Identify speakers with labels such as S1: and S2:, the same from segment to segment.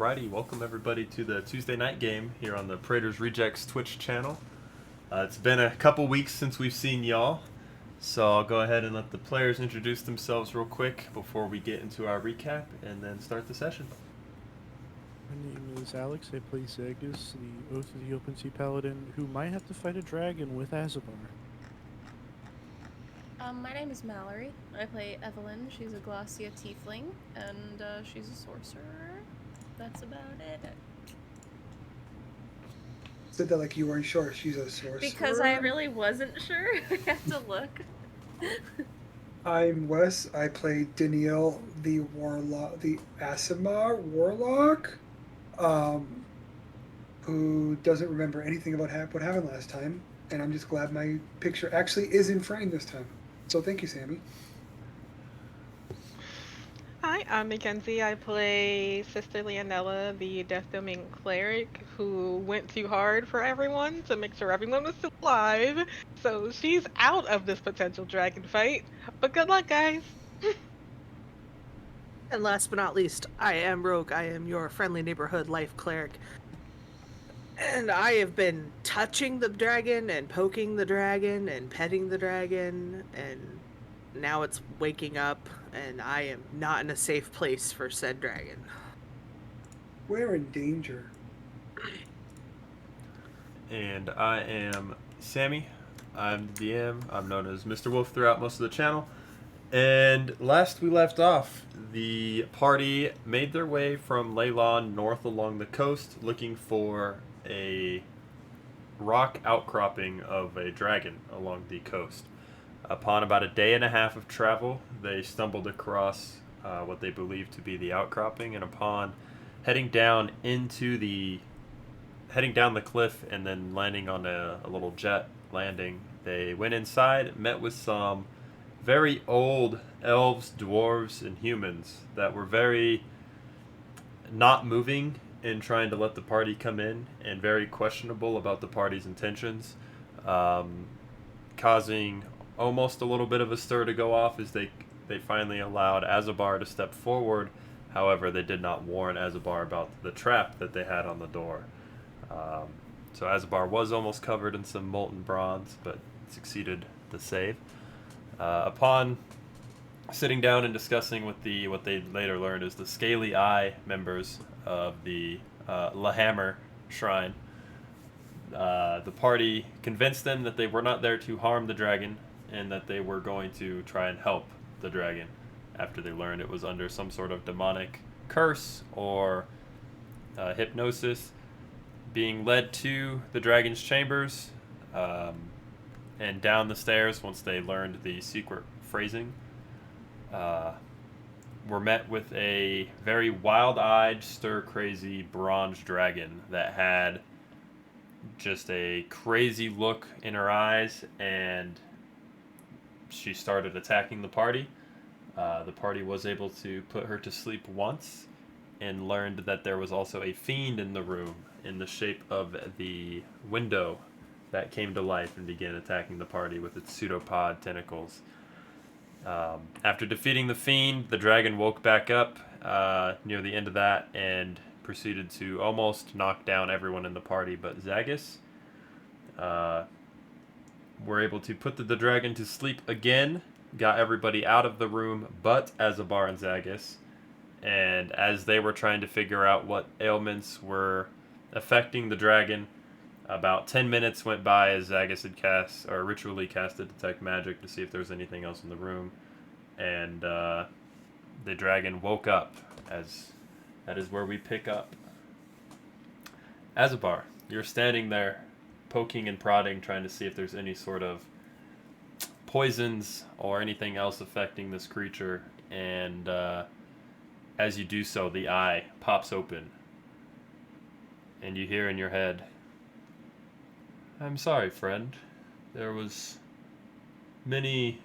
S1: Alrighty, welcome everybody to the Tuesday night game here on the Praetors Rejects Twitch channel. It's been a couple weeks since we've seen y'all, so I'll go ahead and let the players introduce themselves real quick before we get into our recap and then start the session.
S2: My name is Alex. I play Zagus, the Oath of the Open Sea Paladin, who might have to fight a dragon with Azabar.
S3: My name is Mallory. I play Evelyn. She's a Glossia tiefling, and she's a sorcerer. That's about it.
S4: Said that like you weren't sure. She's a sorcerer.
S3: Because I really wasn't sure. I had to look.
S4: I'm Wes. I play Danielle, the warlock, the Asimar warlock, who doesn't remember anything about what happened last time. And I'm just glad my picture actually is in frame this time. So thank you, Sammy.
S5: Hi, I'm Mackenzie. I play Sister Leonella, the Death Domain cleric, who went too hard for everyone to make sure everyone was still alive. So she's out of this potential dragon fight. But good luck, guys.
S6: And last but not least, I am Rogue. I am your friendly neighborhood life cleric. And I have been touching the dragon and poking the dragon and petting the dragon, and now it's waking up, and I am not in a safe place for said dragon.
S4: We're in danger.
S1: And I am Sammy. I'm the DM. I'm known as Mr. Wolf throughout most of the channel. And last we left off, the party made their way from Leylon north along the coast looking for a rock outcropping of a dragon along the coast. Upon about a day and a half of travel, they stumbled across what they believed to be the outcropping, and upon heading down the cliff and then landing on a little jet landing, they went inside, met with some very old elves, dwarves, and humans that were very not moving in trying to let the party come in, and very questionable about the party's intentions, causing almost a little bit of a stir to go off as they finally allowed Azabar to step forward. However, they did not warn Azabar about the trap that they had on the door. So Azabar was almost covered in some molten bronze, but succeeded the save. Upon sitting down and discussing with what they later learned is the Scaly Eye members of the Lahammer Shrine, the party convinced them that they were not there to harm the dragon and that they were going to try and help the dragon after they learned it was under some sort of demonic curse or hypnosis. Being led to the dragon's chambers and down the stairs once they learned the secret phrasing, were met with a very wild-eyed, stir-crazy bronze dragon that had just a crazy look in her eyes, and she started attacking the party. The party was able to put her to sleep once and learned that there was also a fiend in the room in the shape of the window that came to life and began attacking the party with its pseudopod tentacles. After defeating the fiend, the dragon woke back up near the end of that and proceeded to almost knock down everyone in the party but Zagus. Were able to put the dragon to sleep again, got everybody out of the room but Azabar and Zagus. And as they were trying to figure out what ailments were affecting the dragon, about 10 minutes went by as Zagus had ritually casted Detect Magic to see if there was anything else in the room. And the dragon woke up, as that is where we pick up. Azabar, you're standing there poking and prodding, trying to see if there's any sort of poisons or anything else affecting this creature. And as you do so, the eye pops open. And you hear in your head, "I'm sorry, friend. There was many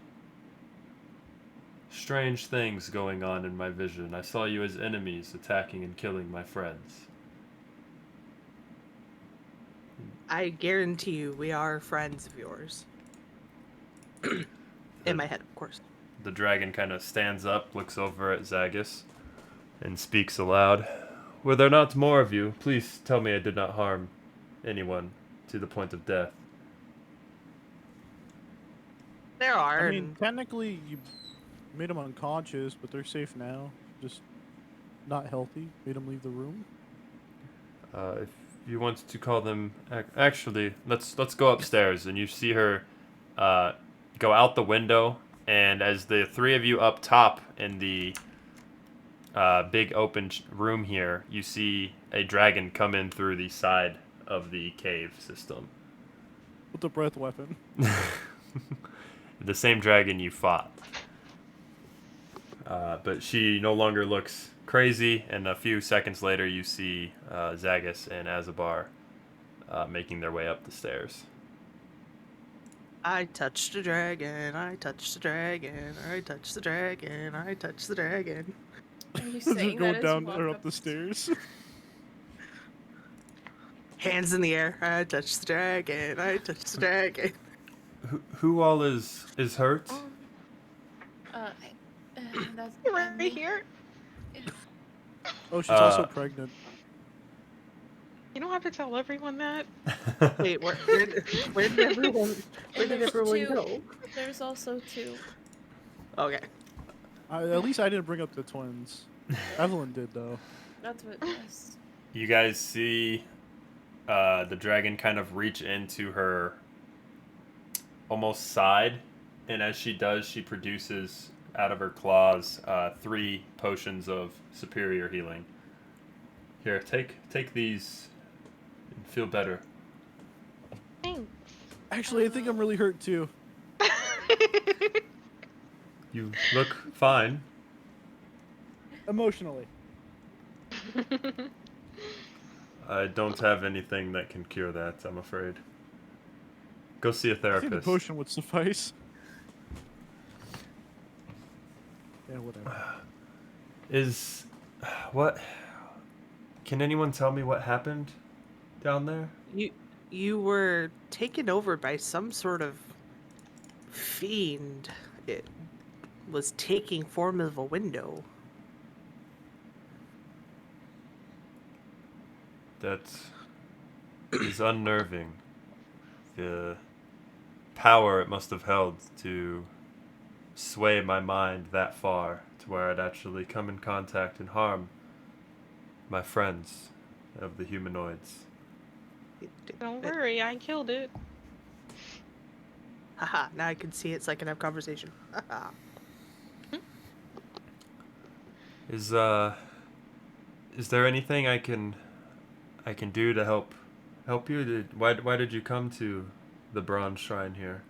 S1: strange things going on in my vision. I saw you as enemies attacking and killing my friends."
S6: I guarantee you we are friends of yours. In my head, of course.
S1: The dragon kind of stands up, looks over at Zagus, and speaks aloud. were there not more of you, please tell me I did not harm anyone to the point of death.
S6: There are.
S2: I mean, technically, you made them unconscious, but they're safe now. Just not healthy. Made them leave the room.
S1: If you want to call them, actually, let's go upstairs, and you see her go out the window, and as the three of you up top in the big open room here, you see a dragon come in through the side of the cave system.
S2: With the breath weapon.
S1: The same dragon you fought. But she no longer looks crazy, and a few seconds later you see Zagus and Azabar making their way up the stairs.
S6: I touched the dragon, I touched the dragon, I touched the dragon, I touched the dragon.
S3: Are you
S2: They're
S3: saying
S2: going
S3: that as
S2: down
S3: you
S2: or
S3: walk
S2: up the stairs.
S6: Hands in the air, I touched the dragon, I touched the dragon.
S1: Who all is hurt?
S3: That's
S5: Right
S3: me.
S5: here.
S2: Oh, she's also pregnant.
S5: You don't have to tell everyone that.
S6: Wait, where did everyone,
S3: And there's two.
S6: go?
S3: There's also two.
S6: Okay.
S2: At least I didn't bring up the twins. Evelyn did, though.
S3: That's what. Yes.
S1: You guys see the dragon kind of reach into her almost side, and as she does, she produces out of her claws 3 potions of superior healing. Here, take these and feel better.
S5: Thanks.
S2: Actually, I think I'm really hurt, too.
S1: You look fine.
S2: Emotionally.
S1: I don't have anything that can cure that, I'm afraid. Go see a
S2: I think the
S1: therapist.
S2: potion would suffice. Yeah, whatever.
S1: What? Can anyone tell me what happened down there?
S6: You were taken over by some sort of fiend. It was taking form of a window.
S1: That is unnerving. The power it must have held to sway my mind that far to where I'd actually come in contact and harm my friends of the humanoids.
S5: Don't worry, I killed it.
S6: Haha, now I can see it so I can have conversation. Haha.
S1: Is there anything I can do to help you? Why did you come to the bronze shrine here?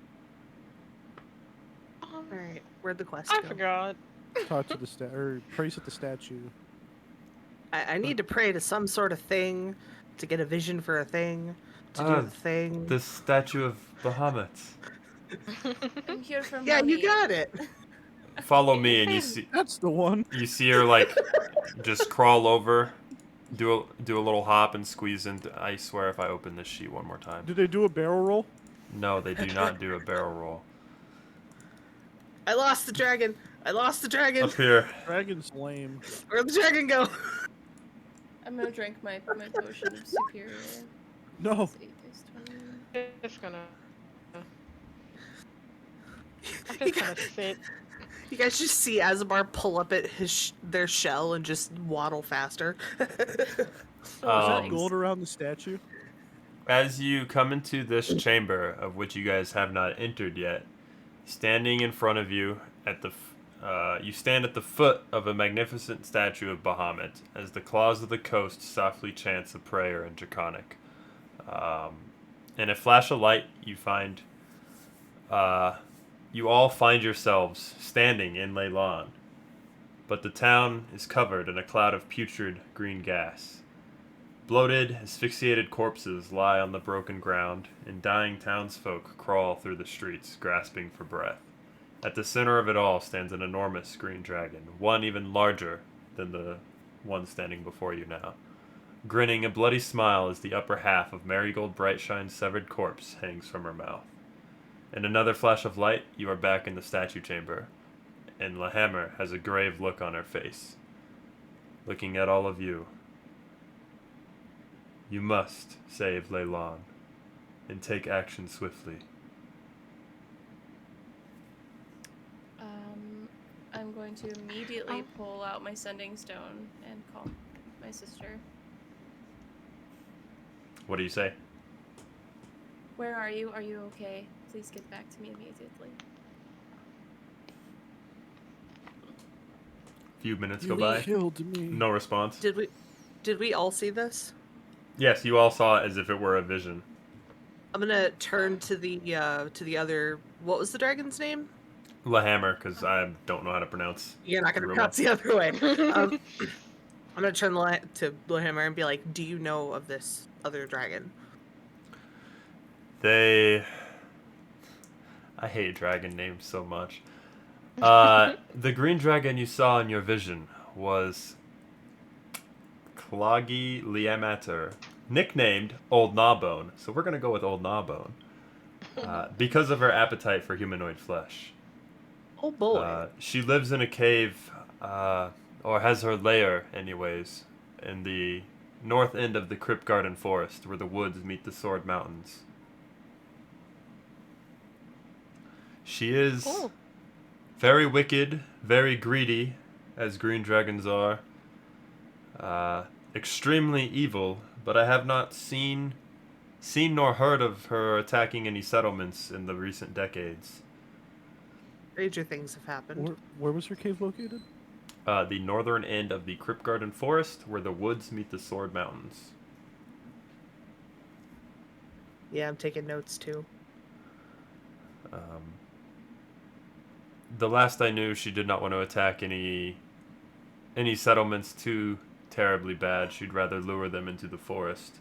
S6: Alright, where'd the quest
S5: I
S6: go?
S5: forgot.
S2: Talk to the or praise at the statue.
S6: I need to pray to some sort of thing, to get a vision for a thing, to do the thing.
S1: The statue of Bahamut.
S3: I'm here for
S6: Yeah,
S3: money.
S6: you got it.
S1: Follow me, and
S2: That's the one.
S1: you see her like just crawl over, do a little hop and squeeze into. I swear, if I open this sheet one more time.
S2: Did they do a barrel roll?
S1: No, they do not do a barrel roll.
S6: I lost the dragon. I lost the dragon.
S1: Up here.
S2: Dragon's lame.
S6: Where'd the dragon go?
S3: I'm gonna drink my potion of superior.
S2: No.
S3: It's 8 is 20.
S5: It's gonna. I'm just gonna sit.
S6: You guys just see Azabar pull up at their shell and just waddle faster.
S2: Is that
S1: Um,
S2: gold around the statue?
S1: As you come into this chamber, of which you guys have not entered yet, standing in front of you you stand at the foot of a magnificent statue of Bahamut, as the claws of the coast softly chants a prayer in Draconic. In a flash of light, you all find yourselves standing in Leyland, but the town is covered in a cloud of putrid green gas. Bloated, asphyxiated corpses lie on the broken ground, and dying townsfolk crawl through the streets, grasping for breath. At the center of it all stands an enormous green dragon, one even larger than the one standing before you now. Grinning a bloody smile as the upper half of Marigold Brightshine's severed corpse hangs from her mouth. In another flash of light, you are back in the statue chamber, and Lahammer has a grave look on her face, looking at all of you You must save Leylon, and take action swiftly.
S3: I'm going to immediately pull out my sending stone and call my sister.
S1: What do you say?
S3: Where are you? Are you okay? Please get back to me immediately.
S1: Few minutes
S2: You
S1: go by.
S2: killed me.
S1: No response.
S6: Did we all see this?
S1: Yes, you all saw it as if it were a vision.
S6: I'm gonna turn to the other. What was the dragon's name?
S1: Lahammer, because I don't know how to pronounce.
S6: You're not gonna
S1: Real
S6: pronounce the other way. I'm gonna turn to Blahammer and be like, "Do you know of this other dragon?"
S1: I hate dragon names so much. The green dragon you saw in your vision was Cloggy Liamater, nicknamed Old Gnawbone. So we're gonna go with Old Gnawbone because of her appetite for humanoid flesh.
S6: Oh boy.
S1: She lives in a cave, or has her lair, anyways, in the north end of the Crypt Garden Forest, where the woods meet the Sword Mountains. She is very wicked, very greedy, as green dragons are. Extremely evil, but I have not seen nor heard of her attacking any settlements in the recent decades.
S6: Stranger things have happened.
S2: Where was her cave located?
S1: The northern end of the Crypt Garden Forest, where the woods meet the Sword Mountains.
S6: Yeah, I'm taking notes too.
S1: The last I knew, she did not want to attack any settlements too terribly bad. She'd rather lure them into the forest.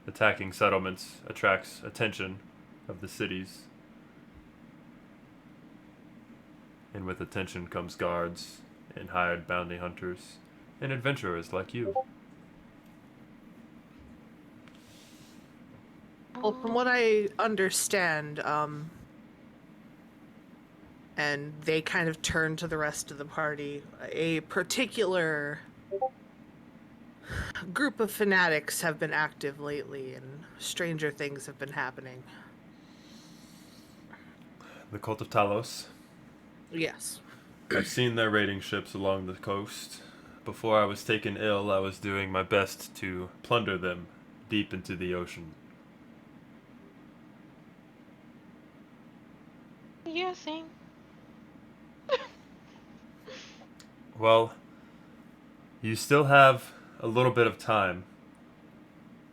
S1: Attacking settlements attracts attention of the cities. And with attention comes guards and hired bounty hunters and adventurers like you.
S6: Well, from what I understand, and they kind of turn to the rest of the party, a particular group of fanatics have been active lately, and stranger things have been happening.
S1: The Cult of Talos.
S6: Yes.
S1: I've seen their raiding ships along the coast. Before I was taken ill, I was doing my best to plunder them deep into the ocean.
S5: Yeah, same.
S1: Well, you still have a little bit of time.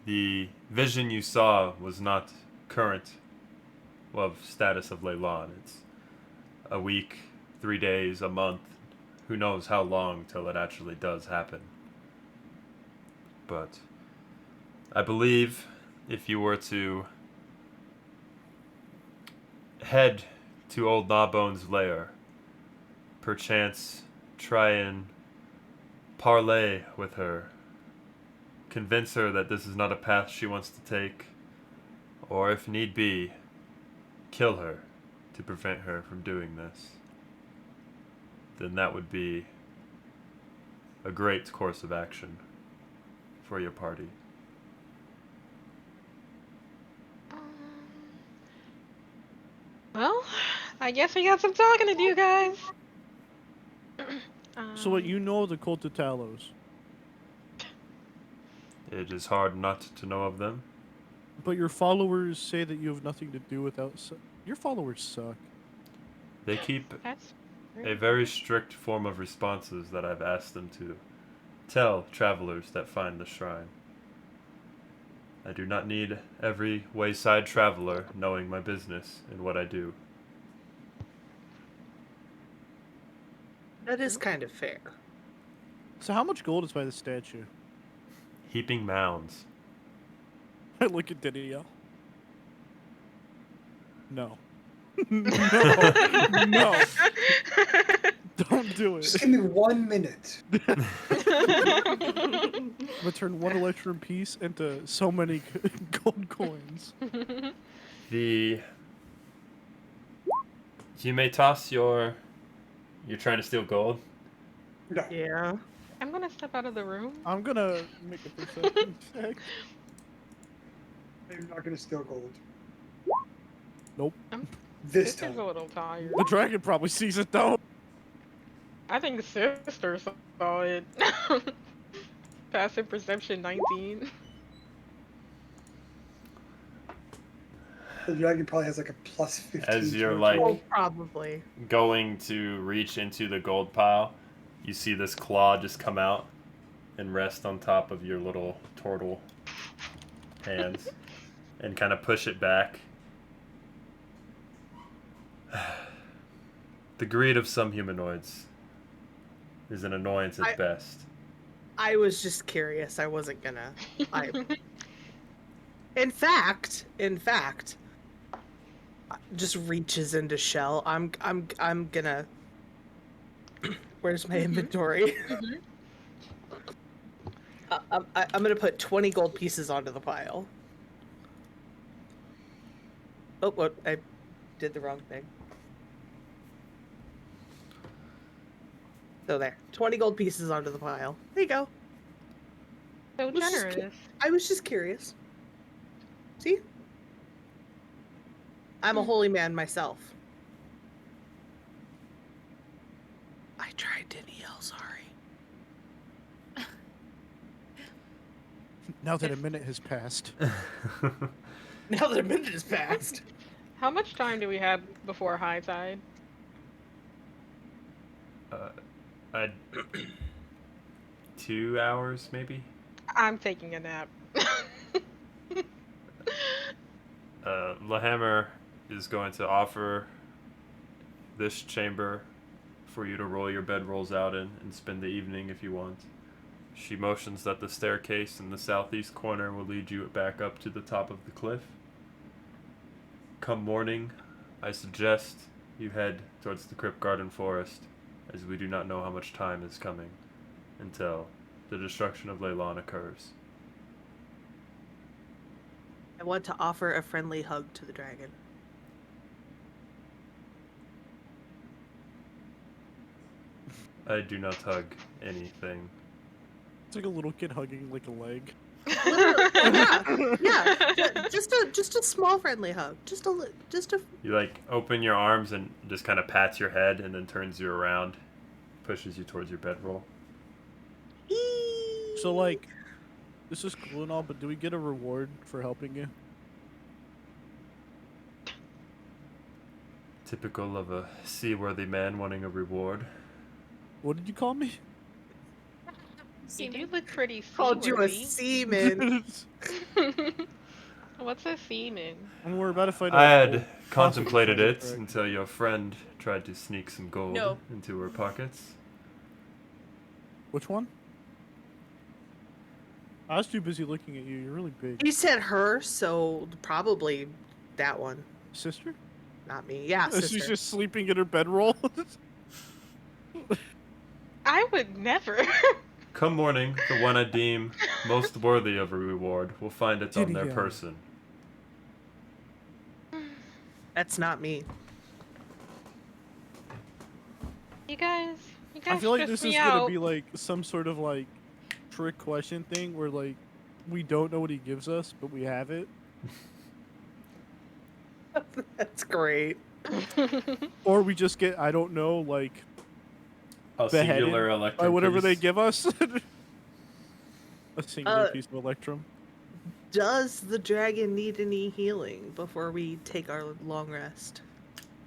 S1: The vision you saw was not current of status of Leylon. It's a week, 3 days, a month. Who knows how long till it actually does happen. But I believe if you were to head to Old Gnawbone's lair, perchance try and parlay with her, convince her that this is not a path she wants to take, or if need be, kill her to prevent her from doing this, then that would be a great course of action for your party.
S5: Well, I guess we got some talking to do, guys.
S2: So what, you know the Cult of Talos,
S1: It is hard not to know of them.
S2: but your followers say that you have nothing to do with your followers suck.
S1: They keep
S5: That's
S1: a very strict form of responses that I've asked them to tell travelers that find the shrine. I do not need every wayside traveler knowing my business and what I do.
S6: That is kind of fair.
S2: So how much gold is by the statue?
S1: Heaping mounds.
S2: I look at Danielle. No. No. No. Don't do
S4: Just
S2: it.
S4: give me 1 minute.
S2: I'm gonna turn one electrum piece into so many gold coins.
S1: You may toss your... You're trying to steal gold?
S4: No.
S6: Yeah.
S5: I'm gonna step out of the room.
S2: I'm gonna make a perception check.
S4: I'm not gonna steal gold.
S2: Nope.
S4: This
S5: Sister's
S4: time.
S5: a little tired.
S2: The dragon probably sees it though.
S5: I think the sister saw it. Passive perception 19.
S4: The dragon probably has like a plus 15.
S1: As you're,
S4: towards
S1: like-
S6: Oh,
S4: roll.
S6: probably.
S1: Going to reach into the gold pile, you see this claw just come out and rest on top of your little turtle hands and kind of push it back. The greed of some humanoids is an annoyance at best.
S6: I was just curious. I wasn't gonna. In fact, just reaches into shell. I'm gonna. Where's my inventory? I'm gonna put 20 gold pieces onto the pile. Oh, what? I did the wrong thing. So there, 20 gold pieces onto the pile. There you go.
S5: So
S6: Let's just
S5: generous.
S6: I was just curious. See? I'm a holy man myself. I tried to yell sorry.
S2: Now that a minute has passed.
S6: Now that a minute has passed.
S5: How much time do we have before high tide?
S1: I'd 2 hours, maybe?
S5: I'm taking a nap.
S1: Lahammer is going to offer this chamber for you to roll your bedrolls out in and spend the evening if you want. She motions that the staircase in the southeast corner will lead you back up to the top of the cliff. Come morning, I suggest you head towards the Crypt Garden Forest, as we do not know how much time is coming until the destruction of Leylon occurs.
S6: I want to offer a friendly hug to the dragon.
S1: I do not hug anything.
S2: It's like a little kid hugging like a leg.
S6: Yeah. Just a small friendly hug. Just a.
S1: You like open your arms and just kind of pats your head and then turns you around, pushes you towards your bedroll.
S2: So like, this is cool and all, but do we get a reward for helping you?
S1: Typical of a seaworthy man wanting a reward.
S2: What did you call me?
S5: You do look pretty
S6: Called you a
S5: seaworthy.
S6: seaman.
S5: What's a seaman?
S2: And we're about to fight.
S1: I
S2: a
S1: had
S2: wolf.
S1: contemplated it
S2: Correct.
S1: until your friend tried to sneak some gold
S3: No.
S1: into her pockets.
S2: Which one? I was too busy looking at you. You're really big.
S6: You said her, so probably that one,
S2: Sister?
S6: not me. Yeah,
S2: She's
S6: sister.
S2: just sleeping in her bedroll.
S5: I would never.
S1: Come morning, the one I deem most worthy of a reward will find it on their
S2: Gideon.
S1: person.
S6: That's not me.
S5: You guys
S2: I feel like
S5: stress
S2: this is
S5: me
S2: gonna
S5: out.
S2: be like some sort of like trick question thing where like we don't know what he gives us, but we have it.
S6: That's great.
S2: Or we just get, I don't know, like
S1: A
S2: beheaded
S1: singular electrum
S2: by whatever they
S1: piece.
S2: give us. A singular
S6: Uh,
S2: piece of electrum.
S6: Does the dragon need any healing before we take our long rest?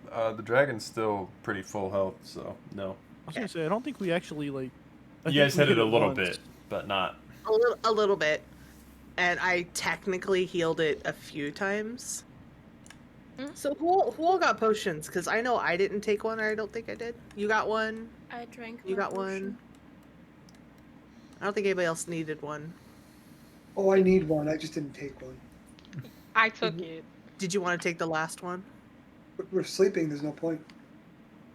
S1: The dragon's still pretty full health, so no.
S2: I was gonna say, I don't think we actually like. I
S1: You
S2: think
S1: guys
S2: we
S1: hit it a little
S2: once.
S1: bit, but not.
S6: A little bit. And I technically healed it a few times. So who all got potions? Because I know I didn't take one, or I don't think I did. You got one.
S3: I drank.
S6: You
S3: my
S6: got
S3: potion.
S6: one. I don't think anybody else needed one.
S4: Oh, I need one. I just didn't take one.
S5: I took it.
S6: Did you want to take the last one?
S4: But we're sleeping. There's no point.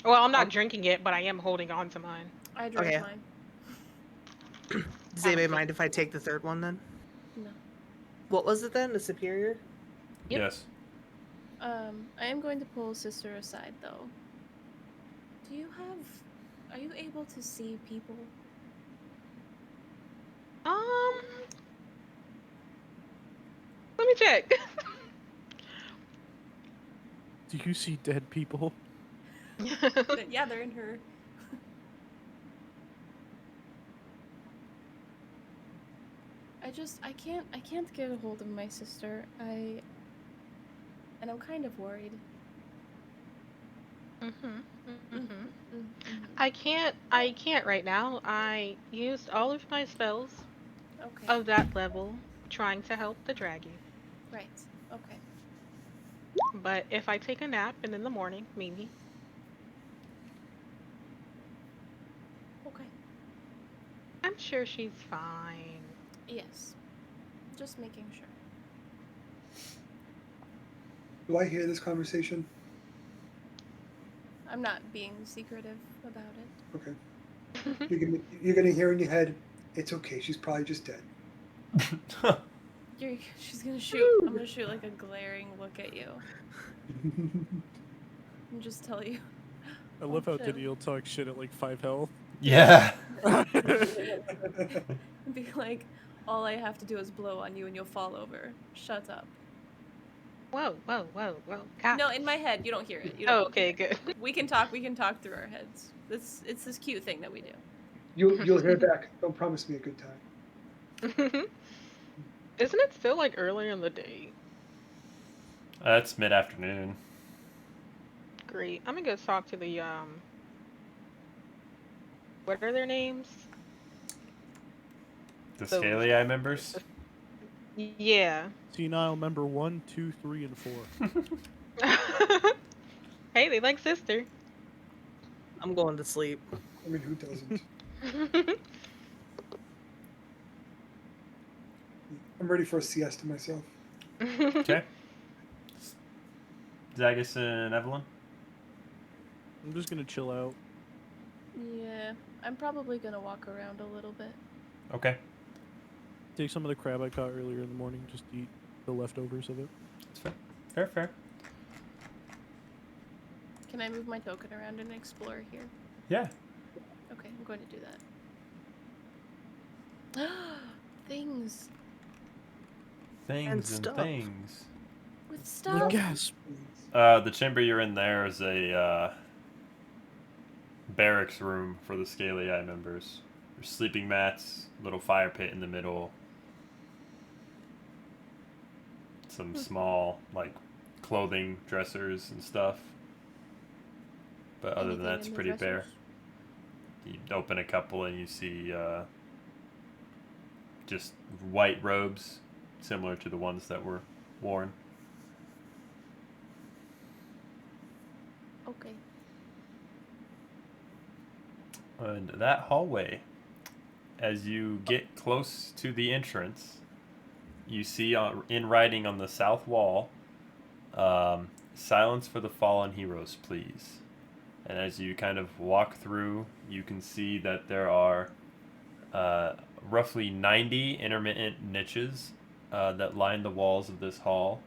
S5: Well, I'm not drinking it, but I am holding on to mine.
S3: I drank
S6: Okay.
S3: mine.
S6: Does anybody mind if I take the third one then?
S3: No.
S6: What was it then? The superior?
S5: Yep.
S1: Yes.
S3: I am going to pull Sister aside though. Do you have? Are you able to see people?
S5: Let me check.
S2: Do you see dead people?
S3: But yeah, they're in her. I can't get a hold of my sister. And I'm kind of worried.
S5: I can't right now. I used all of my spells
S3: Okay.
S5: of that level trying to help the dragon.
S3: Right. Okay.
S5: But if I take a nap and in the morning, maybe.
S3: Okay.
S5: I'm sure she's fine.
S3: Yes. Just making sure.
S4: Do I hear this conversation?
S3: I'm not being secretive about it.
S4: Okay. You're gonna hear in your head, it's okay, she's probably just dead.
S3: She's gonna shoot. I'm gonna shoot like a glaring look at you. And just tell you.
S2: I love how
S3: shit.
S2: Diddy will talk shit at like 5 health.
S1: Yeah.
S3: And be like, all I have to do is blow on you and you'll fall over. Shut up.
S5: Whoa. God.
S3: No, in my head, you don't hear it.
S5: Okay, good.
S3: We can talk through our heads. It's this cute thing that we do.
S4: You'll hear back. Don't promise me a good time.
S5: Isn't it still like early in the day?
S1: That's mid-afternoon.
S5: Great. I'm gonna go talk to the what are their names?
S1: The Scaly Eye members?
S5: Yeah.
S2: Senile member 1, 2, 3, and 4.
S5: Hey, they like sister.
S6: I'm going to sleep.
S4: I mean, who doesn't? I'm ready for a siesta myself.
S1: Okay. Zagus and Evelyn?
S2: I'm just gonna chill out.
S3: Yeah, I'm probably gonna walk around a little bit.
S1: Okay.
S2: Take some of the crab I caught earlier in the morning, just eat the leftovers of it.
S1: That's fair. Fair.
S3: Can I move my token around and explore here?
S1: Yeah.
S3: Okay, I'm going to do that. Things.
S1: Things and
S6: stuff.
S1: things.
S3: With stuff?
S2: Yes.
S1: The chamber you're in there is a barracks room for the Scaly Eye members. There's sleeping mats, little fire pit in the middle, some small like clothing dressers and stuff. But other than that, it's pretty bare. You open a couple and you see just white robes, similar to the ones that were worn.
S3: Okay.
S1: And that hallway, as you get close to the entrance, you see in writing on the south wall, "Silence for the fallen heroes, please." And as you kind of walk through, you can see that there are roughly 90 intermittent niches that line the walls of this hall,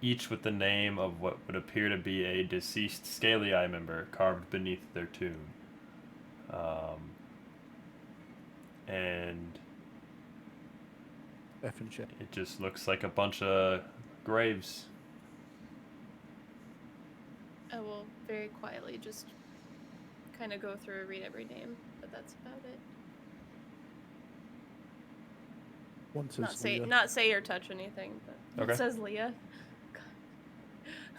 S1: each with the name of what would appear to be a deceased Scaly Eye member carved beneath their tomb. And
S2: F and shit.
S1: it just looks like a bunch of graves.
S3: I will very quietly just kind of go through and read every name, but that's about it.
S2: One says Leah,
S3: Not say or touch anything, but
S1: Okay.
S3: it says Leah.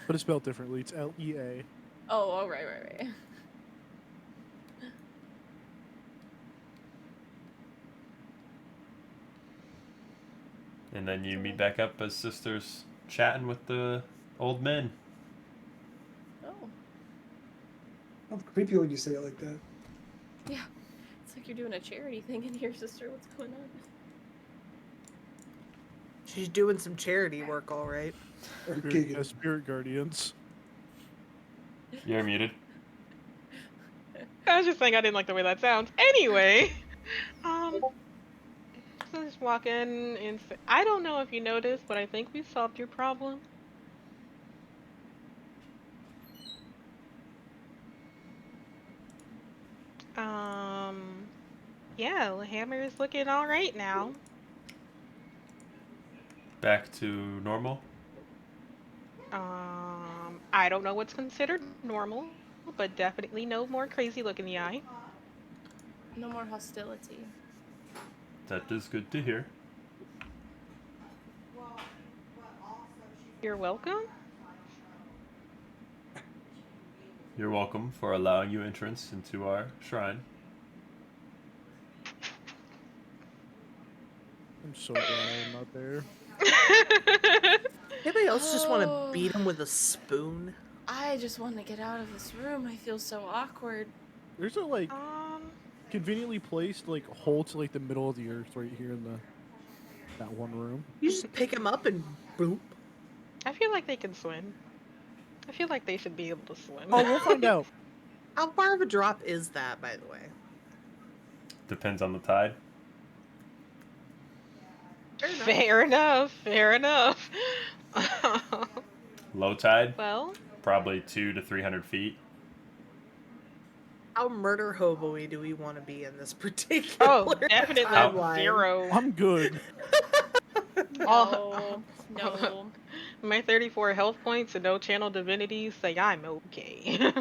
S2: but it's spelled differently. It's Lea.
S3: Oh, right.
S1: And then you meet back up as sisters chatting with the old men.
S3: Oh,
S4: It's creepy when you say it like that.
S3: yeah. It's like you're doing a charity thing in here, sister. What's going on?
S6: She's doing some charity work, all right.
S4: Or
S2: Spirit,
S4: giggling.
S2: spirit guardians.
S1: You're muted.
S5: I was just saying I didn't like the way that sounds. Anyway, so just walk in and I don't know if you noticed, but I think we solved your problem. Yeah, the hammer is looking all right now.
S1: back to normal?
S5: I don't know what's considered normal, but definitely no more crazy look in the eye.
S3: No more hostility.
S1: That is good to hear.
S5: You're welcome.
S1: You're welcome for allowing you entrance into our shrine.
S2: I'm so glad I'm not there.
S6: Anybody else just want to beat him with a spoon?
S3: I just want to get out of this room. I feel so awkward.
S2: There's a like conveniently placed like hole to like the middle of the earth right here in that one room.
S6: You just pick him up and boop.
S5: I feel like they can swim. I feel like they should be able to swim.
S2: Oh, we'll find out.
S6: How far of a drop is that, by the way?
S1: Depends on the tide.
S5: Fair enough. Fair enough.
S1: Low tide,
S5: Well,
S1: probably 200 to 300 feet.
S6: How murder hobo-y do we want to be in this particular
S5: oh, definitely
S6: timeline?
S5: 0.
S2: I'm good.
S3: No, no.
S5: My 34 health points and no channel divinities say I'm okay.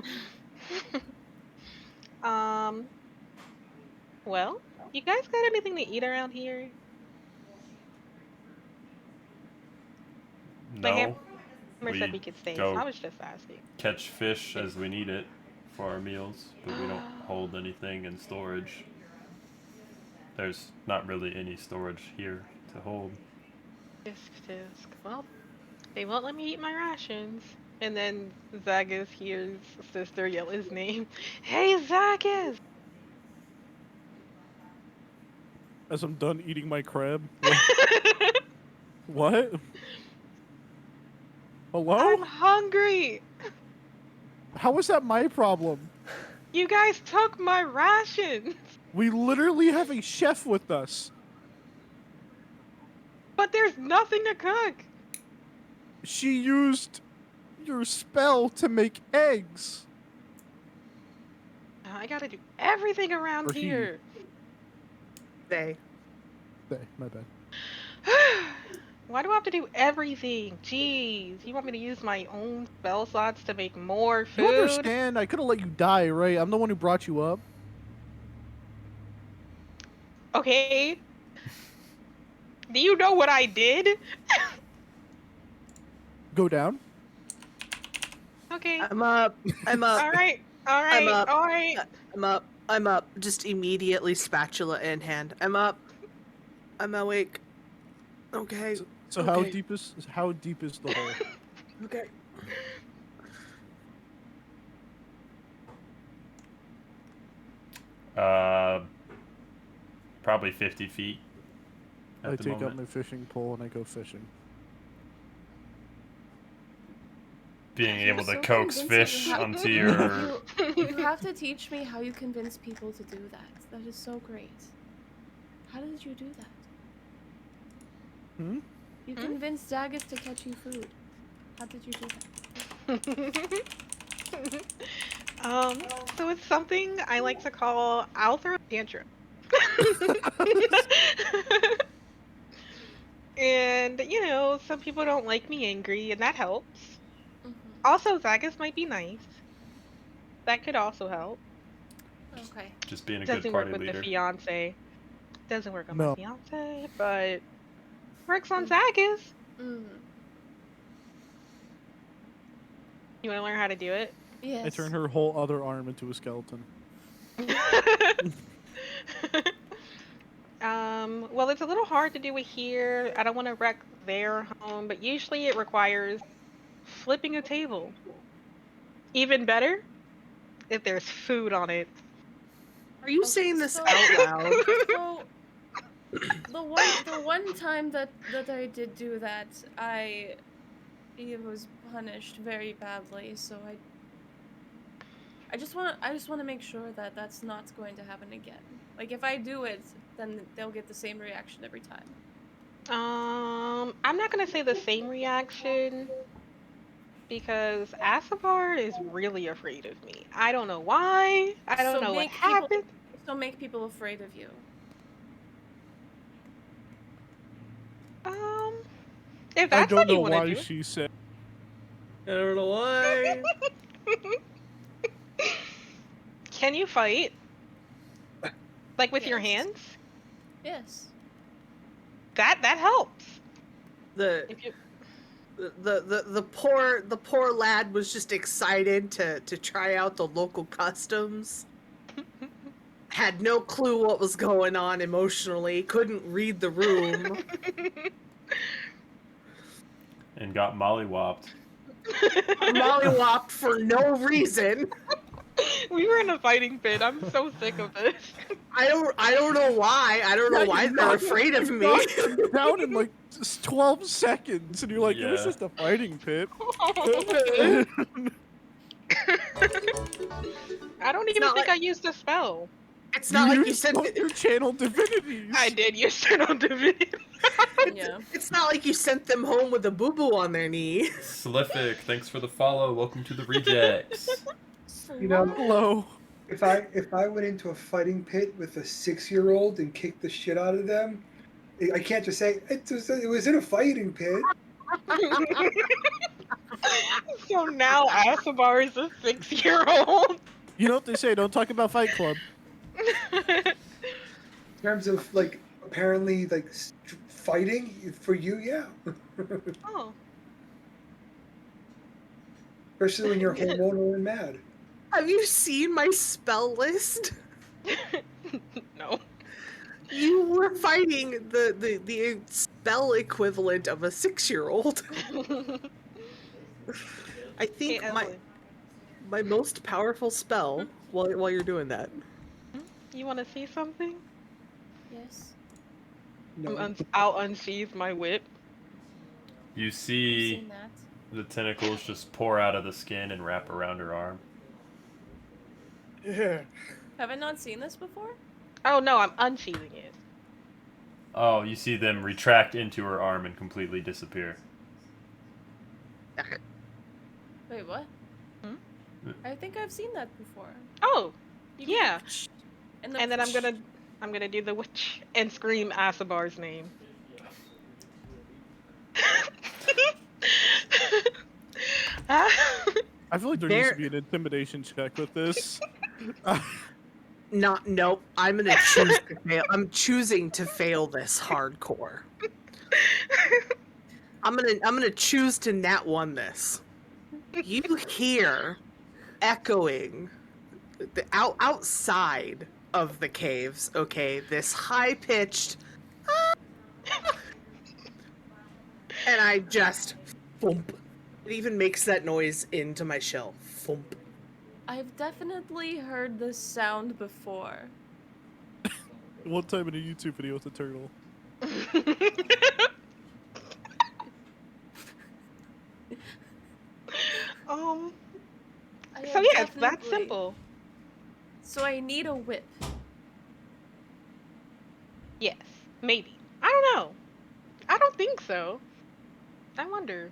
S5: Well, you guys got anything to eat around here?
S1: No.
S5: Hammer said we could stay,
S1: go
S5: so I was just asking.
S1: catch fish as we need it for our meals, but we don't hold anything in storage. There's not really any storage here to hold.
S5: Disc. Well, they won't let me eat my rations. And then Zagus hears Sister yell his name. Hey, Zagus!
S2: As I'm done eating my crab. What? Hello?
S5: I'm hungry!
S2: How is that my problem?
S5: You guys took my rations!
S2: We literally have a chef with us.
S5: But there's nothing to cook!
S2: She used your spell to make eggs.
S5: I gotta do everything around
S2: Or he.
S5: here.
S6: They.
S2: My bad.
S5: Why do I have to do everything? Jeez, you want me to use my own spell slots to make more food?
S2: You understand? I could have let you die, right? I'm the one who brought you up.
S5: Okay. Do you know what I did?
S2: Go down.
S5: Okay.
S6: I'm up. I'm up.
S5: Alright.
S6: I'm up.
S5: Alright.
S6: I'm up. Just immediately spatula in hand. I'm up. I'm awake. Okay.
S2: So
S6: okay.
S2: how deep is the hole?
S6: Okay.
S1: Probably 50 feet.
S2: I
S1: At the
S2: take out
S1: moment.
S2: my fishing pole and I go fishing.
S1: Being
S3: You're
S1: able to
S3: so
S1: coax
S3: convincing.
S1: fish onto your.
S3: You have to teach me how you convince people to do that. That is so great. How did you do that?
S2: Hmm?
S3: You convinced Zagus to catch you food. How did you do that?
S5: So it's something I like to call I'll throw a tantrum. And, you know, some people don't like me angry, and that helps.
S3: Mhm.
S5: Also, Zagus might be nice. That could also help.
S3: Okay.
S1: Just being a
S5: Doesn't
S1: good
S5: work
S1: party
S5: with
S1: leader.
S5: the fiance. Doesn't work on
S2: No.
S5: my fiance, but works on Zagus.
S3: Mm.
S5: You want to learn how to do it?
S3: Yes.
S2: I turn her whole other arm into a skeleton.
S5: Well, it's a little hard to do it here. I don't want to wreck their home, but usually it requires flipping a table. Even better if there's food on it.
S6: Are you
S3: Okay,
S6: saying this
S3: so-
S6: out loud?
S3: So the one time that I did do that, I was punished very badly. So I just want to make sure that that's not going to happen again. Like if I do it, then they'll get the same reaction every time.
S5: I'm not gonna say the same reaction because Asabar is really afraid of me. I don't know why. I don't know what
S3: make
S5: happened.
S3: So make people afraid of you.
S5: If
S2: I
S5: that's
S2: don't
S5: what you
S2: know
S5: want to
S2: why
S5: do.
S2: she said.
S6: I don't know why.
S5: Can you fight? Like with your
S3: Yes.
S5: hands?
S3: Yes.
S5: That helps.
S6: The
S5: If you
S6: the poor lad was just excited to try out the local customs. Had no clue what was going on emotionally. Couldn't read the room.
S1: And got mollywopped.
S6: Mollywopped for no reason.
S5: We were in a fighting pit. I'm so sick of this.
S6: I don't know why. I don't know why they're afraid of me.
S2: Knocked down in like just 12 seconds, and you're like, it was
S1: Yeah.
S2: just a fighting pit.
S5: I don't even
S6: not
S5: think
S6: like-
S5: I used a spell.
S6: It's not like you
S2: used
S6: sent
S2: both your channel divinities.
S5: I did use it on divinity.
S3: Yeah.
S6: It's not like you sent them home with a boo-boo on their knee.
S1: Slific, thanks for the follow. Welcome to the rejects.
S4: You know,
S2: Hello.
S4: if I went into a fighting pit with a 6-year-old and kicked the shit out of them, I can't just say it was in a fighting pit.
S5: So now Asabar is a 6-year-old.
S2: You know what they say, don't talk about Fight Club.
S4: In terms of like apparently like fighting for you, yeah.
S5: Oh.
S4: Especially when you're hormonal and mad.
S6: Have you seen my spell list?
S5: No.
S6: You were fighting the spell equivalent of a 6-year-old. I think
S5: Hey,
S6: my
S5: Emily,
S6: my most powerful spell while you're doing that.
S5: you want to see something?
S3: Yes.
S4: No.
S5: I'll unsheath my whip.
S1: You
S3: I've
S1: see
S3: seen that.
S1: the tentacles just pour out of the skin and wrap around her arm.
S2: Yeah.
S3: Have I not seen this before?
S5: Oh no, I'm unsheathing it.
S1: Oh, you see them retract into her arm and completely disappear.
S3: Wait, what?
S5: Hmm?
S3: I think I've seen that before.
S5: Oh,
S3: You do
S5: yeah.
S3: And
S5: And then I'm gonna do the witch and scream Asabar's name.
S2: I feel like there needs to be an intimidation check with this.
S6: Nope. I'm gonna choose to fail. I'm choosing to fail this hardcore. I'm gonna choose to nat 1 this. You hear echoing the outside of the caves, okay, this high-pitched and I just thump. It even makes that noise into my shell. Thump.
S3: I've definitely heard this sound before.
S2: One time in a YouTube video with a turtle.
S3: I
S5: So
S3: have
S5: yeah, it's that
S3: definitely-
S5: simple.
S3: So I need a whip.
S5: Yes, maybe. I don't know. I don't think so. I wonder.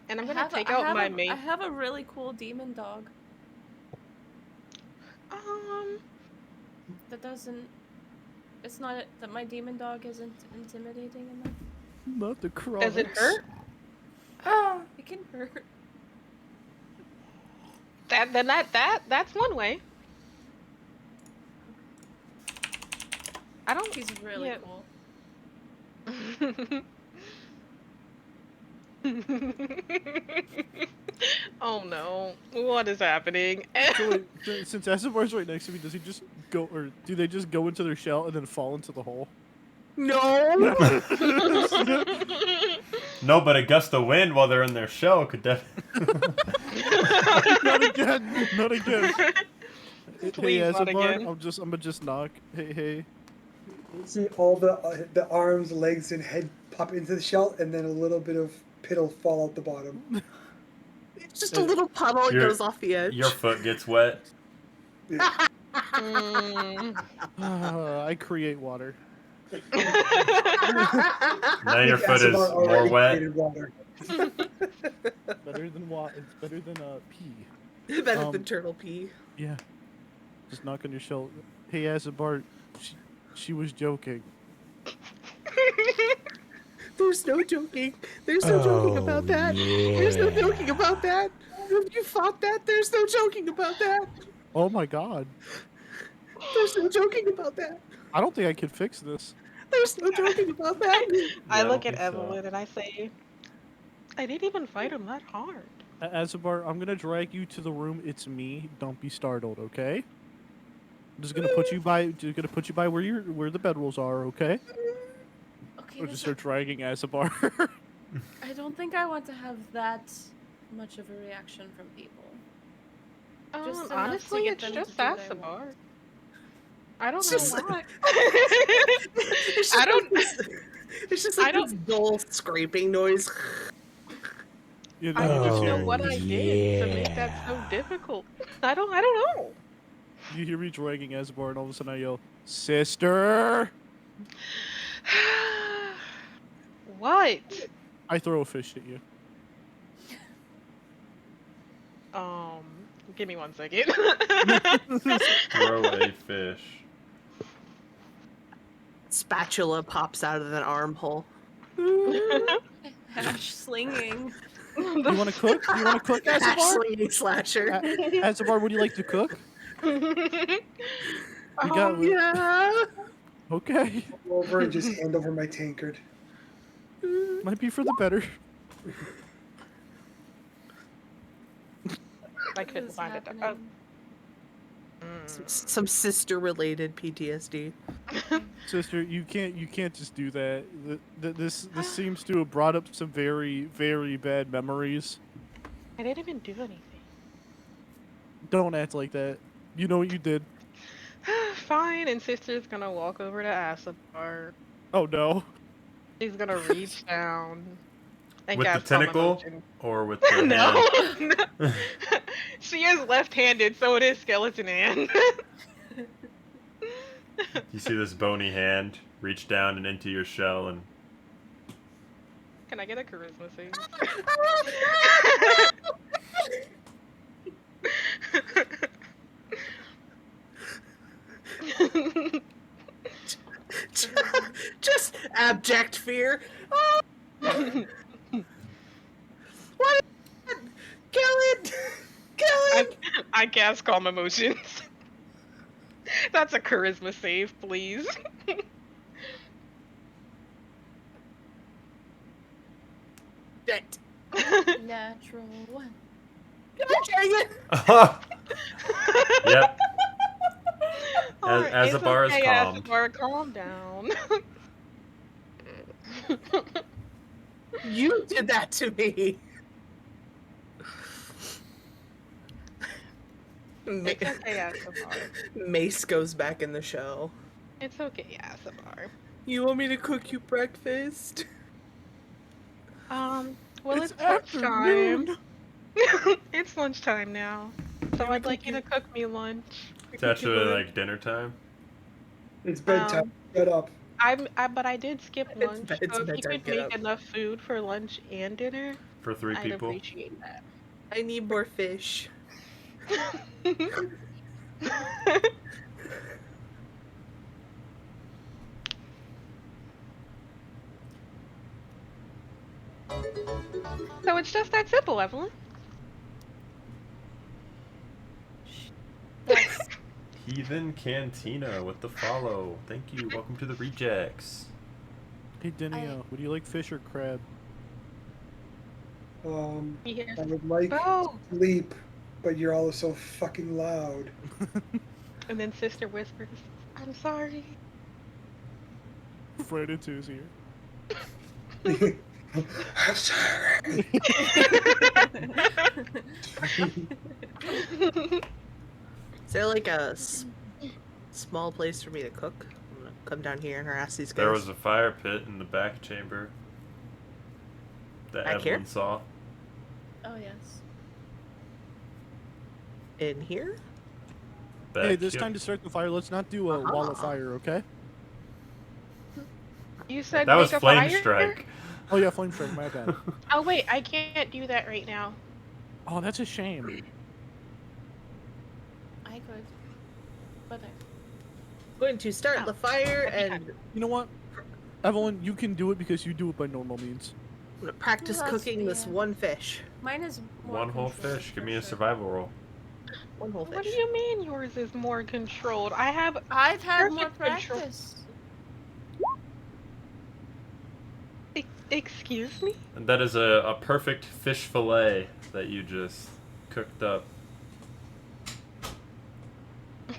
S5: And I'm gonna take out my main.
S3: I have a really cool demon dog that doesn't. It's not that my demon dog isn't intimidating enough.
S2: Not the cross.
S5: Does it hurt?
S3: Ah, it can hurt.
S5: That's one way. I don't.
S3: He's really
S5: Yeah.
S3: cool.
S5: Oh no! What is happening?
S2: So wait, since Asabar's right next to me, does he just go, or do they just go into their shell and then fall into the hole?
S6: No.
S1: No, but a gust of wind while they're in their shell could definitely.
S2: Not again. Not again.
S5: Please,
S2: hey,
S5: not
S2: Asabar,
S5: again.
S2: I'm gonna just knock. Hey.
S4: You see all the arms, legs, and head pop into the shell, and then a little bit of pit'll fall out the bottom.
S6: It's just a little puddle. It
S1: Your-
S6: goes off the edge.
S1: Your foot gets wet.
S4: Yeah.
S2: I create water.
S1: Now your foot is
S4: Asabar
S1: more
S4: already
S1: wet.
S4: created water.
S2: Better than water. It's better than pee.
S6: Better than turtle pee.
S2: Yeah. Just knock on your shell. Hey, Asabar, she was joking.
S6: There's no joking. There's no joking about that. There's no joking about that. If you fought that, there's no joking about that.
S2: Oh my god.
S6: There's no joking about that.
S2: I don't think I can fix this.
S6: There's no joking about that.
S5: I
S1: I
S5: look
S1: don't
S5: at
S1: think so.
S5: Evelyn and I say, I didn't even fight him that hard.
S2: Azabar, I'm gonna drag you to the room. It's me. Don't be startled, okay? I'm just gonna put you by where the bedrolls are, okay?
S3: Okay,
S2: Or just
S3: listen,
S2: start dragging Azabar.
S3: I don't think I want to have that much of a reaction from people. Just enough to
S5: Honestly,
S3: get
S5: it's
S3: them to
S5: just
S3: do what I
S5: Asabar.
S3: want.
S5: I don't
S6: It's
S5: know
S6: just-
S5: why.
S6: It's
S5: I don't.
S6: It's just
S5: I
S6: like
S5: don't-
S6: this dull scraping noise.
S2: You
S5: I don't
S2: just
S5: know
S2: hear-
S5: what I did to make that so difficult. I don't know.
S2: You hear me dragging Azabar, and all of a sudden I yell, "Sister!"
S5: What?
S2: I throw a fish at you.
S5: Give me 1 second.
S1: Throw a fish.
S6: Spatula pops out of that armhole.
S3: Hash slinging.
S2: You want to cook? You want to cook,
S6: Ash
S2: Azabar?
S6: slinging slasher.
S2: Azabar, would you like to cook? got-
S6: Yeah.
S2: Okay.
S4: Go over and just hand over my tankard.
S2: Might be for the better.
S5: I
S3: What
S5: couldn't
S3: is
S5: find it.
S3: happening?
S6: Some sister-related PTSD.
S2: Sister, you can't just do that. This seems to have brought up some very, very bad memories.
S5: I didn't even do anything.
S2: Don't act like that. You know what you did.
S5: Fine, and sister's gonna walk over to Asabar.
S2: Oh no.
S5: She's gonna reach down and
S1: With the
S5: cast Calm
S1: tentacle?
S5: Emotion.
S1: Or with the
S5: No,
S1: hand?
S5: no. She is left-handed, so it is skeleton hand.
S1: You see this bony hand reach down and into your shell and
S5: Can I get a charisma save?
S6: Just abject fear. Oh. What? Kill it! Kill it!
S5: I cast Calm Emotions. That's a charisma save, please.
S6: Shit.
S3: Natural one.
S6: God dang it!
S1: Yep.
S5: Alright,
S1: As a
S5: it's
S1: bar is
S5: okay,
S1: calmed.
S5: Asabar, calm down.
S6: You did that to me.
S5: It's okay, Asabar.
S6: Mace goes back in the show.
S5: It's okay, Asabar.
S6: You want me to cook you breakfast?
S5: Well,
S2: It's
S5: it's lunchtime.
S2: afternoon.
S5: It's lunchtime now. So I'd like you to cook me lunch.
S1: It's actually like dinner time.
S4: It's bedtime. Shut up.
S5: But I did skip lunch.
S6: It's
S5: So if you
S6: bedtime,
S5: could
S6: get
S5: make
S6: up.
S5: enough food for lunch and dinner,
S1: For 3
S5: I'd
S1: people.
S5: appreciate that.
S6: I need more fish.
S5: So it's just that simple, Evelyn.
S3: That's
S1: Heathen Cantina with the follow. Thank you. Welcome to the Rejects.
S2: Hey Denio, would you like fish or crab?
S5: Yes.
S4: I would like
S5: Oh!
S4: sleep, but you're all so fucking loud.
S5: And then sister whispers, I'm sorry.
S2: Right into his ear.
S4: I'm sorry.
S6: Is there like a small place for me to cook? I'm gonna come down here and harass these guys.
S1: There was a fire pit in the back chamber that
S6: Back here?
S1: Evelyn saw.
S3: oh yes.
S6: in here.
S1: Back
S2: Hey, this
S1: here.
S2: time to start the fire. Let's not do a wall of fire, okay?
S5: You said
S1: That
S5: make
S1: was
S5: a
S1: flame
S5: fire?
S1: strike.
S2: Oh yeah, flame strike. My bad.
S5: Oh wait, I can't do that right now.
S2: Oh, that's a shame.
S3: I could. But I.
S6: Going to start
S5: Oh,
S6: the fire
S5: okay.
S6: and
S2: You know what? Evelyn, you can do it because you do it by normal means.
S6: I'm gonna practice
S3: That's-
S6: cooking this
S3: yeah.
S6: one fish.
S3: Mine is more
S1: One whole
S3: controlled,
S1: fish. Give
S3: for
S1: me a
S3: sure.
S1: survival roll.
S6: One whole fish.
S5: What do you mean yours is more controlled? I have
S3: I've had more
S5: perfect control.
S3: practice.
S5: Excuse me?
S1: And that is a perfect fish fillet that you just cooked up.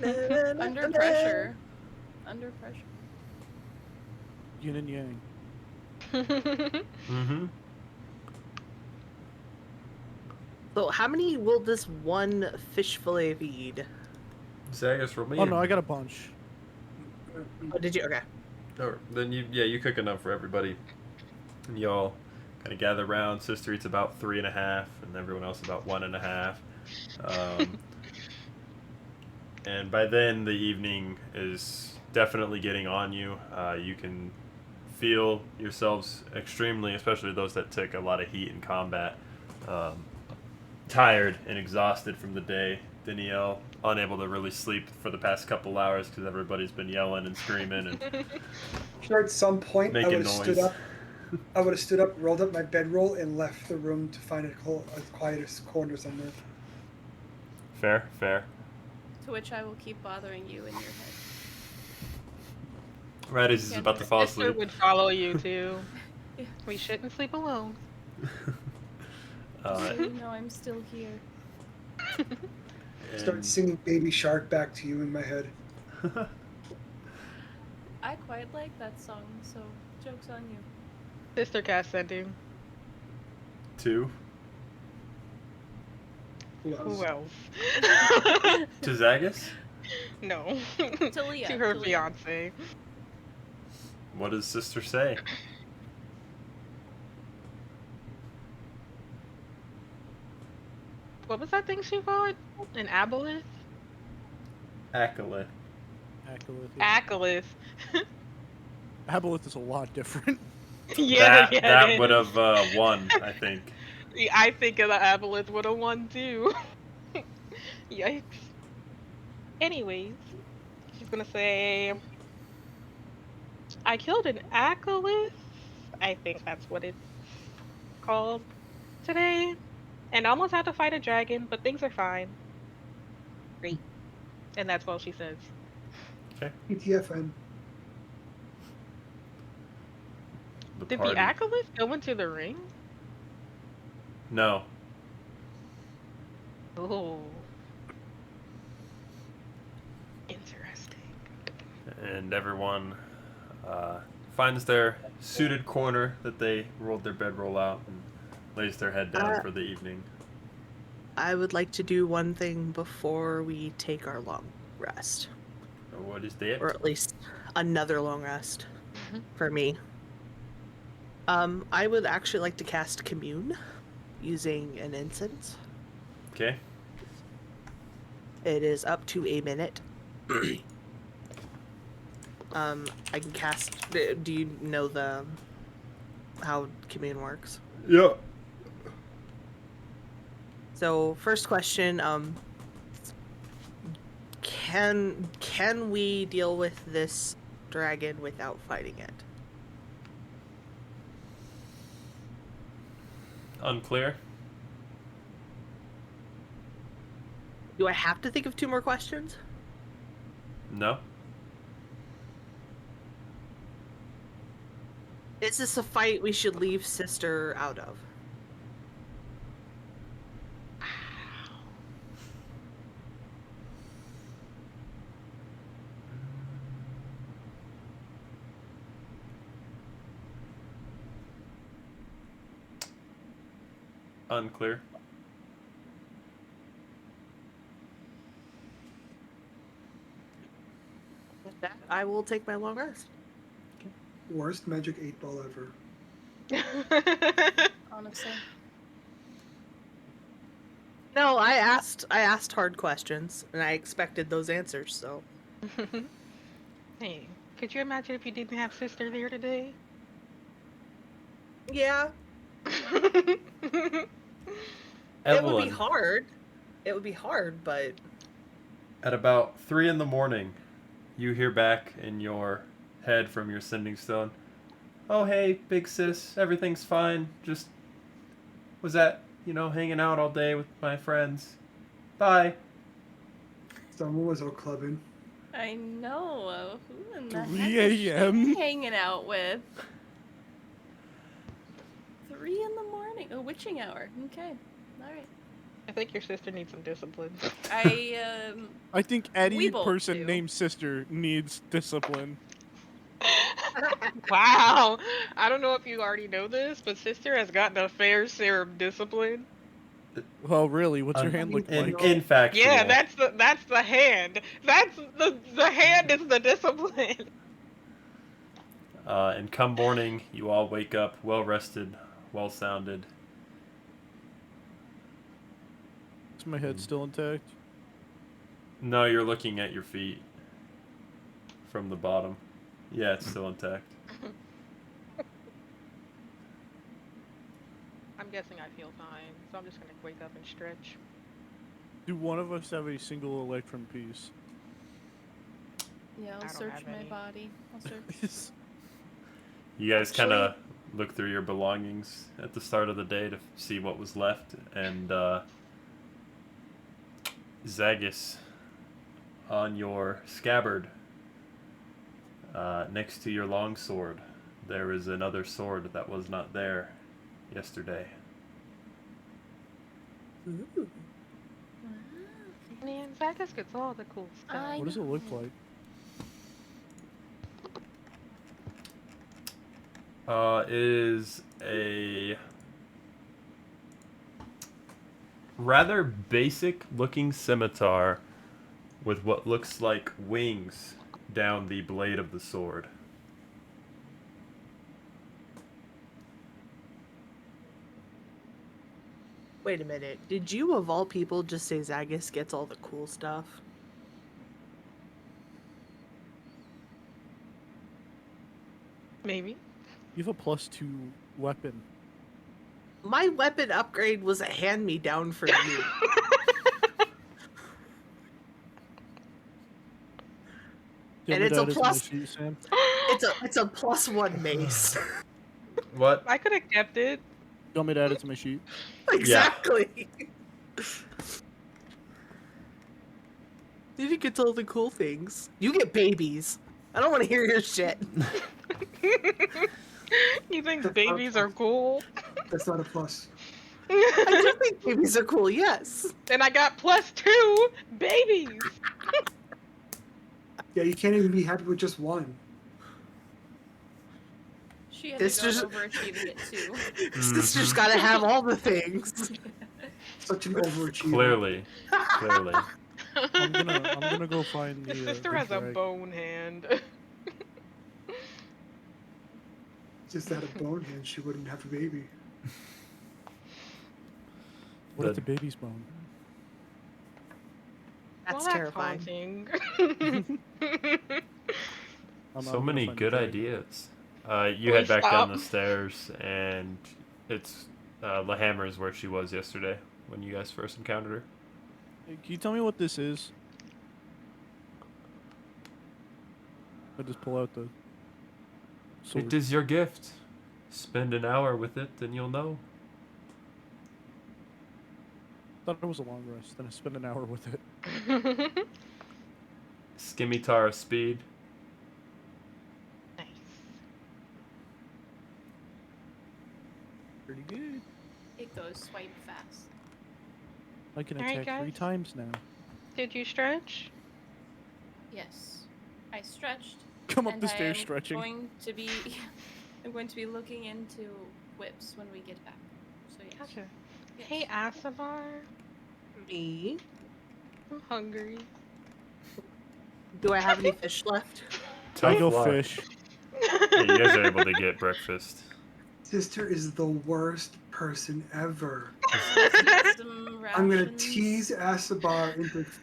S3: Under pressure. Under pressure.
S2: Yin and yang.
S1: Mm-hmm.
S6: So how many will this one fish fillet feed?
S1: Zagus, roll me
S2: Oh
S1: in.
S2: no, I got a bunch.
S6: Oh, did you? Okay.
S1: Or then you cook enough for everybody. And you all kind of gather around. Sister eats about 3.5, and everyone else about 1.5. And by then, the evening is definitely getting on you. You can feel yourselves extremely, especially those that took a lot of heat in combat, tired and exhausted from the day. Danielle, unable to really sleep for the past couple hours because everybody's been yelling and screaming and
S4: Sure, at some point, I
S1: making
S4: would have stood
S1: noise.
S4: up. I would have stood up, rolled up my bedroll, and left the room to find a quietest corner somewhere.
S1: Fair, fair.
S3: To which I will keep bothering you in your head.
S1: Right as he's about to fall
S5: Sister
S1: asleep.
S5: would follow you too.
S3: Yeah.
S5: We shouldn't sleep alone.
S3: So you know I'm still here.
S4: Start
S1: and-
S4: singing Baby Shark back to you in my head.
S3: I quite like that song, so joke's on you.
S5: Sister cast sending.
S1: 2
S4: Who
S5: Who
S4: else?
S5: else?
S1: to Zagus.
S5: No.
S3: To Leah,
S5: To her
S3: to Leah.
S5: fiance.
S1: What does sister say?
S5: What was that thing she called? An aboleth?
S1: Acolyte.
S2: Aboleth. Yeah.
S5: Acolith.
S2: Aboleth is a lot different.
S5: Yeah,
S1: that
S5: yeah.
S1: that
S5: it
S1: would
S5: is.
S1: have won, I think.
S5: I think of the aboleth would have won too. Yikes. Anyways, she's gonna say, I killed an acolith. I think that's what it's called today. And almost had to fight a dragon, but things are fine. Great. And that's all she says.
S4: PTFN.
S1: The
S5: Did
S1: party.
S5: the acolith go into the ring?
S1: No.
S5: Oh. Interesting.
S1: And everyone finds their suited corner that they rolled their bedroll out and lays their head down for the evening.
S6: I would like to do one thing before we take our long rest,
S1: What is that?
S6: or at least another long rest
S5: Mhm.
S6: for me. I would actually like to cast Commune using an incense.
S1: Okay.
S6: It is up to a minute. I can cast. Do you know how Commune works?
S1: Yeah.
S6: So first question, can we deal with this dragon without fighting it?
S1: Unclear.
S6: Do I have to think of 2 more questions?
S1: No.
S6: Is this a fight we should leave Sister out of?
S1: Unclear.
S6: With that, I will take my long rest.
S4: Worst magic 8-ball ever.
S3: Honestly.
S6: No, I asked hard questions, and I expected those answers. So
S5: Hey, could you imagine if you didn't have sister there today?
S6: yeah,
S1: Evelyn.
S6: it would be hard. It would be hard, but
S1: At about 3 in the morning, you hear back in your head from your sending stone, Oh, hey, big sis, everything's fine. Just was hanging out all day with my friends. Bye.
S4: Someone was out clubbing.
S3: I know. Who in the
S2: 3
S3: heck is she
S2: a.m.?
S3: hanging out with? 3 in the morning. Oh, witching hour. Okay. All right.
S5: I think your sister needs some discipline.
S2: I think any
S3: both
S2: person
S3: do.
S2: named sister needs discipline.
S5: Wow. I don't know if you already know this, but sister has gotten a fair share of discipline.
S2: Well, really, what's your hand look like?
S1: In factual.
S5: Yeah, that's the hand. That's the hand is the discipline.
S1: And come morning, you all wake up well rested, well sounded.
S2: Is my head still intact?
S1: No, you're looking at your feet from the bottom. Yeah, it's still intact.
S5: I'm guessing I feel fine, so I'm just gonna wake up and stretch.
S2: Do one of us have a single electrum piece?
S3: Yeah,
S5: I
S3: I'll
S5: don't
S3: search
S5: have
S3: my
S5: any.
S3: body. I'll search.
S1: You guys kind of look through your belongings at the start of the day to see what was left, and Zagus, on your scabbard, next to your longsword, there is another sword that was not there yesterday.
S6: Ooh.
S5: Man, Zagus gets all the cool stuff.
S3: I
S2: What does it look
S3: know.
S2: like?
S1: Is a rather basic looking scimitar with what looks like wings down the blade of the sword.
S6: Wait a minute. Did you, of all people, just say Zagus gets all the cool stuff?
S5: Maybe.
S2: You have a +2 weapon.
S6: My weapon upgrade was a hand-me-down for you.
S2: Do you
S6: And
S2: want me
S6: it's
S2: to
S6: a
S2: add it to my
S6: plus-
S2: sheet, Sam?
S6: It's a +1 mace.
S1: What?
S5: I could have kept it.
S2: You want me to add it to my sheet?
S6: Exactly. Did you get all the cool things? You get babies. I don't want to hear your shit.
S5: You think babies are cool?
S4: That's not a plus.
S6: I do think babies are cool, yes.
S5: And I got +2 babies.
S4: Yeah, you can't even be happy with just one.
S3: She had
S6: This
S3: to go
S6: just-
S3: overachieving it too.
S6: Sister's gotta have all the things.
S4: Such an overachiever.
S1: Clearly. Clearly.
S2: I'm gonna go find the.
S5: Your sister
S2: the
S5: has a
S2: drag.
S5: bone hand.
S4: Just had a bone hand, she wouldn't have a baby.
S2: What if
S1: The-
S2: the baby's bone?
S6: That's
S5: Well,
S6: terrifying.
S5: haunting.
S1: So
S2: gonna
S1: many
S2: find the
S1: good
S2: drag.
S1: ideas. You
S5: Will
S1: head
S5: you
S1: back down
S5: stop?
S1: the stairs, and it's Lahammer is where she was yesterday when you guys first encountered her.
S2: Hey, can you tell me what this is? I just pull out the sword.
S1: It is your gift. Spend an hour with it, and you'll know.
S2: Thought it was a long rest. Then I spend an hour with it.
S1: Scimitar of speed.
S5: Nice.
S2: Pretty good.
S3: It goes swipe fast.
S2: I can
S5: Alright,
S2: attack 3
S5: guys.
S2: times now.
S5: Did you stretch?
S3: Yes, I stretched.
S2: Come up
S3: and
S2: the stairs
S3: I'm
S2: stretching.
S3: Going to be, I'm going to be looking into whips when we get back. So yes.
S5: Gotcha.
S3: Yes.
S5: Hey, Asabar.
S6: Me?
S5: I'm hungry.
S6: Do I have any fish left?
S2: I go
S1: luck.
S2: fish.
S1: Yeah, you guys are able to get breakfast.
S4: Sister is the worst person ever.
S3: Some
S4: I'm gonna
S3: rations.
S4: tease Asabar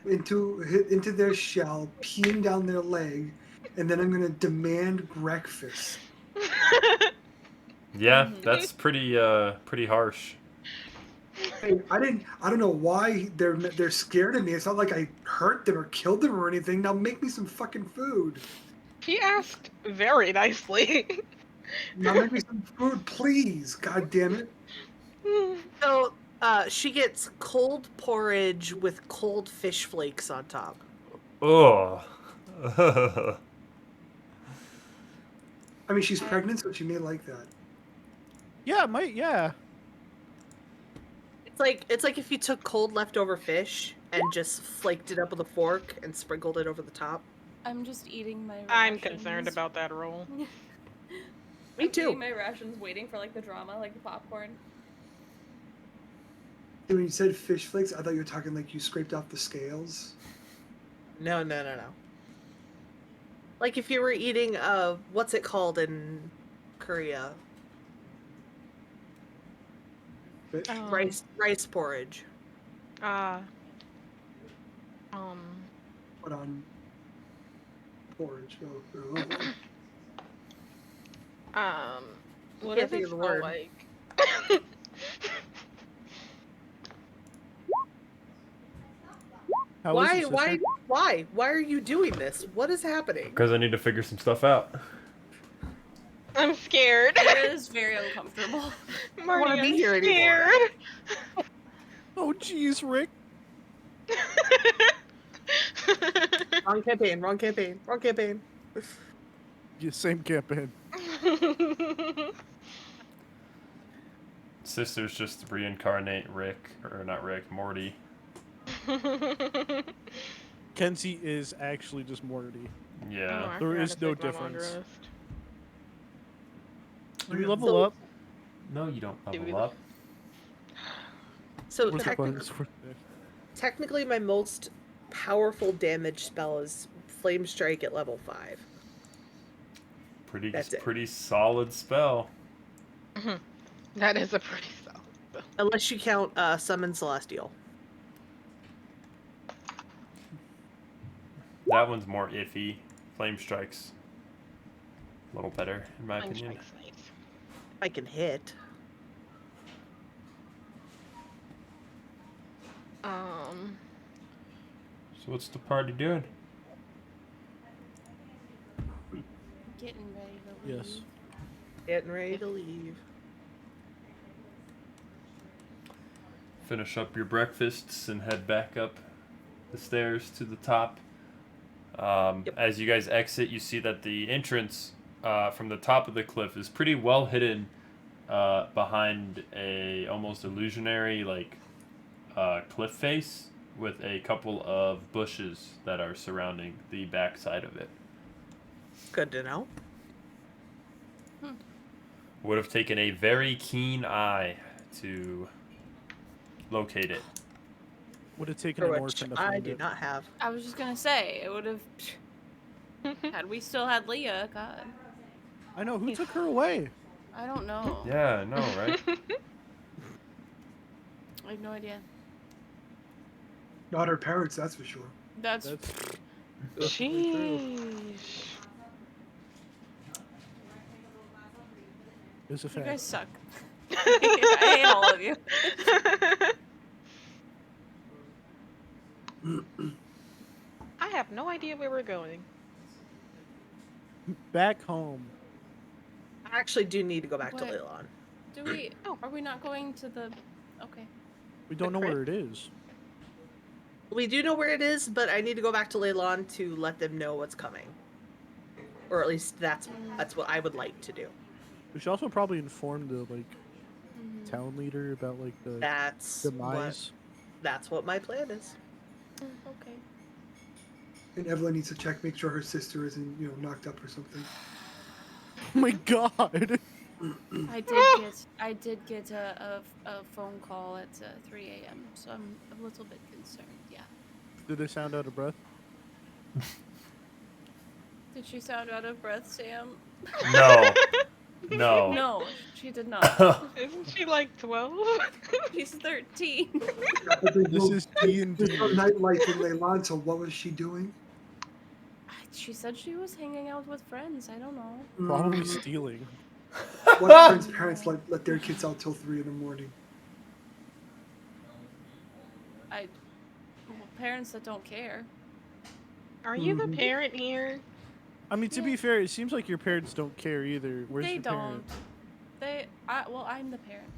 S4: into their shell, peeing down their leg, and then I'm gonna demand breakfast.
S1: Yeah,
S3: Mhm.
S1: that's pretty harsh.
S4: Hey, I don't know why they're scared of me. It's not like I hurt them or killed them or anything. Now make me some fucking food.
S5: He asked very nicely.
S4: Now make me some food, please. God damn it.
S6: So, she gets cold porridge with cold fish flakes on top.
S1: Oh.
S4: I mean, she's pregnant, so she may like that.
S2: Yeah, yeah.
S6: It's like if you took cold leftover fish and just flaked it up with a fork and sprinkled it over the top.
S3: I'm just eating my rations.
S5: I'm concerned about that roll.
S6: Me
S3: I'm
S6: too.
S3: eating my rations, waiting for like the drama, like the popcorn.
S4: When you said fish flakes, I thought you were talking like you scraped off the scales.
S6: No. Like if you were eating what's it called in Korea?
S4: Fish?
S5: Oh.
S6: Rice porridge.
S4: Put on porridge.
S5: What
S6: Can't
S5: does
S6: think
S5: it
S6: of the
S5: smell
S6: word.
S5: like?
S2: How is it, sister?
S6: Why are you doing this? What is happening?
S1: Because I need to figure some stuff out.
S5: I'm scared.
S3: It is very uncomfortable.
S5: Marty,
S6: wanna be
S5: I'm
S6: here anymore.
S5: scared.
S2: Oh, jeez, Rick.
S6: Wrong campaign.
S2: Yeah, same campaign.
S1: Sisters just reincarnate Rick, or not Rick, Morty.
S2: Kenzie is actually just Morty.
S1: Yeah.
S5: I
S2: There
S5: forgot
S2: is
S5: to
S2: no
S5: take my long
S2: difference.
S5: rest.
S2: Do we level up?
S1: No, you don't
S5: Did we
S1: level up.
S6: So
S2: Where's the
S6: technically,
S2: buttons for this?
S6: technically my most powerful damage spell is Flame Strike at level 5. That's it.
S1: Pretty solid spell.
S5: That is a pretty solid spell.
S6: Unless you count Summon Celestial.
S1: That one's more iffy. Flame Strike's a little better, in my
S5: Flame
S1: opinion.
S5: Strike's nice.
S6: I can hit.
S1: So what's the party doing?
S3: Getting ready to leave.
S2: Yes.
S6: Getting ready to leave.
S1: Finish up your breakfasts and head back up the stairs to the top.
S6: Yep.
S1: As you guys exit, you see that the entrance from the top of the cliff is pretty well hidden behind a almost illusionary cliff face with a couple of bushes that are surrounding the backside of it.
S6: Good to know.
S1: Would have taken a very keen eye to locate it.
S2: Would have taken
S6: For
S2: an
S6: which
S2: orphan to
S6: I
S2: find
S6: do
S2: it.
S6: not have.
S3: I was just gonna say, it would have. Had we still had Leah, God.
S2: I know, who took her away?
S3: I don't know.
S1: Yeah, I know, right?
S3: I have no idea.
S4: Not her parents, that's for sure.
S3: That's.
S5: Sheesh.
S2: It's a
S3: You
S2: fact.
S3: guys suck. I hate all of you.
S5: I have no idea where we're going.
S2: Back home.
S6: I actually do need to go back to
S3: What?
S6: Leylon.
S3: Do we? Are we not going to the? Okay.
S2: We don't know
S6: crypt?
S2: where it is.
S6: We do know where it is, but I need to go back to Leylon to let them know what's coming. Or at least that's what I would like to do.
S2: We should also probably inform the town leader about the
S6: That's
S2: demise.
S6: that's what my plan is.
S3: Okay.
S4: And Evelyn needs to check, make sure her sister isn't, knocked up or something.
S2: Oh my god!
S3: I did get a phone call at 3 a.m. So I'm a little bit concerned. Yeah.
S2: Did they sound out of breath?
S3: Did she sound out of breath, Sam?
S1: No. No.
S3: No, she did not.
S5: Isn't she like 12?
S3: She's 13.
S2: This is D&D.
S4: There's no nightlife in Leylon, so what was she doing?
S3: She said she was hanging out with friends. I don't know.
S2: Probably stealing.
S4: What friends' parents let their kids out till 3 in the morning?
S3: Parents that don't care.
S5: Are you the parent here?
S2: I mean, to be fair, it seems like your parents don't care either. Where's
S3: They
S2: your
S3: don't.
S2: parents?
S3: Well, I'm the parent.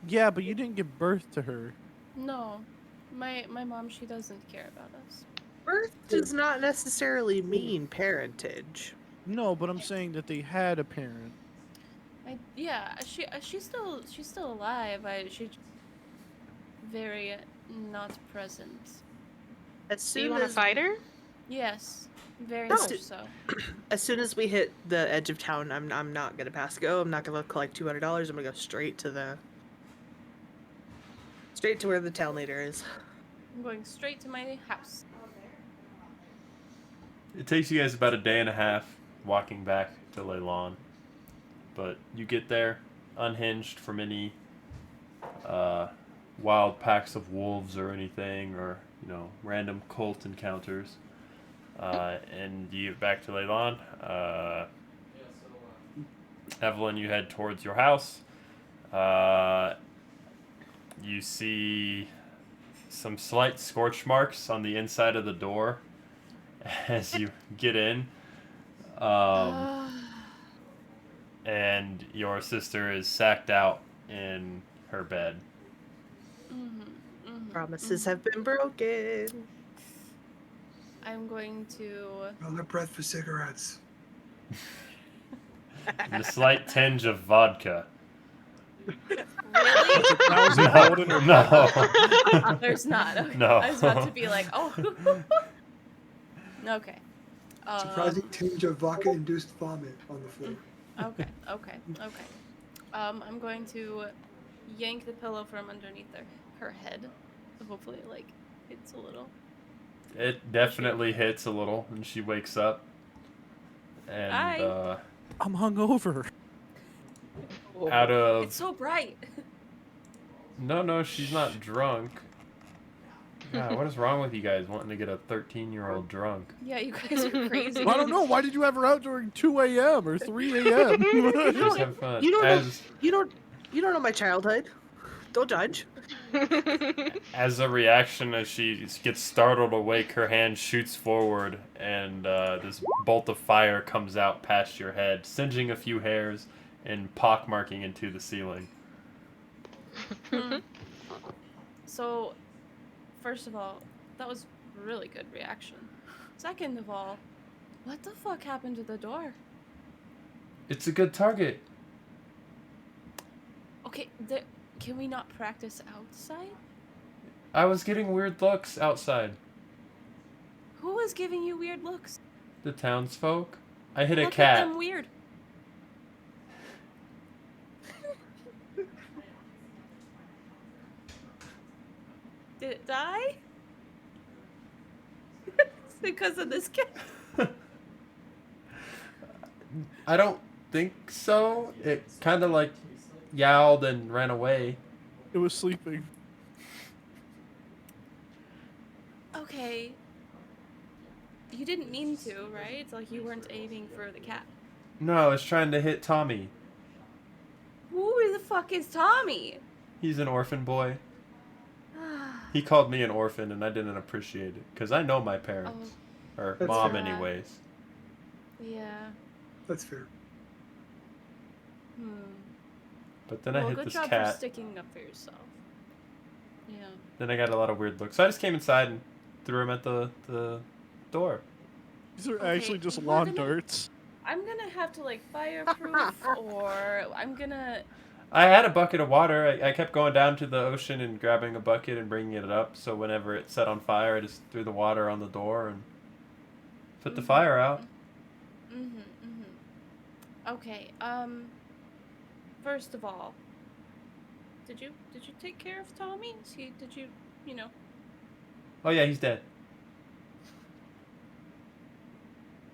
S2: Yeah, but you didn't give birth to her.
S3: No, my mom, she doesn't care about us.
S6: Birth does not necessarily mean parentage.
S2: No, but I'm saying that they had a parent.
S3: She's still alive. She very not present.
S6: As
S5: Do
S6: soon
S5: you want to
S6: as
S5: fight her?
S3: Yes, very
S6: No.
S3: much so.
S6: as soon as we hit the edge of town, I'm not gonna pass go. I'm not gonna collect $200. I'm gonna go straight to where the town leader is.
S3: I'm going straight to my house.
S1: It takes you guys about a day and a half walking back to Leylon. But you get there unhinged from any wild packs of wolves or anything, or random cult encounters. And you get back to Leylon. Evelyn, you head towards your house. You see some slight scorch marks on the inside of the door as you get in. And your sister is sacked out in her bed.
S6: Promises have been broken.
S3: I'm going to.
S4: Another breath for cigarettes.
S1: And a slight tinge of vodka.
S3: Really?
S1: No.
S3: There's not. Okay.
S1: No.
S3: I was about to be like, oh. Okay.
S4: Surprising tinge of vodka-induced vomit on the floor.
S3: Okay. I'm going to yank the pillow from underneath her head. So hopefully it hits a little.
S1: It definitely hits a little, and she wakes up. And
S2: I'm hungover.
S1: out of
S3: It's so bright.
S1: no, she's not drunk. God, what is wrong with you guys wanting to get a 13-year-old drunk?
S3: Yeah, you guys are crazy.
S2: I don't know. Why did you have her out during 2 a.m. or 3 a.m.?
S1: Just have fun.
S6: You don't know my childhood. Don't judge.
S1: As a reaction, as she gets startled awake, her hand shoots forward, and this bolt of fire comes out past your head, singeing a few hairs and pockmarking into the ceiling.
S3: So, first of all, that was a really good reaction. Second of all, what the fuck happened to the door?
S1: It's a good target.
S3: Okay, can we not practice outside?
S1: I was getting weird looks outside.
S3: Who was giving you weird looks?
S1: The townsfolk. I hit a
S3: Look
S1: cat.
S3: at them weird. Did it die? It's because of this cat.
S1: I don't think so. It kind of yowled and ran away.
S2: It was sleeping.
S3: Okay. You didn't mean to, right? It's like you weren't aiming for the cat.
S1: No, I was trying to hit Tommy.
S3: Who the fuck is Tommy?
S1: He's an orphan boy. He called me an orphan, and I didn't appreciate it, because I know my parents. Or
S4: That's
S1: mom,
S3: fair.
S1: anyways.
S3: Yeah.
S4: That's fair.
S1: But then I hit
S3: good
S1: this
S3: job for
S1: cat.
S3: sticking up for yourself. Yeah.
S1: Then I got a lot of weird looks. So I just came inside and threw him at the door.
S2: These are
S3: Okay,
S2: actually just
S3: we're
S2: lawn
S3: gonna-
S2: darts.
S3: I'm gonna have to fireproof, or I'm gonna.
S1: I had a bucket of water. I kept going down to the ocean and grabbing a bucket and bringing it up. So whenever it set on fire, I just threw the water on the door and put the fire out.
S3: Okay. First of all, did you take care of Tommy? Did you
S1: Oh yeah, he's dead.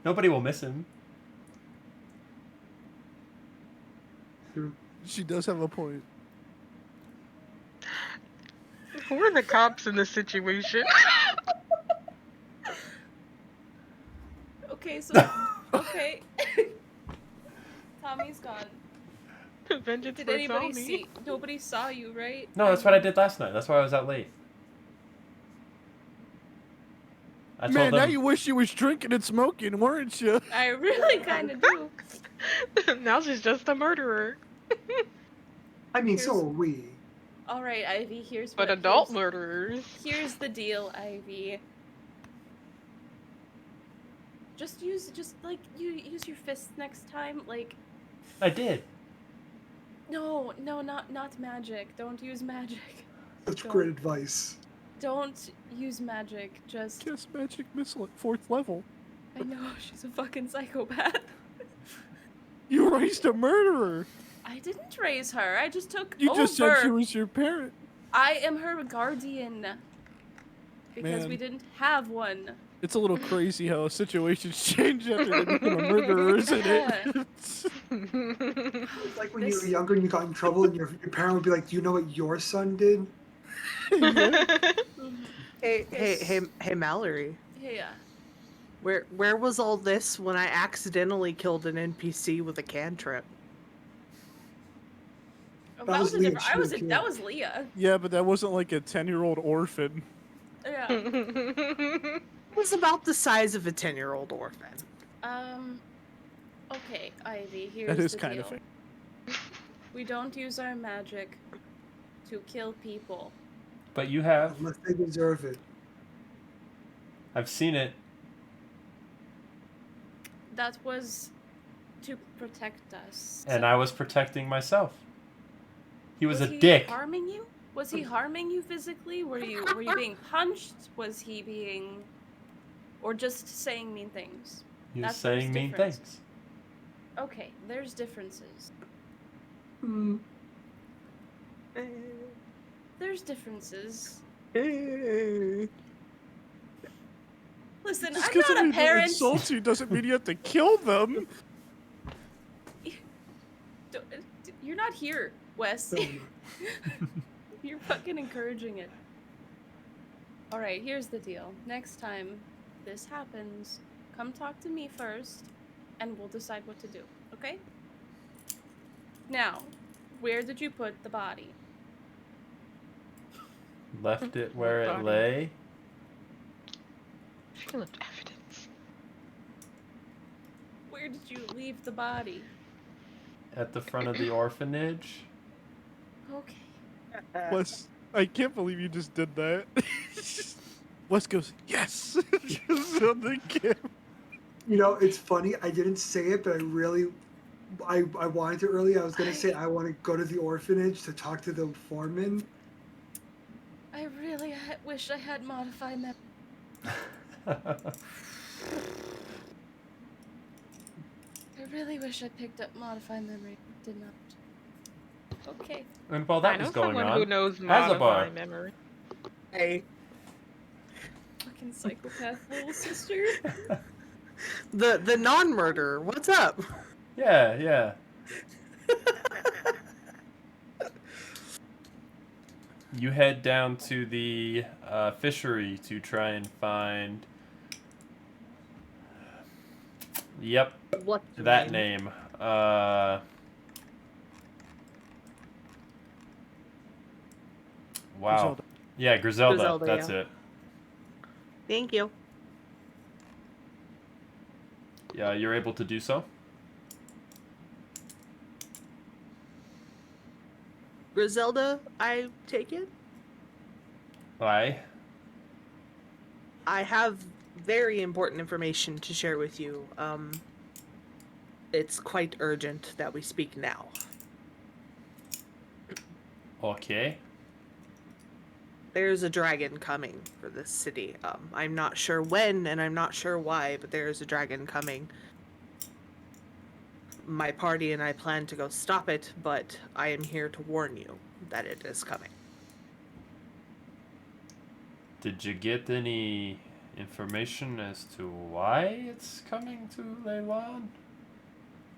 S1: Nobody will miss him.
S2: She does have a point.
S5: Who are the cops in this situation?
S3: Okay, so okay. Tommy's gone.
S5: Vengeance
S3: Did
S5: for
S3: anybody
S5: Tommy.
S3: see? Nobody saw you, right?
S1: No, that's what I did last night. That's why I was out late. I told
S2: Man, now
S1: them
S2: you wish you was drinking and smoking, weren't you?
S3: I really kind of do.
S5: Now she's just a murderer.
S4: I mean,
S3: Here's-
S4: so are we.
S3: All right, Ivy. Here's
S5: But
S3: what.
S5: adult
S3: here's,
S5: murderers.
S3: Here's the deal, Ivy. Just use your fists next time. Like,
S1: I did.
S3: no, not magic. Don't use magic.
S4: Such
S3: Don't.
S4: great advice.
S3: Don't use magic. Just.
S2: Cast magic missile at 4th level.
S3: I know she's a fucking psychopath.
S2: You raised a murderer.
S3: I didn't raise her. I just took
S2: You
S3: over.
S2: just said she was your parent.
S3: I am her guardian. Because
S2: Man.
S3: we didn't have one.
S2: It's a little crazy how situations change after they become a murderer, isn't it?
S4: It's like when you were younger and you got in trouble and your parent would be like, do you know what your son did?
S6: Hey, Mallory.
S3: Yeah.
S6: Where was all this when I accidentally killed an NPC with a cantrip?
S3: Oh,
S4: That was
S3: a
S4: Leah
S3: different.
S4: Choo,
S3: That was Leah.
S2: Yeah, but that wasn't like a 10-year-old orphan.
S3: Yeah.
S6: It was about the size of a 10-year-old orphan.
S3: Okay, Ivy. Here's
S2: That is
S3: the
S2: kind
S3: deal.
S2: of fake.
S3: We don't use our magic to kill people.
S1: But you have.
S4: Unless they deserve it.
S1: I've seen it.
S3: That was to protect us.
S1: And I was protecting myself. He was a
S3: he
S1: dick.
S3: Harming you? Was he harming you physically? Were you being punched? Was he being, or just saying mean things?
S1: He was
S3: That's
S1: saying mean
S3: different.
S1: things.
S3: Okay, there's differences.
S4: Mm.
S3: There's differences.
S2: Just
S3: Listen,
S2: because
S3: I'm not a parent.
S2: insults you doesn't mean you have to kill them.
S3: You're not here, Wes. You're fucking encouraging it. Alright, here's the deal. Next time this happens, come talk to me first, and we'll decide what to do, okay? Now, where did you put the body?
S1: Left it where it
S5: Body.
S1: lay.
S5: She left evidence.
S3: Where did you leave the body?
S1: At the front of the orphanage.
S3: Okay.
S2: Wes, I can't believe you just did that. Wes goes, yes! Just on the camera.
S4: You know, it's funny. I didn't say it, but I wanted to earlier. I was going to say I want to go to the orphanage to talk to the foreman.
S3: I really wish I had modified memory. I really wish I picked up modified memory. Did not. Okay.
S1: And while
S5: I
S1: that
S5: know
S1: was going
S5: someone
S1: on,
S5: who knows
S1: Azabar.
S5: modify memory.
S6: Hey,
S3: Fucking psychopath little sister.
S6: the non-murderer. What's up?
S1: yeah. You head down to the fishery to try and find. Yep,
S6: What's your
S1: that name. Wow.
S2: Griselda.
S1: Yeah, Griselda.
S6: Griselda,
S1: That's
S6: yeah.
S1: it.
S6: Thank you.
S1: Yeah, you're able to do so.
S6: Griselda, I take it?
S1: Why?
S6: I have very important information to share with you. It's quite urgent that we speak now.
S1: Okay.
S6: There's a dragon coming for this city. I'm not sure when and I'm not sure why, but there's a dragon coming. My party and I plan to go stop it, but I am here to warn you that it is coming.
S1: Did you get any information as to why it's coming to Leilan?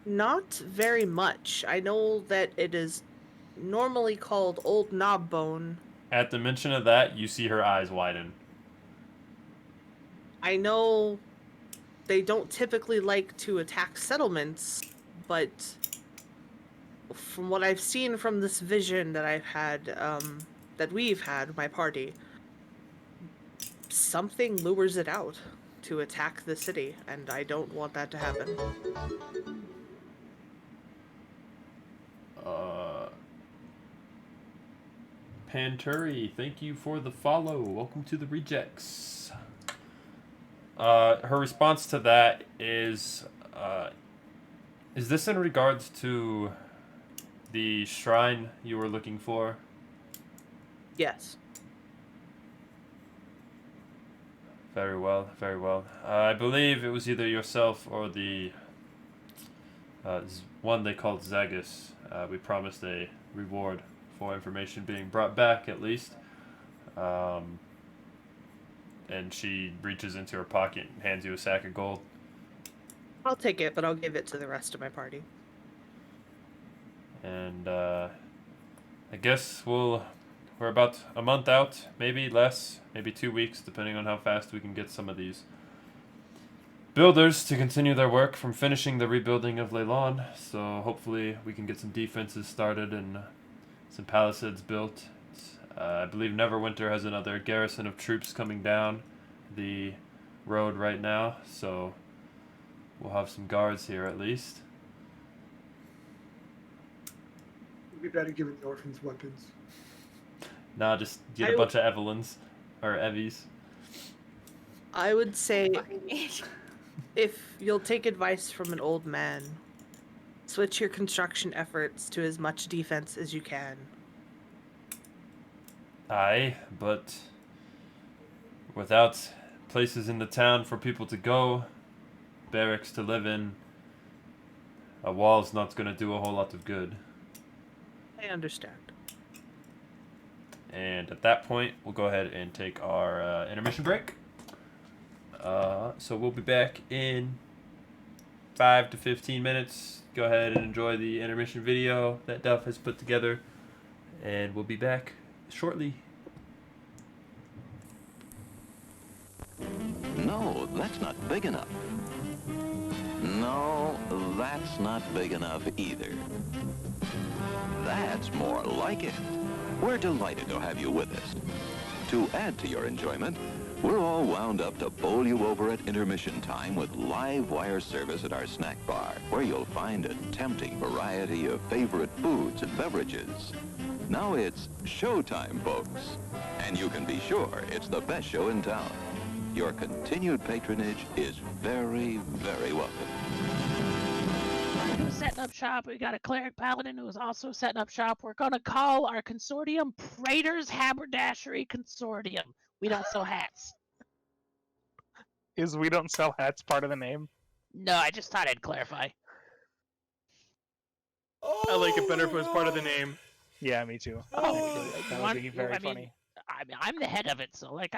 S6: Not very much. I know that it is normally called Old Knobbone.
S1: At the mention of that, you see her eyes widen.
S6: I know they don't typically like to attack settlements, but from what I've seen from this vision that I've had, that we've had, my party, something lures it out to attack the city, and I don't want that to happen.
S1: Panturi, thank you for the follow. Welcome to the Rejects. Her response to that is this in regards to the shrine you were looking for?
S6: Yes.
S1: Very well, very well. I believe it was either yourself or the one they called Zagus. We promised a reward for information being brought back, at least. And she reaches into her pocket and hands you a sack of gold.
S6: I'll take it, but I'll give it to the rest of my party.
S1: And I guess we're about a month out, maybe less, maybe 2 weeks, depending on how fast we can get some of these builders to continue their work from finishing the rebuilding of Leylon. So hopefully we can get some defenses started and some palisades built. I believe Neverwinter has another garrison of troops coming down the road right now, so we'll have some guards here at least.
S4: We better give the orphans weapons.
S1: Nah, just get a bunch of Evelyns or Evvies.
S6: I would say, if you'll take advice from an old man, switch your construction efforts to as much defense as you can.
S1: Aye, but without places in the town for people to go, barracks to live in, a wall's not going to do a whole lot of good.
S6: I understand.
S1: And at that point, we'll go ahead and take our intermission break. So we'll be back in 5 to 15 minutes. Go ahead and enjoy the intermission video that Duff has put together. And we'll be back shortly.
S7: No, that's not big enough. No, that's not big enough either. That's more like it. We're delighted to have you with us. To add to your enjoyment, we're all wound up to bowl you over at intermission time with live wire service at our snack bar, where you'll find a tempting variety of favorite foods and beverages. Now it's showtime, folks. And you can be sure it's the best show in town. Your continued patronage is very, very welcome.
S8: Who's setting up shop? We got a cleric paladin who is also setting up shop. We're going to call our consortium Praetor's Haberdashery Consortium. We don't sell hats.
S9: Is we don't sell hats part of the name?
S8: No, I just thought I'd clarify.
S9: I like it better if it was part of the name. Yeah, me too.
S8: Oh,
S9: that would be very funny.
S8: I mean, I'm the head of it, so like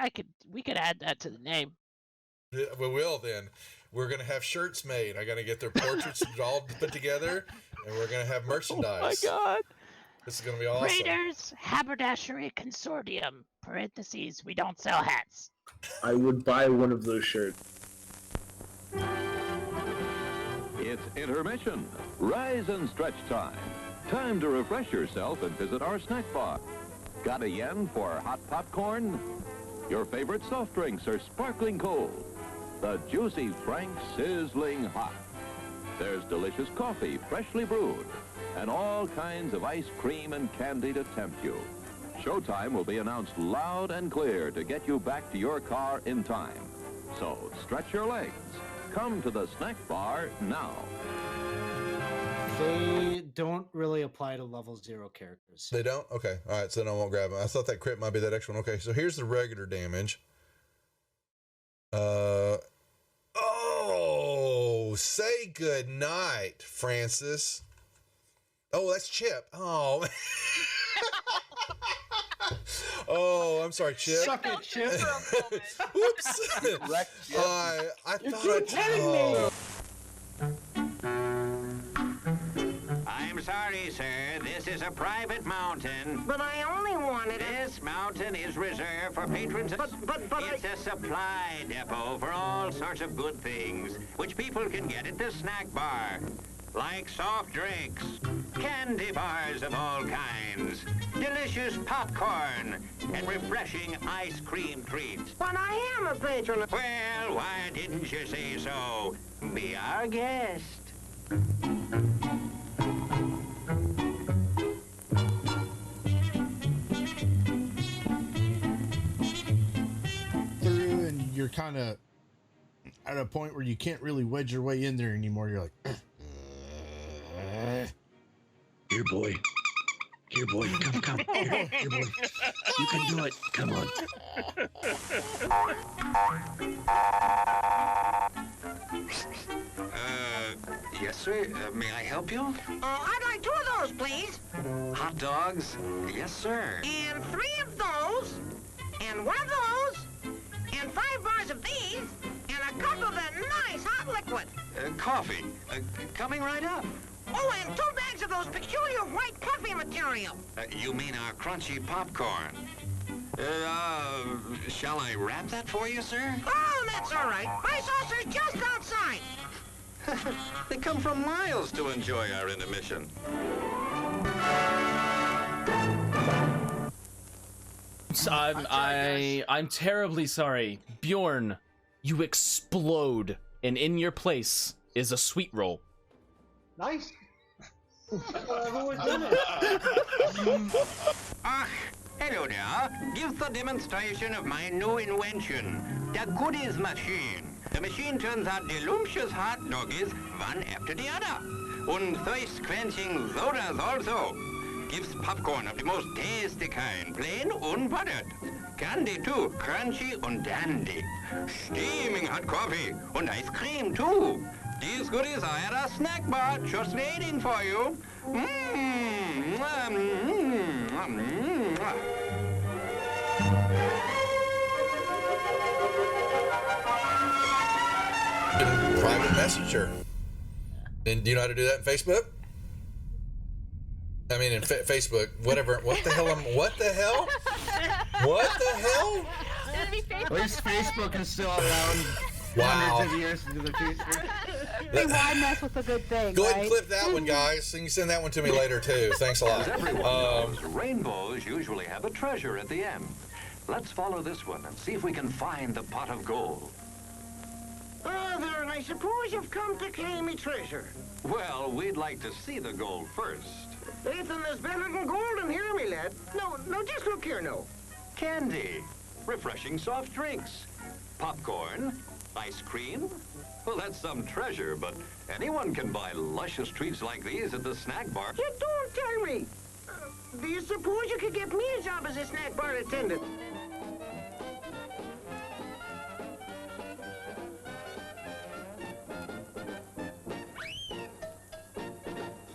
S8: we could add that to the name.
S10: We will then. We're gonna have shirts made. I gotta get their portraits all put together, and we're gonna have merchandise.
S8: Oh my god!
S10: This is gonna be awesome.
S8: Praetor's Haberdashery Consortium. Parentheses. We don't sell hats.
S11: I would buy one of those shirts.
S7: It's intermission. Rise and stretch time. Time to refresh yourself and visit our snack bar. Got a yen for hot popcorn? Your favorite soft drinks are sparkling cold. The juicy Frank sizzling hot. There's delicious coffee, freshly brewed, and all kinds of ice cream and candy to tempt you. Showtime will be announced loud and clear to get you back to your car in time. So stretch your legs. Come to the snack bar now.
S12: They don't really apply to level 0 characters.
S10: They don't? Okay. All right. So then I won't grab them. I thought that crit might be that extra one. Okay. So here's the regular damage. Oh, say good night, Francis. Oh, that's Chip. Oh. Oh, I'm sorry, Chip.
S12: Suck it, Chip.
S10: Whoops. I thought I...
S13: I'm sorry, sir. This is a private mountain.
S14: But I only wanted it.
S13: This mountain is reserved for patrons.
S14: But
S13: it's a supply depot for all sorts of good things, which people can get at the snack bar. like soft drinks, candy bars of all kinds, delicious popcorn, and refreshing ice cream treats.
S14: But I am a patron.
S13: Well, why didn't you say so? Be our guest.
S15: Through, and you're kind of at a point where you can't really wedge your way in there anymore. You're like,
S11: Here, boy. Here, boy. Come. Here, boy. You can do it. Come on.
S13: Yes, sir. May I help you?
S14: I'd like 2 of those, please.
S13: Hot dogs? Yes, sir.
S14: And 3 of those. And 1 of those. And 5 bars of these. And a cup of that nice hot liquid.
S13: Coffee. Coming right up.
S14: Oh, and 2 bags of those peculiar white puffy material.
S13: You mean our crunchy popcorn? Shall I wrap that for you, sir?
S14: Oh, that's all right. My saucer's just outside.
S13: They come from miles to enjoy our intermission.
S16: I'm terribly sorry. Bjorn, you explode, and in your place is a sweet roll.
S12: Nice.
S13: Hello there. Give the demonstration of my new invention, the goodies machine. The machine turns out delicious hot doggies one after the other. And thirst-quenching sodas also. Gives popcorn of the most tasty kind, plain unbuttered. Candy too, crunchy and dandy. Steaming hot coffee and ice cream too. These goodies are at a snack bar just waiting for you.
S10: Private messenger. And do you know how to do that in Facebook? I mean, in Facebook, whatever. What the hell? What the hell? What the hell?
S12: At least Facebook is still around
S10: Wow.
S12: hundreds of years into the future.
S17: Hey, why mess with a good thing,
S10: Go ahead
S17: right?
S10: and clip that one, guys. And you send that one to me later, too. Thanks a lot.
S7: As everyone knows, rainbows usually have a treasure at the end. Let's follow this one and see if we can find the pot of gold.
S14: Oh, there, and I suppose you've come to claim me treasure.
S7: Well, we'd like to see the gold first.
S14: Ethan, there's better than gold in here, me lad. No, just look here, no.
S7: Candy, refreshing soft drinks, popcorn, ice cream. Well, that's some treasure, but anyone can buy luscious treats like these at the snack bar.
S14: You don't tell me. Do you suppose you could get me a job as a snack bar attendant?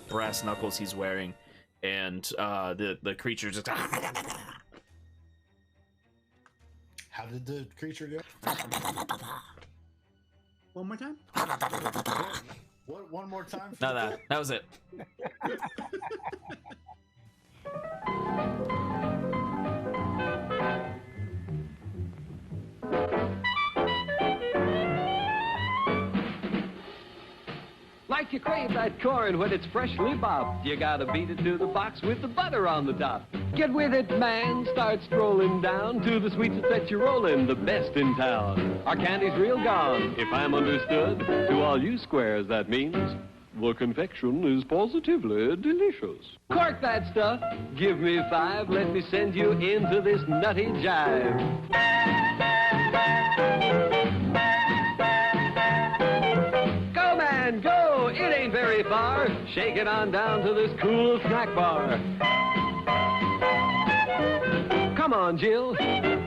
S16: Brass knuckles he's wearing, and the creature just.
S15: How did the creature go?
S12: One more time?
S15: What? One more time?
S16: No, that was it.
S18: Like you crave that corn when it's freshly bobbed, you gotta beat it to the box with the butter on the top. Get with it, man, start strolling down to the sweets that you're rolling, the best in town. Our candy's real gone, if I'm understood. To all you squares, that means the confection is positively delicious. Cork that stuff, give me 5, let me send you into this nutty jive. Go, man, go! It ain't very far. Shake it on down to this cool snack bar. Come on, Jill,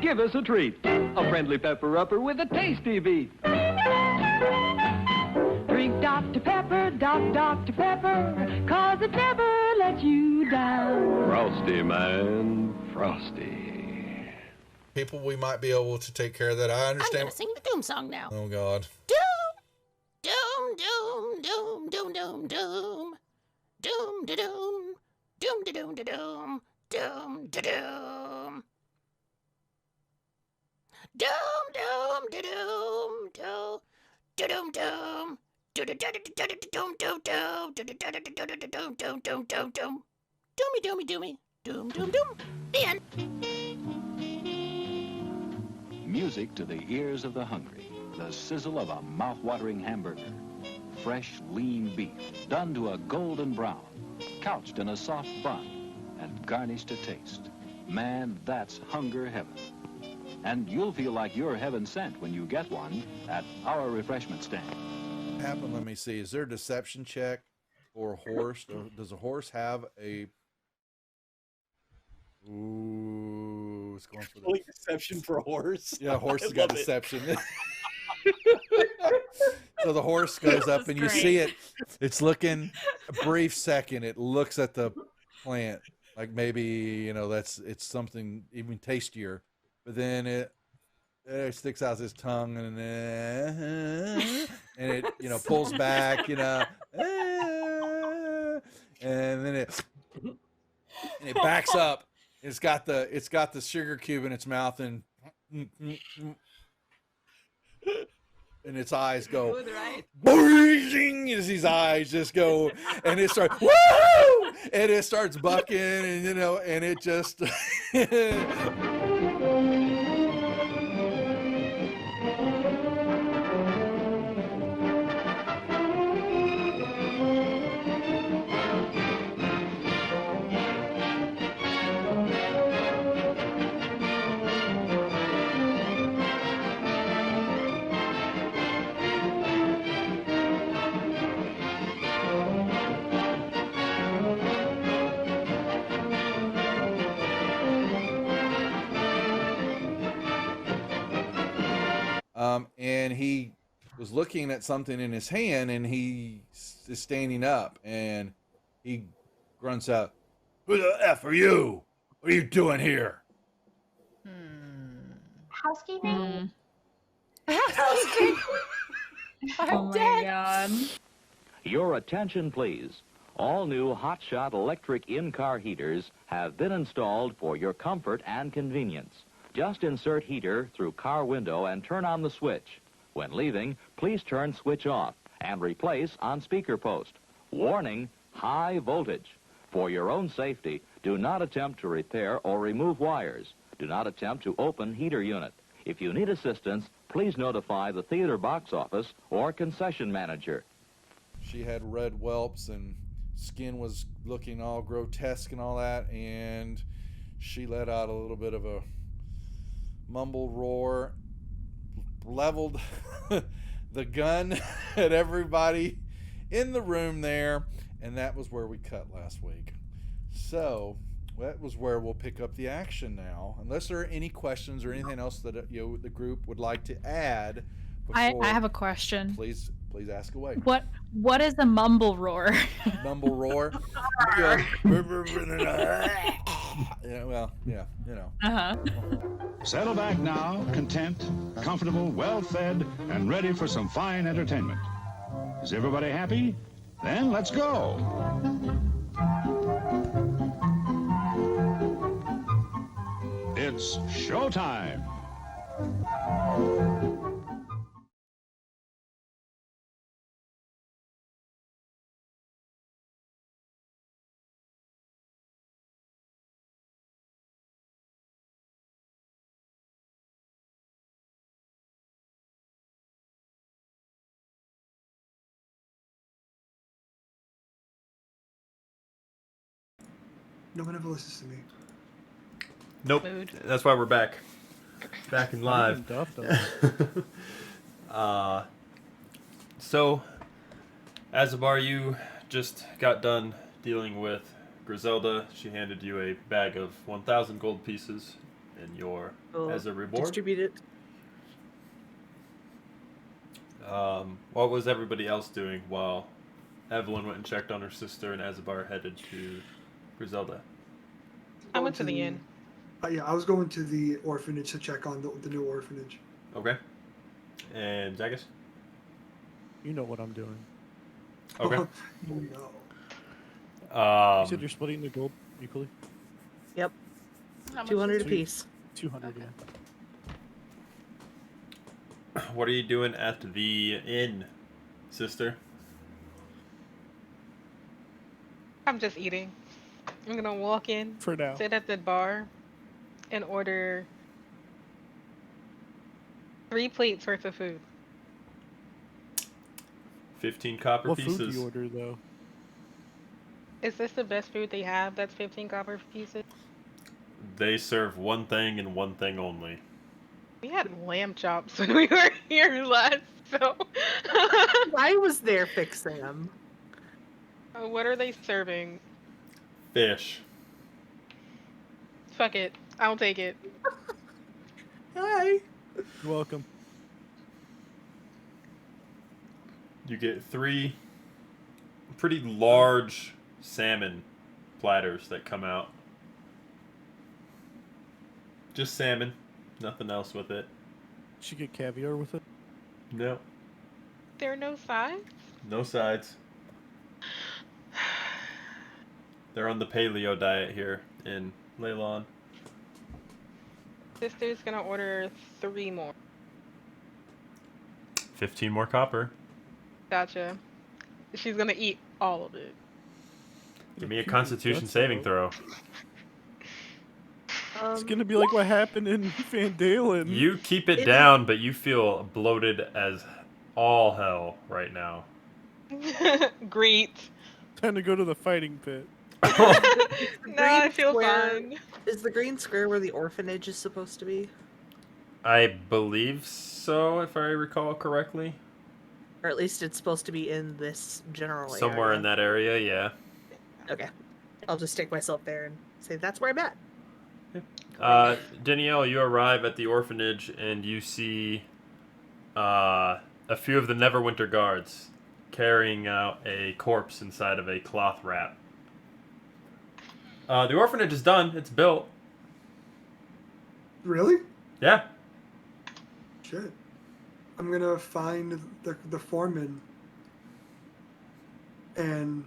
S18: give us a treat. A friendly pepper-upper with a tasty beat.
S17: Drink Dr. Pepper, Dr. Pepper, 'cause it never lets you down.
S18: Frosty, man, frosty.
S10: People, we might be able to take care of that. I
S8: I'm
S10: understand.
S8: gonna sing the doom song now.
S10: Oh, God.
S8: Doom, doom, doom, doom, doom, doom. Doom, da doom. Doom, da doom, da doom. Doom, da doom. Doom, doom, da doom, doom. Doom, doom. Doomy, doomy. Doom, doom, doom. The end.
S7: Music to the ears of the hungry. The sizzle of a mouth-watering hamburger. Fresh, lean beef, done to a golden brown, couched in a soft bun, and garnished to taste. Man, that's hunger heaven. And you'll feel like you're heaven sent when you get one at our refreshment stand.
S10: Happen, let me see. Is there a deception check for a horse? Does a horse have a... Ooh, it's going for the...
S19: deception for a horse?
S10: Yeah, horse has
S19: I
S10: got
S19: love it.
S10: deception. So the horse goes up and you see it. It's looking a brief second. It looks at the plant like maybe, you know, it's something even tastier. But then it sticks out its tongue and it, you know, pulls back, you know, and then it backs up. It's got the sugar cube in its mouth and its eyes go, boing, as his eyes just go, and it starts, woo! And it starts bucking, and you know, and it just. And he was looking at something in his hand, and he is standing up, and he grunts out, "Who the F are you? What are you doing here?"
S20: Housekeeping?
S14: Housekeeping?
S20: Oh my god.
S7: Your attention, please. All new hotshot electric in-car heaters have been installed for your comfort and convenience. Just insert heater through car window and turn on the switch. When leaving, please turn switch off and replace on speaker post. Warning, high voltage. For your own safety, do not attempt to repair or remove wires. Do not attempt to open heater unit. If you need assistance, please notify the theater box office or concession manager.
S10: She had red whelps and skin was looking all grotesque and all that, and she let out a little bit of a mumbled roar, leveled the gun at everybody in the room there, and that was where we cut last week. So that was where we'll pick up the action now, unless there are any questions or anything else that the group would like to add.
S20: I have a question.
S10: Please ask away.
S20: What is a mumble roar?
S10: Mumble roar. Yeah, well, yeah, you know.
S21: Settle back now, content, comfortable, well-fed, and ready for some fine entertainment. Is everybody happy? Then let's go. It's showtime.
S4: No one ever listens to me.
S1: Nope. That's why we're back. Back and live. So, Azabar, you just got done dealing with Griselda. She handed you a bag of 1,000 gold pieces as a reward.
S6: Distribute it.
S1: What was everybody else doing while Evelyn went and checked on her sister and Azabar headed to Griselda?
S5: I went to the inn.
S4: Yeah, I was going to the orphanage to check on the new orphanage.
S1: Okay. And Zagus?
S2: You know what I'm doing.
S1: Okay.
S4: No.
S2: You said you're splitting the gold equally?
S6: Yep.
S3: How much
S6: 200
S3: is it?
S6: apiece.
S2: 200, yeah.
S1: What are you doing at the inn, sister?
S5: I'm just eating. I'm gonna walk in,
S2: For now.
S5: sit at the bar, and order 3 plates worth of food.
S1: 15 copper
S2: What
S1: pieces.
S2: food do you order though?
S5: Is this the best food they have? That's 15 copper pieces.
S1: They serve one thing and one thing only.
S5: We had lamb chops when we were here last, so.
S6: I was there fixing them.
S5: What are they serving?
S1: Fish.
S5: Fuck it. I'll take it.
S6: Hi.
S2: You're welcome.
S1: You get 3 pretty large salmon platters that come out. Just salmon. Nothing else with it.
S2: Should get caviar with it.
S1: No.
S5: There are no sides?
S1: No sides. They're on the paleo diet here in Leylon.
S5: Sister's gonna order 3 more.
S1: 15 more copper.
S5: Gotcha. She's gonna eat all of it.
S1: Give me a Constitution saving throw.
S2: It's gonna be like what happened in Van Dalen.
S1: You keep it down, but you feel bloated as all hell right now.
S5: Great.
S2: Time to go to the fighting pit.
S5: No, I feel fine.
S6: Is the green square where the orphanage is supposed to be?
S1: I believe so, if I recall correctly.
S6: Or at least it's supposed to be in this general area.
S1: Somewhere in that area, yeah.
S6: Okay. I'll just stick myself there and say that's where I'm at.
S1: Danielle, you arrive at the orphanage and you see a few of the Neverwinter guards carrying out a corpse inside of a cloth wrap. The orphanage is done. It's built.
S4: Really?
S1: Yeah.
S4: Shit. I'm gonna find the foreman, and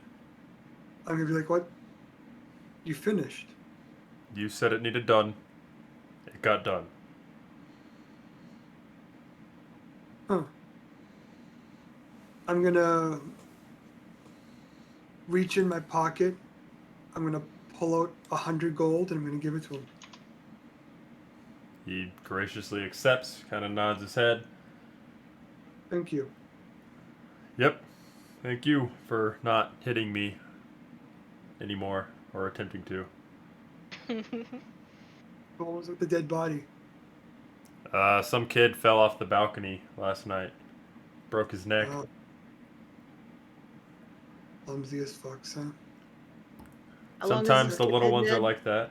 S4: I'm gonna be like, "What? You finished?"
S1: You said it needed done. It got done.
S4: Huh. I'm gonna reach in my pocket. I'm gonna pull out 100 gold, and I'm gonna give it to him.
S1: He graciously accepts, kind of nods his head.
S4: Thank you.
S1: Yep. Thank you for not hitting me anymore, or attempting to.
S4: What was with the dead body?
S1: Some kid fell off the balcony last night. Broke his neck.
S4: Oh. Clumsy as fuck, son.
S1: Sometimes the little ones are like that.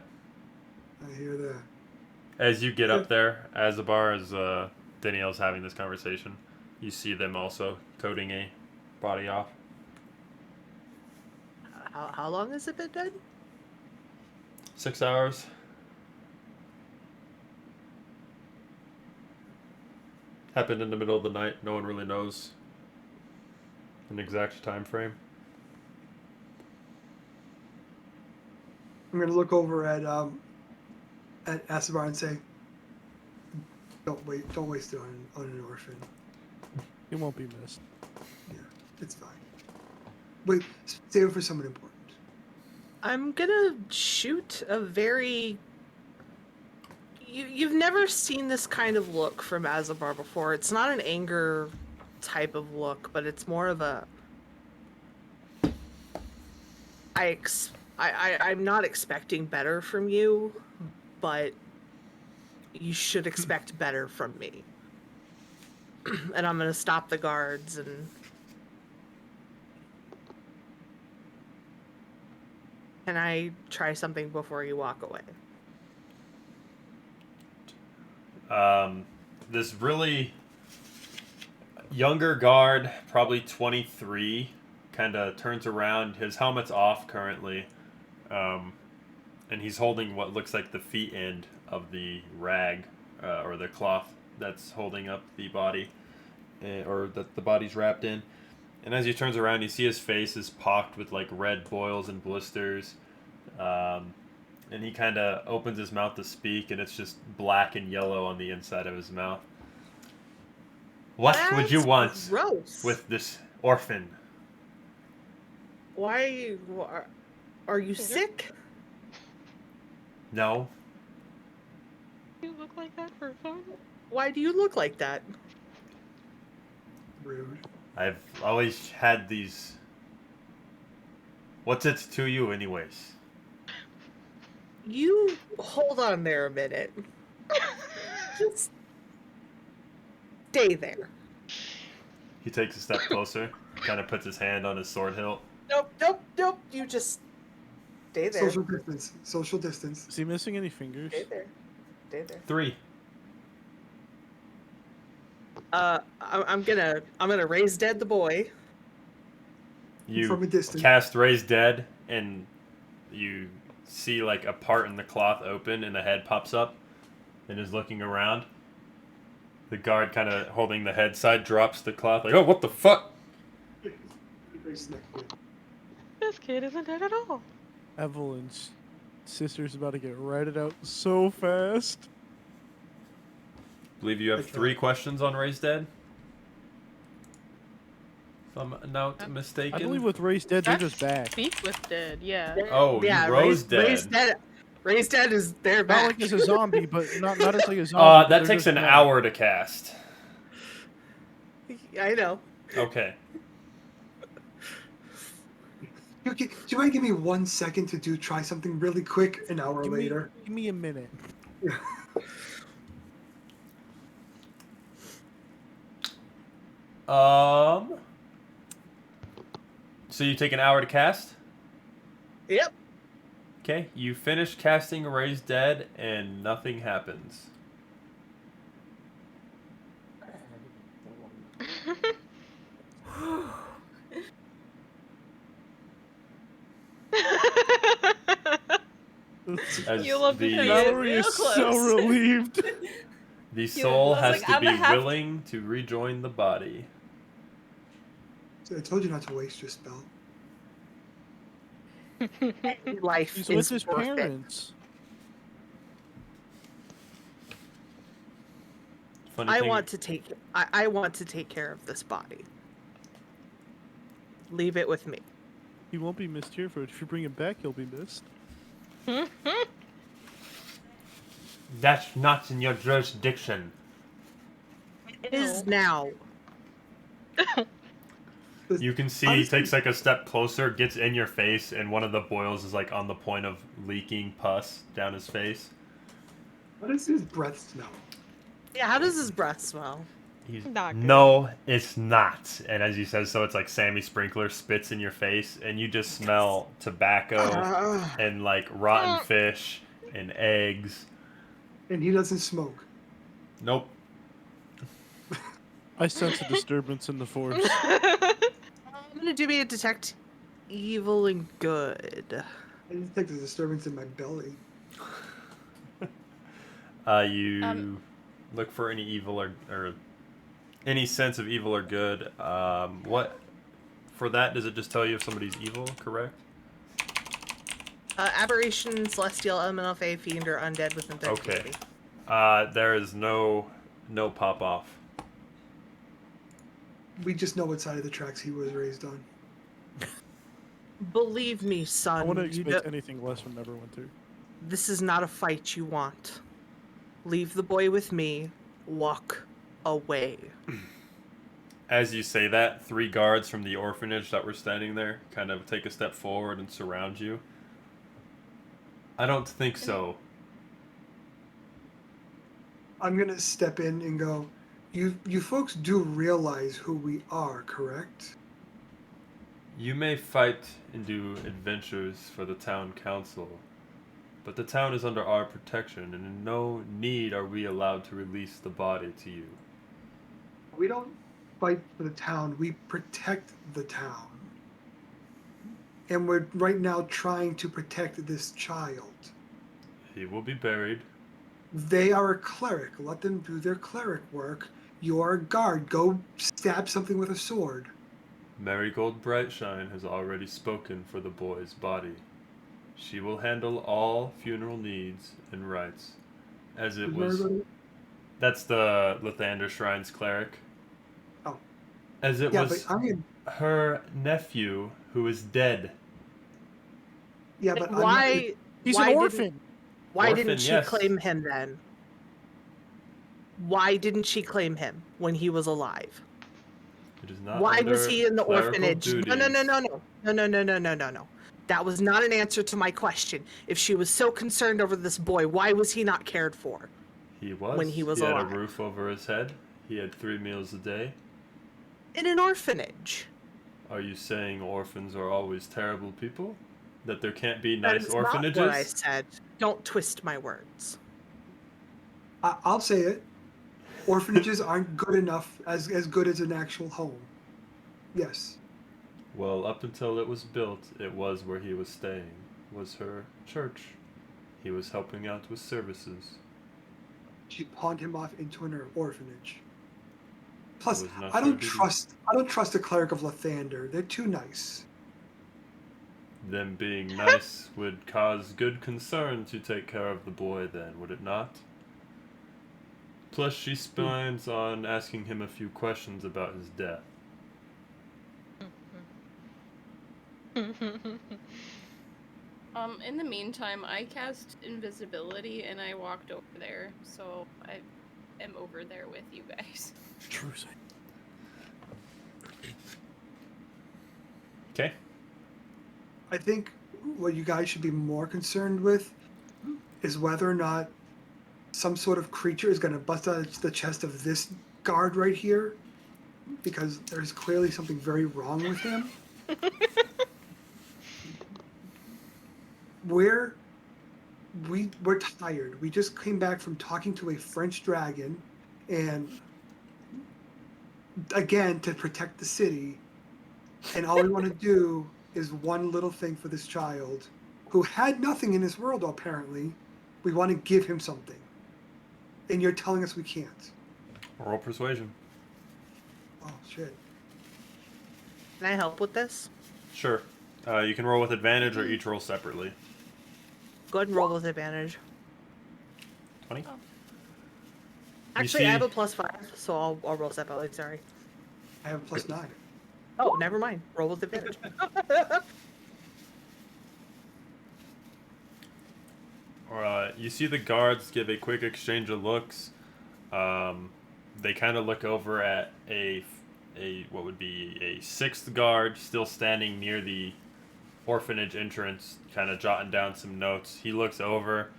S4: I hear that.
S1: As you get up there, Azabar, as Danielle's having this conversation, you see them also toting a body off.
S6: How long has it been dead?
S1: 6 hours. Happened in the middle of the night. No one really knows an exact time frame.
S4: I'm gonna look over at Asabar and say, don't waste it on an orphan.
S2: It won't be missed.
S4: Yeah, it's fine. Wait, save it for someone important.
S6: I'm gonna shoot a very... You've never seen this kind of look from Azabar before. It's not an anger type of look, but it's more of a... I'm not expecting better from you, but you should expect better from me. And I'm gonna stop the guards and... Can I try something before you walk away?
S1: This really younger guard, probably 23, kind of turns around. His helmet's off currently, and he's holding what looks like the feet end of the rag or the cloth that's holding up the body, or that the body's wrapped in. And as he turns around, you see his face is pocked with like red boils and blisters. And he kind of opens his mouth to speak, and it's just black and yellow on the inside of his mouth. What would you want
S6: gross.
S1: with this orphan?
S6: Why Are you sick?
S1: No.
S5: You look like that for fun?
S6: Why do you look like that?
S4: Rude.
S1: I've always had these. What's it to you, anyways?
S6: You hold on there a minute. Just stay there.
S1: He takes a step closer, kind of puts his hand on his sword hilt.
S6: Nope. You just stay there.
S4: Social distance. Social distance.
S2: Is he missing any fingers?
S6: Stay there. Stay there.
S1: 3.
S6: I'm gonna raise dead the boy.
S1: You
S4: From a distance.
S1: cast Raise Dead, and you see like a part in the cloth open, and the head pops up, and is looking around. The guard, kind of holding the head side, drops the cloth, like, "Oh, what the fuck?"
S5: This kid isn't dead at all.
S2: Evelyn's sister's about to get ratted out so fast.
S1: Believe you have 3 questions on Raise Dead. If I'm not mistaken.
S2: I believe with Raised Dead, they're just back.
S5: Speak with dead, yeah.
S1: Oh,
S6: Yeah,
S1: you rose dead.
S6: Raised dead is their back.
S2: Not like it's a zombie, but not as like a zombie.
S1: That takes an hour to cast.
S6: I know.
S1: Okay.
S4: Do you mind give me 1 second to try something really quick? An hour later.
S2: Give me a minute.
S1: So you take an hour to cast?
S6: Yep.
S1: Okay, you finish casting Raise Dead, and nothing happens. As
S3: You love to
S1: the-
S3: say it
S2: Mallory
S3: real
S2: is
S3: close.
S2: so relieved.
S1: The soul
S3: was
S1: has
S3: like,
S1: to
S3: "I'm
S1: be
S3: happy."
S1: willing to rejoin the body.
S4: So I told you not to waste your spell.
S6: Life
S2: He's
S6: is
S2: with his
S6: worth it.
S2: parents.
S1: Funny
S6: I
S1: thing,
S6: want to take care of this body. Leave it with me.
S2: He won't be missed here for it. If you bring him back, he'll be missed.
S1: that's not in your jurisdiction.
S6: It is now.
S1: You can see he takes like a step closer, gets in your face, and one of the boils is like on the point of leaking pus down his face.
S4: How does his breath smell?
S6: Yeah, how does his breath smell?
S1: He's,
S5: Not good.
S1: no, it's not. And as he says, so it's like Sammy Sprinkler spits in your face, and you just smell tobacco and like rotten fish and eggs.
S4: And he doesn't smoke.
S1: Nope.
S2: I sense a disturbance in the force.
S6: I'm gonna do me a detect evil and good.
S4: I detect a disturbance in my belly.
S1: You look for any evil or any sense of evil or good. What for that? Does it just tell you if somebody's evil? Correct.
S6: Aberration, celestial, elemental, fae, fiend, or undead with intent.
S1: Okay. There is no pop off.
S4: We just know what side of the tracks he was raised on.
S6: Believe me,
S2: I
S6: son.
S2: wouldn't
S6: you
S2: expect
S6: do-
S2: anything less from Neverwinter.
S6: This is not a fight you want. Leave the boy with me. Walk away.
S1: As you say that, 3 guards from the orphanage that were standing there kind of take a step forward and surround you. I don't think so.
S4: I'm gonna step in and go, you folks do realize who we are, correct?
S1: You may fight and do adventures for the town council, but the town is under our protection, and in no need are we allowed to release the body to you.
S4: We don't fight for the town, we protect the town. And we're right now trying to protect this child.
S1: He will be buried.
S4: They are a cleric. Let them do their cleric work. You are a guard. Go stab something with a sword.
S1: Marigold Brightshine has already spoken for the boy's body. She will handle all funeral needs and rites, as it was. That's the Lathander Shrine's cleric.
S4: Oh.
S1: As it
S4: Yeah,
S1: was
S4: but I mean,
S1: her nephew who is dead.
S4: Yeah, but
S6: why?
S2: He's
S6: why
S2: an
S6: didn't-
S2: orphan.
S6: Why
S1: Orphan,
S6: didn't she
S1: yes.
S6: claim him then? Why didn't she claim him when he was alive?
S1: It is not
S6: Why was
S1: under
S6: he in the
S1: clerical
S6: orphanage? No.
S1: duties.
S6: That was not an answer to my question. If she was so concerned over this boy, why was he not cared for?
S1: He was.
S6: When he was
S1: He had a
S6: alive.
S1: roof over his head. He had 3 meals a day.
S6: In an orphanage.
S1: Are you saying orphans are always terrible people? That there can't be
S6: That
S1: nice
S6: is
S1: orphanages?
S6: not what I said. Don't twist my words.
S4: I'll say it. Orphanages aren't good enough as good as an actual home. Yes.
S1: Well, up until it was built, it was where he was staying. Was her church. He was helping out with services.
S4: She pawned him off into an orphanage. Plus,
S1: It was not
S4: I
S1: her
S4: don't
S1: duty.
S4: trust the cleric of Lathander. They're too nice.
S1: Them being nice would cause good concern to take care of the boy then, would it not? Plus, she spines on asking him a few questions about his death.
S3: In the meantime, I cast invisibility and I walked over there, so I am over there with you guys.
S2: True.
S1: Okay.
S4: I think what you guys should be more concerned with is whether or not some sort of creature is going to bust out the chest of this guard right here, because there's clearly something very wrong with him. We're tired. We just came back from talking to a French dragon, and again to protect the city, and all we want to do is one little thing for this child who had nothing in this world apparently. We want to give him something, and you're telling us we can't.
S1: Roll persuasion.
S4: Oh shit.
S6: Can I help with this?
S1: Sure. You can roll with advantage or each roll separately.
S6: Go ahead and roll with advantage.
S1: 20?
S6: Actually, I have a +5, so I'll roll separately. Sorry.
S4: I have a +9.
S6: Oh, never mind. Roll with advantage.
S1: You see the guards give a quick exchange of looks. They kind of look over at a what would be a 6th guard still standing near the orphanage entrance, kind of jotting down some notes. He looks over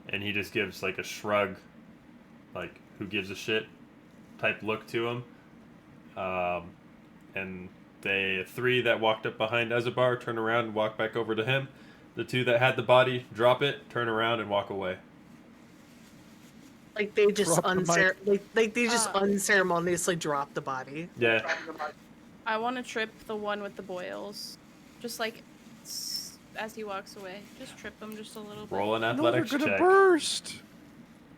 S1: and he just gives like a shrug, like who gives a shit type look to him. And the 3 that walked up behind Ezabar turn around and walk back over to him. The 2 that had the body drop it, turn around and walk away.
S6: Like they just
S2: Drop the mic.
S6: they just unceremoniously drop the body.
S1: Yeah.
S3: I want to trip the one with the boils. Just like as he walks away. Just trip him just a little bit.
S1: Roll an
S2: No,
S1: athletics
S2: they're gonna
S1: check.
S2: burst.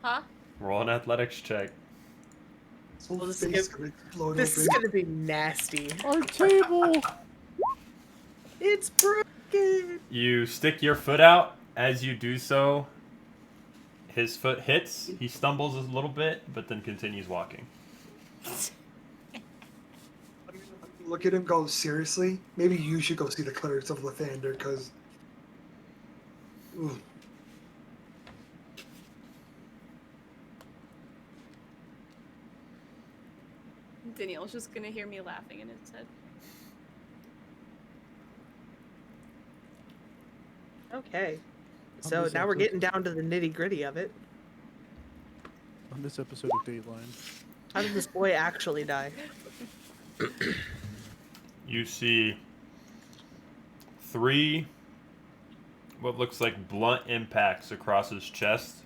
S3: Huh?
S1: Roll an athletics check.
S6: Well, this
S4: Face
S6: is
S4: gonna explode
S6: this is
S4: open.
S6: gonna be nasty.
S2: Our table.
S6: It's broken.
S1: You stick your foot out. As you do so, his foot hits. He stumbles a little bit, but then continues walking.
S4: Look at him go, seriously? Maybe you should go see the clerics of Lathander, because...
S3: Daniel's just gonna hear me laughing in his head.
S6: Okay.
S2: On
S6: So
S2: this
S6: now we're
S2: episode-
S6: getting down to the nitty gritty of it.
S2: On this episode of Dateline.
S6: How did this boy actually die?
S1: You see 3 what looks like blunt impacts across his chest.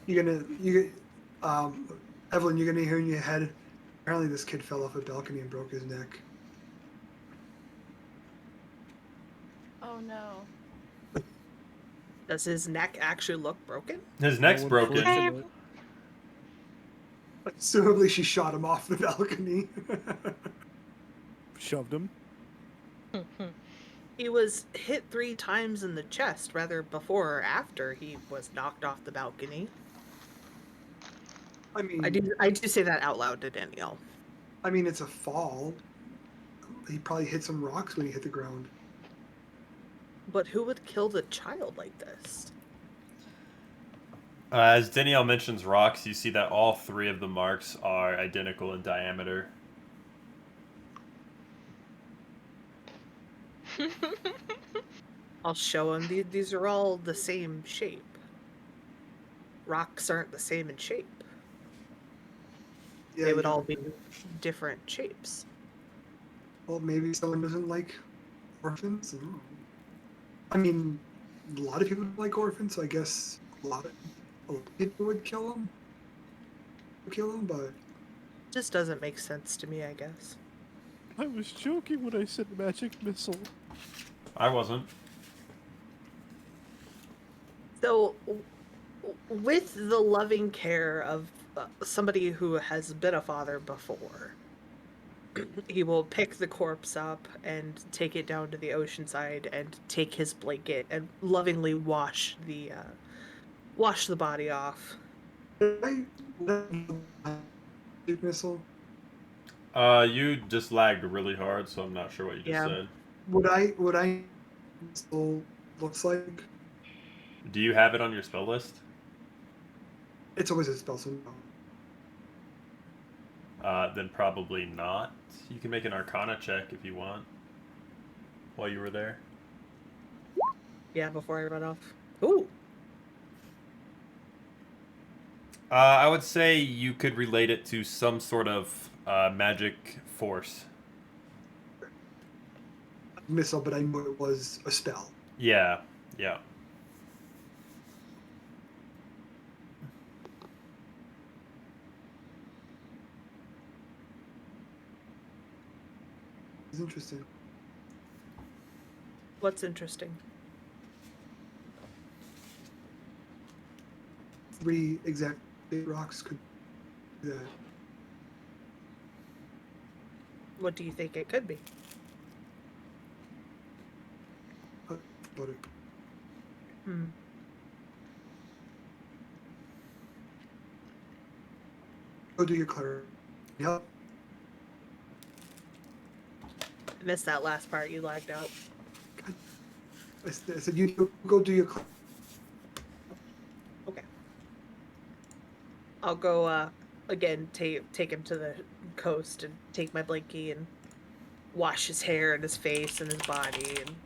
S4: Evelyn, you're gonna hear in your head, apparently this kid fell off a balcony and broke his neck.
S3: Oh no.
S6: Does his neck actually look broken?
S1: His neck's broken.
S4: Presumably she shot him off the balcony.
S2: Shoved him.
S6: He was hit 3 times in the chest, rather before or after he was knocked off the balcony.
S4: I mean,
S6: I do say that out loud to Danielle.
S4: I mean, it's a fall. he probably hit some rocks when he hit the ground.
S6: But who would kill the child like this?
S1: As Danielle mentions rocks, you see that all 3 of the marks are identical in diameter.
S6: I'll show him. These are all the same shape. Rocks aren't the same in shape.
S4: Yeah,
S6: They would all be different shapes.
S4: Well, maybe someone doesn't like orphans. I mean, a lot of people don't like orphans, so I guess a lot of people would kill them. But
S6: Just doesn't make sense to me, I guess.
S2: I was joking when I said magic missile.
S1: I wasn't.
S6: So, with the loving care of somebody who has been a father before, he will pick the corpse up and take it down to the ocean side and take his blanket and lovingly wash the body off.
S4: missile.
S1: You just lagged really hard, so I'm not sure what you just said.
S4: Would I missile looks like?
S1: Do you have it on your spell list?
S4: It's always a spell, so no.
S1: Then probably not. You can make an Arcana check if you want. While you were there.
S6: Yeah, before I run off. Ooh.
S1: I would say you could relate it to some sort of magic force.
S4: Missile, but I knew it was a spell.
S1: Yeah, yeah.
S4: It's interesting.
S6: What's interesting?
S4: 3 exact rocks could do that.
S6: What do you think it could be?
S4: But it, Go do your cleric. Yep.
S6: I missed that last part. You lagged out.
S4: I said you go do your cleric.
S6: Okay. I'll go again. Take him to the coast and take my blankie and wash his hair and his face and his body and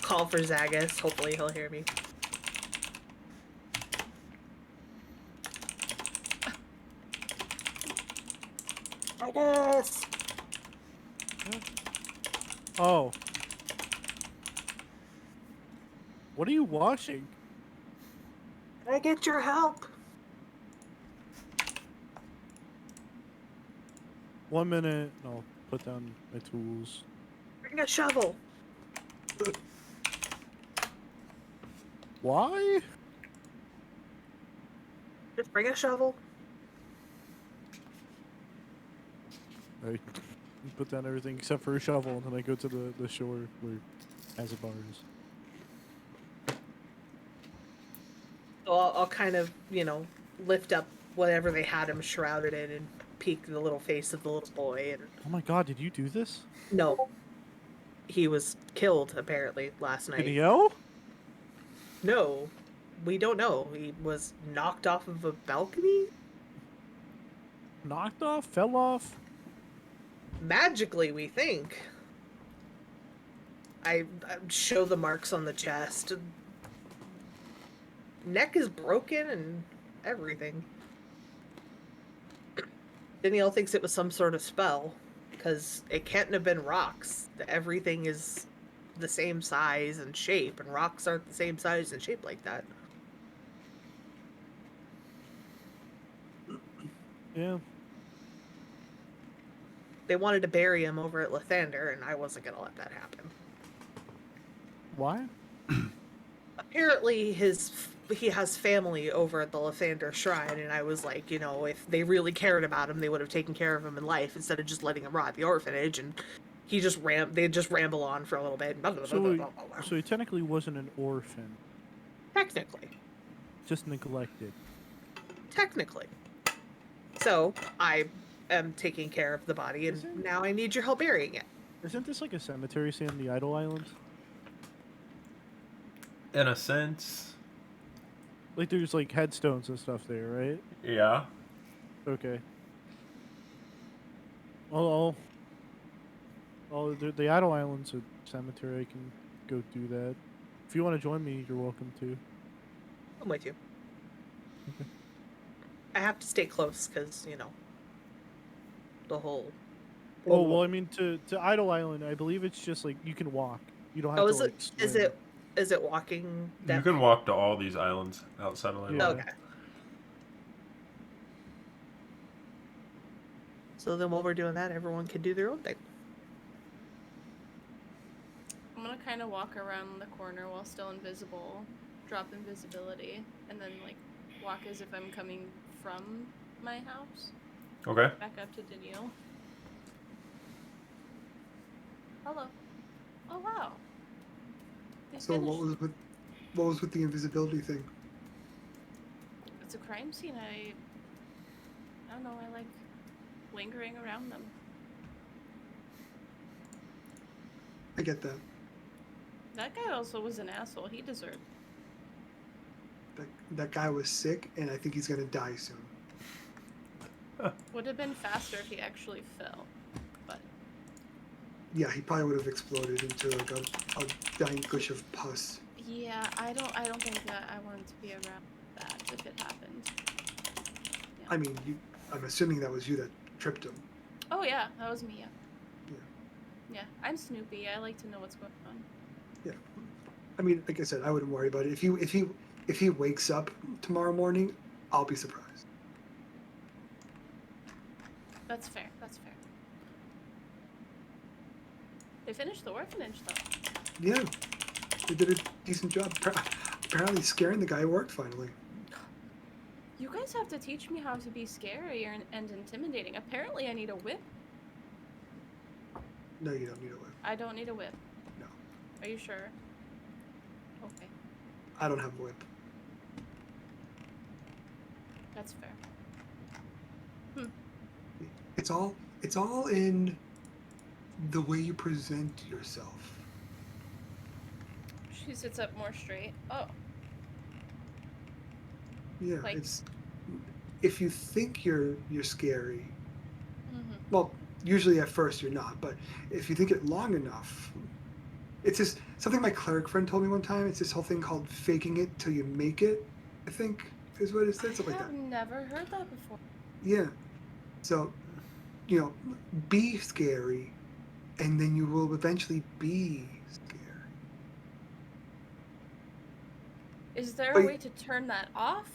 S6: call for Zagus. Hopefully he'll hear me. Zagus!
S2: Oh. What are you washing?
S6: Can I get your help?
S2: 1 minute. I'll put down my tools.
S6: Bring a shovel.
S2: Why?
S6: Just bring a shovel.
S2: I put down everything except for a shovel, and then I go to the shore where Azabar is.
S6: So I'll kind of, lift up whatever they had him shrouded in and peek the little face of the little boy. And
S2: Oh my god, did you do this?
S6: no, he was killed apparently last night.
S2: Video?
S6: No, we don't know. He was knocked off of a balcony?
S2: Knocked off? Fell off?
S6: Magically, we think. I show the marks on the chest. Neck is broken and everything. Danielle thinks it was some sort of spell, because it can't have been rocks. Everything is the same size and shape, and rocks aren't the same size and shape like that.
S2: Yeah.
S6: They wanted to bury him over at Lathander, and I wasn't going to let that happen.
S2: Why?
S6: Apparently, he has family over at the Lathander Shrine, and I was like, if they really cared about him, they would have taken care of him in life instead of just letting him rot at the orphanage. And they just ramble on for a little bit.
S2: So he technically wasn't an orphan.
S6: Technically.
S2: Just neglected.
S6: Technically. So I am taking care of the body, and now I need your help burying it.
S2: Isn't this like a cemetery, Sam, the Idle Island?
S1: In a sense.
S2: Like there's like headstones and stuff there, right?
S1: Yeah.
S2: Okay. Oh, the Idle Island's a cemetery. I can go do that. If you want to join me, you're welcome to.
S6: I'm with you. I have to stay close because, you know, the whole...
S2: Oh, well, I mean, to Idle Island, I believe it's just like you can walk. You don't have to like swim.
S6: Is it walking?
S1: You can walk to all these islands outside of Land.
S6: Okay. So then while we're doing that, everyone can do their own thing.
S3: I'm gonna kind of walk around the corner while still invisible, drop invisibility, and then like walk as if I'm coming from my house.
S1: Okay.
S3: Back up to Danielle. Hello. Oh wow. They
S4: So
S3: finished.
S4: what was with the invisibility thing?
S3: It's a crime scene. I don't know. I like lingering around them.
S4: I get that.
S3: That guy also was an asshole. He deserved.
S4: That guy was sick, and I think he's gonna die soon.
S3: Would have been faster if he actually fell. But
S4: Yeah, he probably would have exploded into like a giant gush of pus.
S3: yeah, I don't think that I wanted to be around that if it happened.
S4: I mean, I'm assuming that was you that tripped him.
S3: Oh yeah, that was me. Yeah.
S4: Yeah.
S3: Yeah, I'm Snoopy. I like to know what's going on.
S4: Yeah. I mean, like I said, I wouldn't worry about it. If he wakes up tomorrow morning, I'll be surprised.
S3: That's fair. That's fair. They finished the orphanage though.
S4: Yeah, they did a decent job. Apparently, scaring the guy worked finally.
S3: You guys have to teach me how to be scary and intimidating. Apparently, I need a whip.
S4: No, you don't need a whip.
S3: I don't need a whip.
S4: No.
S3: Are you sure? Okay,
S4: I don't have a whip.
S3: that's fair. Hmm.
S4: It's all in the way you present yourself.
S3: She sits up more straight. Oh.
S4: Yeah,
S3: Like-
S4: it's if you think you're scary.
S3: Mm-hmm.
S4: Well, usually at first you're not, but if you think it long enough, it's just something my cleric friend told me one time. It's this whole thing called faking it till you make it, I think is what it said, something like
S3: I've
S4: that.
S3: never heard that before.
S4: Yeah. So, you know, be scary, and then you will eventually be scary.
S3: Is there
S4: But-
S3: a way to turn that off?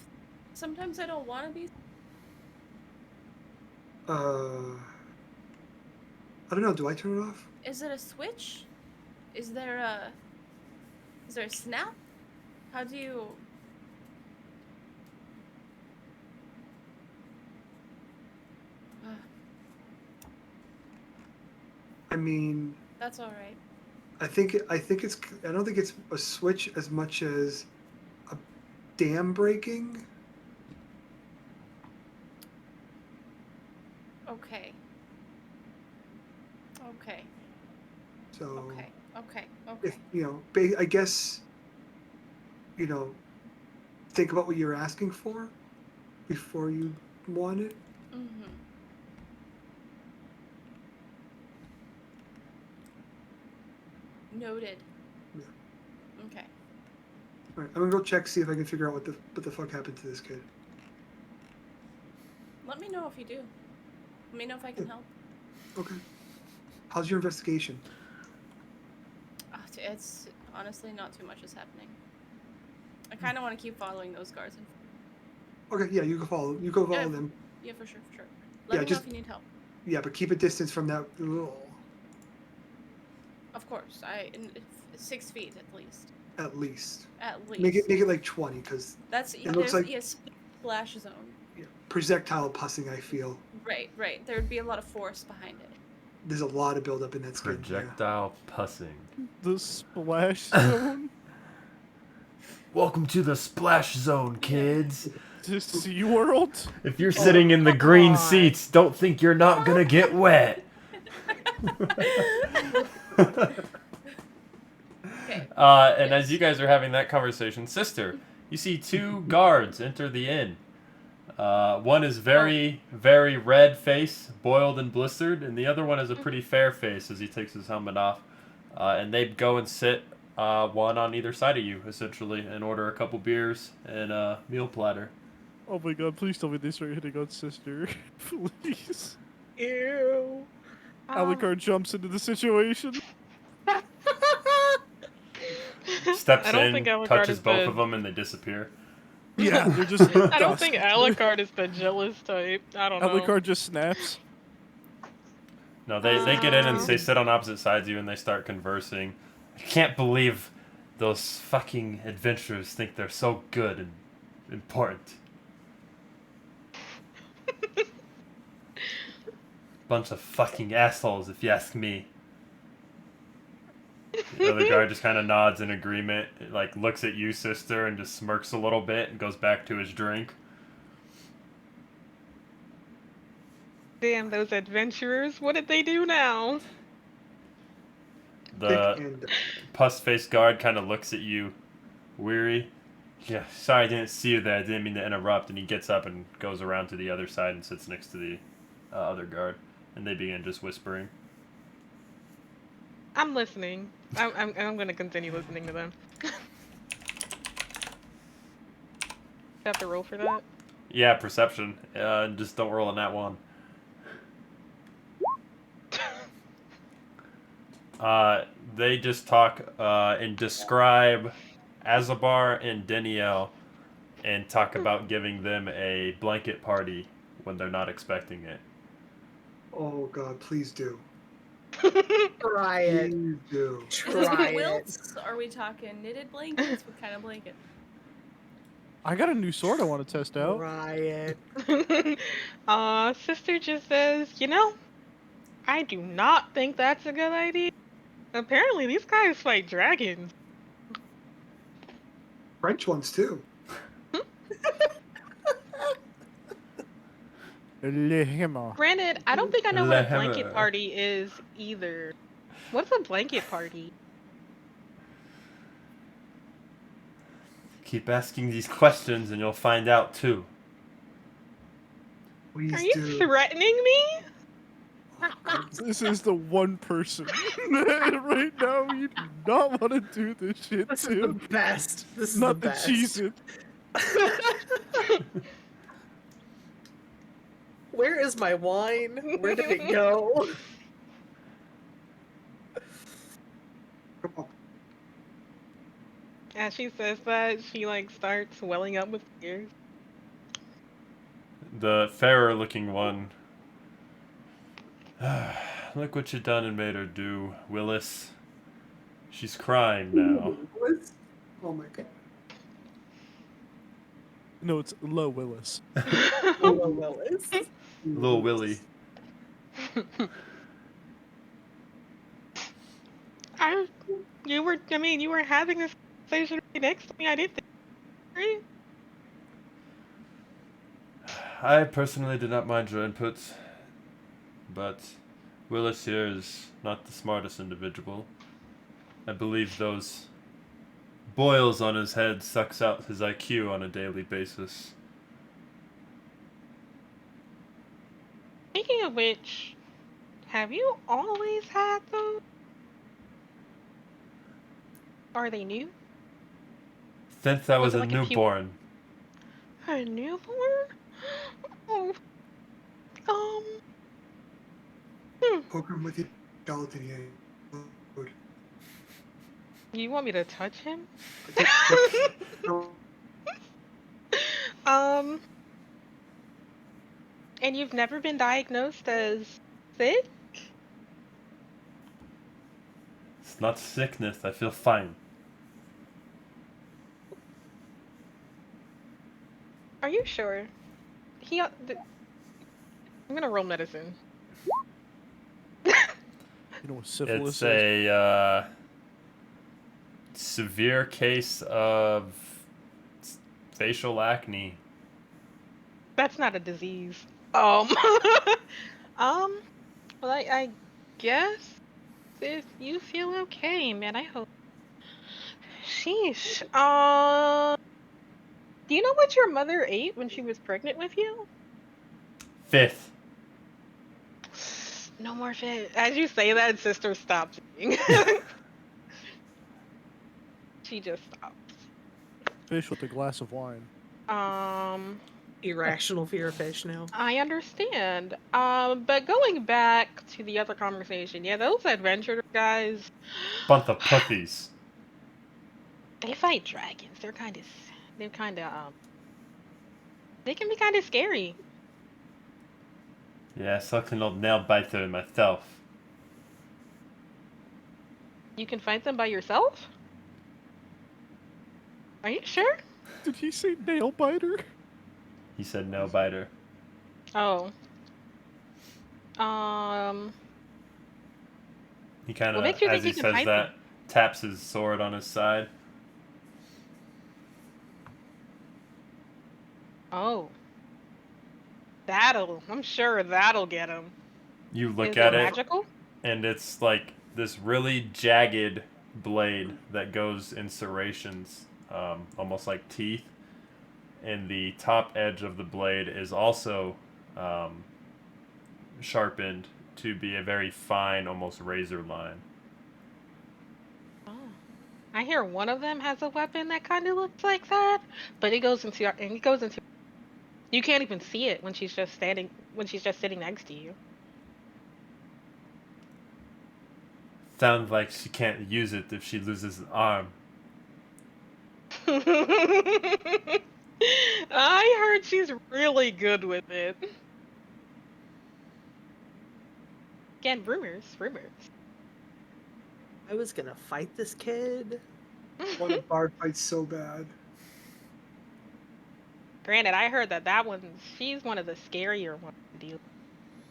S3: Sometimes I don't want to be.
S4: I don't know. Do I turn it off?
S3: Is it a switch? Is there a snap? How do you?
S4: I mean,
S3: That's all right.
S4: I think it's. I don't think it's a switch as much as a dam breaking.
S3: Okay. Okay.
S4: So
S3: Okay. Okay. Okay.
S4: if you know, I guess, you know, think about what you're asking for before you want it.
S3: Mm-hmm. Noted.
S4: Yeah.
S3: Okay.
S4: All right, I'm gonna go check, see if I can figure out what the fuck happened to this kid.
S3: Let me know if you do. Let me know if I can help.
S4: Okay. How's your investigation?
S3: It's honestly not too much is happening. I kind of want to keep following those guards.
S4: Okay, yeah, you go follow. You go follow
S3: Yeah.
S4: them.
S3: Yeah, for sure, for sure. Let
S4: Yeah,
S3: me
S4: just-
S3: know if you need help.
S4: Yeah, but keep a distance from that.
S3: Of course, 6 feet at least.
S4: At least.
S3: At least.
S4: Make it like 20, because
S3: That's
S4: it looks like
S3: splash zone.
S4: projectile pussing. I feel
S3: Right, right. There would be a lot of force behind it.
S4: there's a lot of buildup in that skin. yeah.
S1: Projectile pussing.
S2: The splash zone.
S1: Welcome to the splash zone, kids.
S2: to SeaWorld?
S1: If you're sitting in the green seats, don't think you're not gonna get wet. And as you guys are having that conversation, sister, you see two guards enter the inn. One is very, very red face, boiled and blistered, and the other one is a pretty fair face as he takes his helmet off. And they go and sit one on either side of you, essentially, and order a couple beers and a meal platter.
S2: Oh my god, please tell me they start hitting on sister. Please.
S6: Ew.
S2: Alucard jumps into the situation.
S1: Steps
S5: I don't
S1: in,
S5: think Alucard
S1: touches
S5: is
S1: both
S5: the-
S1: of them, and they disappear.
S2: Yeah, they're just.
S5: I don't think Alucard is the jealous type. I don't know.
S2: Alucard just snaps.
S1: No, they get in and they sit on opposite sides of you and they start conversing. I can't believe those fucking adventurers think they're so good and important. Bunch of fucking assholes, if you ask me. The other guard just kind of nods in agreement, like looks at you, sister, and just smirks a little bit and goes back to his drink.
S5: Damn, those adventurers. What did they do now?
S1: The pus-faced guard kind of looks at you, weary. Yeah, sorry I didn't see you there. I didn't mean to interrupt. And he gets up and goes around to the other side and sits next to the other guard. And they begin just whispering.
S5: I'm listening. I'm gonna continue listening to them. Have to roll for that?
S1: Yeah, perception. Just don't roll on that one. They just talk and describe Azabar and Danielle and talk about giving them a blanket party when they're not expecting it.
S4: Oh god, please do.
S6: Try it.
S4: Please do.
S6: Try it.
S3: Quilts? Are we talking knitted blankets? What kind of blanket?
S2: I got a new sword I want to test out.
S6: Try it.
S5: Sister just says, you know, I do not think that's a good idea. Apparently, these guys fight dragons.
S4: French ones too.
S5: Granted, I don't think I know what a blanket
S1: Lehema.
S5: party is either. What's a blanket party?
S1: Keep asking these questions and you'll find out too.
S4: Please
S5: Are you
S4: do.
S5: threatening me?
S2: This is the one person that right now you do not want to do this shit
S6: This
S2: to.
S6: is the best. This is
S2: Not
S6: the
S2: the
S6: best.
S2: cheese.
S6: Where is my wine? Where did it go?
S5: As she says that, she like starts welling up with tears.
S1: The fairer looking one. Look what you done and made her do, Willis. She's crying now.
S4: Oh my god.
S2: No, it's Low Willis.
S6: Hello, Willis.
S1: Little Willie.
S5: You were having this conversation right next to me. I didn't think. Right?
S1: I personally did not mind your inputs, but Willis here is not the smartest individual. I believe those boils on his head sucks out his IQ on a daily basis.
S5: Speaking of which, have you always had those? Are they new?
S1: Since I was
S5: it
S1: a
S5: like a few-
S1: newborn.
S5: A newborn? Oh.
S4: Poke him with your skeleton.
S5: You want me to touch him? And you've never been diagnosed as sick?
S1: It's not sickness, I feel fine.
S5: Are you sure? I'm gonna roll medicine.
S2: You know what syphilis
S1: It's a severe case of facial acne.
S5: That's not a disease. Well, I guess if you feel okay, man, I hope. Sheesh. Do you know what your mother ate when she was pregnant with you?
S1: Fifth.
S5: No more fish. As you say that, sister stops eating. She just stops.
S2: Fish with a glass of wine.
S6: Irrational fear of fish now.
S5: I understand. But going back to the other conversation, yeah, those adventure guys,
S1: Bunch of puthies.
S5: they fight dragons. They can be kind of scary.
S1: Yeah, I sucked an old nail biter myself.
S5: You can fight them by yourself? Are you sure?
S2: Did he say nail biter?
S1: He said nail biter.
S5: Oh.
S1: He kind
S5: What
S1: of,
S5: makes you
S1: as
S5: think
S1: he
S5: you can
S1: says
S5: fight
S1: that, taps his sword on his side.
S5: Oh. I'm sure that'll get him.
S1: You look
S5: Is
S1: at
S5: it
S1: it,
S5: magical?
S1: and it's like this really jagged blade that goes in serrations, almost like teeth. And the top edge of the blade is also sharpened to be a very fine, almost razor line.
S5: I hear one of them has a weapon that kind of looks like that, but it goes into. You can't even see it when she's just sitting next to you.
S1: Sounds like she can't use it if she loses an arm.
S5: I heard she's really good with it. Again, rumors.
S6: I was gonna fight this kid.
S4: Want a bar fight so bad.
S5: Granted, I heard she's one of the scarier ones to deal with.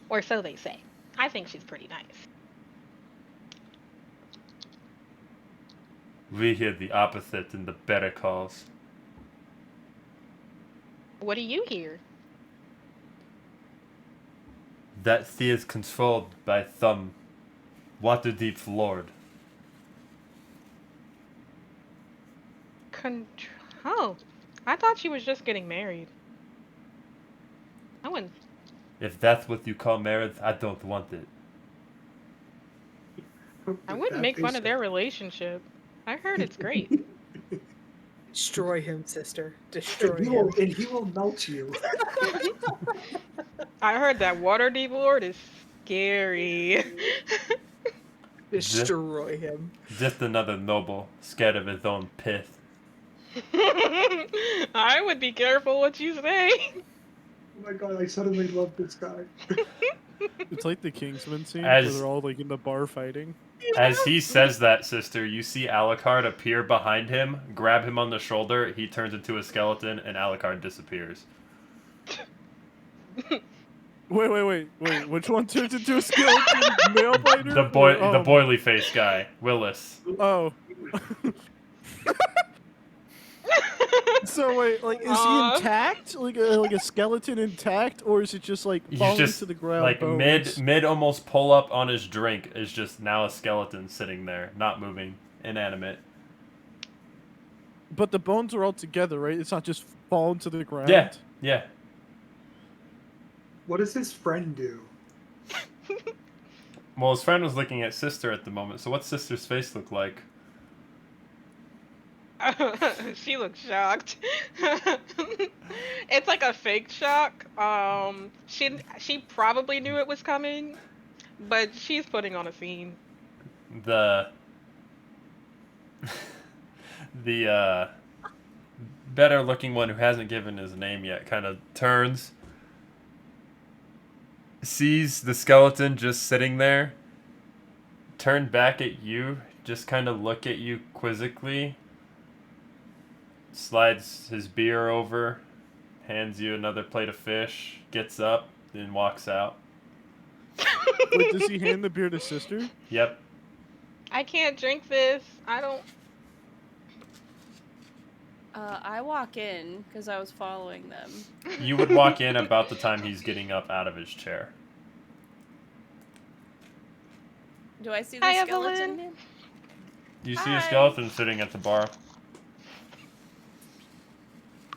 S5: Or so they say. I think she's pretty nice.
S1: We hear the opposite in the better calls.
S5: What do you hear?
S1: That sea is controlled by some Waterdeep's lord.
S5: Oh, I thought she was just getting married. I wouldn't.
S1: If that's what you call marriage, I don't want it.
S5: I wouldn't make fun of their relationship. I heard it's great.
S6: Destroy him, sister. Destroy
S4: And
S6: him.
S4: he will melt you.
S5: I heard that Waterdeep Lord is scary.
S6: Destroy him.
S1: Just another noble, scared of his own pith.
S5: I would be careful what you say.
S4: Oh my god, I suddenly love this guy.
S2: It's like the Kingsman scene
S1: As-
S2: where they're all like in the bar fighting.
S1: As he says that, sister, you see Alucard appear behind him, grab him on the shoulder, he turns into a skeleton, and Alucard disappears.
S2: Wait. Which one turns into a skeleton? Nail biter?
S1: The boily face guy, Willis.
S2: Oh. So wait, like, is he intact? Like a skeleton intact, or is it just like
S1: He's
S2: falling
S1: just
S2: to the ground?
S1: like
S2: bones?
S1: mid almost pull up on his drink is just now a skeleton sitting there, not moving, inanimate.
S2: But the bones are all together, right? It's not just falling to the ground.
S1: Yeah.
S4: What does his friend do?
S1: Well, his friend was looking at sister at the moment. So what's sister's face look like?
S5: She looks shocked. It's like a fake shock. She probably knew it was coming, but she's putting on a scene.
S1: The better looking one who hasn't given his name yet kind of turns, sees the skeleton just sitting there, turn back at you, just kind of look at you quizzically, slides his beer over, hands you another plate of fish, gets up, and walks out.
S2: Wait, does he hand the beer to sister?
S3: I walk in because I was following them.
S1: You would walk in about the time he's getting up out of his chair.
S3: Do I see the
S5: Hi,
S3: skeleton?
S5: Evelyn.
S3: Man?
S1: You see
S3: Hi.
S1: a skeleton sitting at the bar.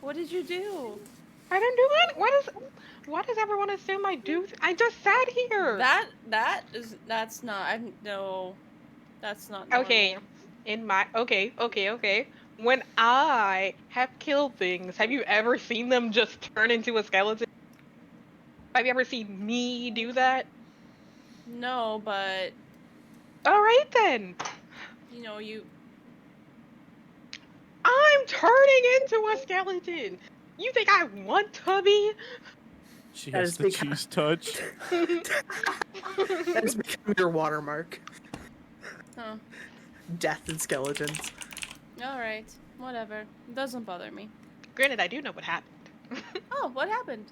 S3: What did you do?
S5: I didn't do it. Why does everyone assume I do? I just sat here.
S3: That's not. No, that's not normal.
S5: Okay, okay. When I have killed things, have you ever seen them just turn into a skeleton? Have you ever seen me do that?
S3: No, but
S5: all right then.
S3: You know,
S5: I'm turning into a skeleton. You think I want to be?
S2: She has the cheese touch.
S6: That has become your watermark.
S3: Huh.
S6: Death and skeletons.
S3: All right, whatever. It doesn't bother me.
S5: Granted, I do know what happened.
S3: Oh, what happened?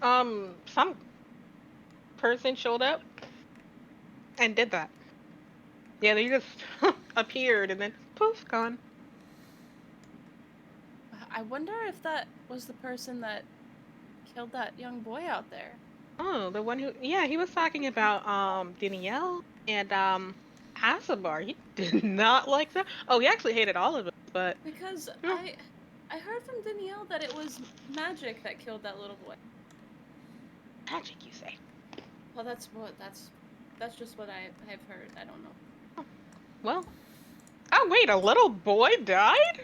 S5: Some person showed up and did that. Yeah, they just appeared and then poof, gone.
S3: I wonder if that was the person that killed that young boy out there.
S5: Oh, the one who, yeah, he was talking about Danielle and Asabar. He did not like that. Oh, he actually hated all of us, but
S3: because I heard from Danielle that it was magic that killed that little boy.
S5: Magic, you say?
S3: Well, that's just what I've heard. I don't know.
S5: Well, oh wait, a little boy died?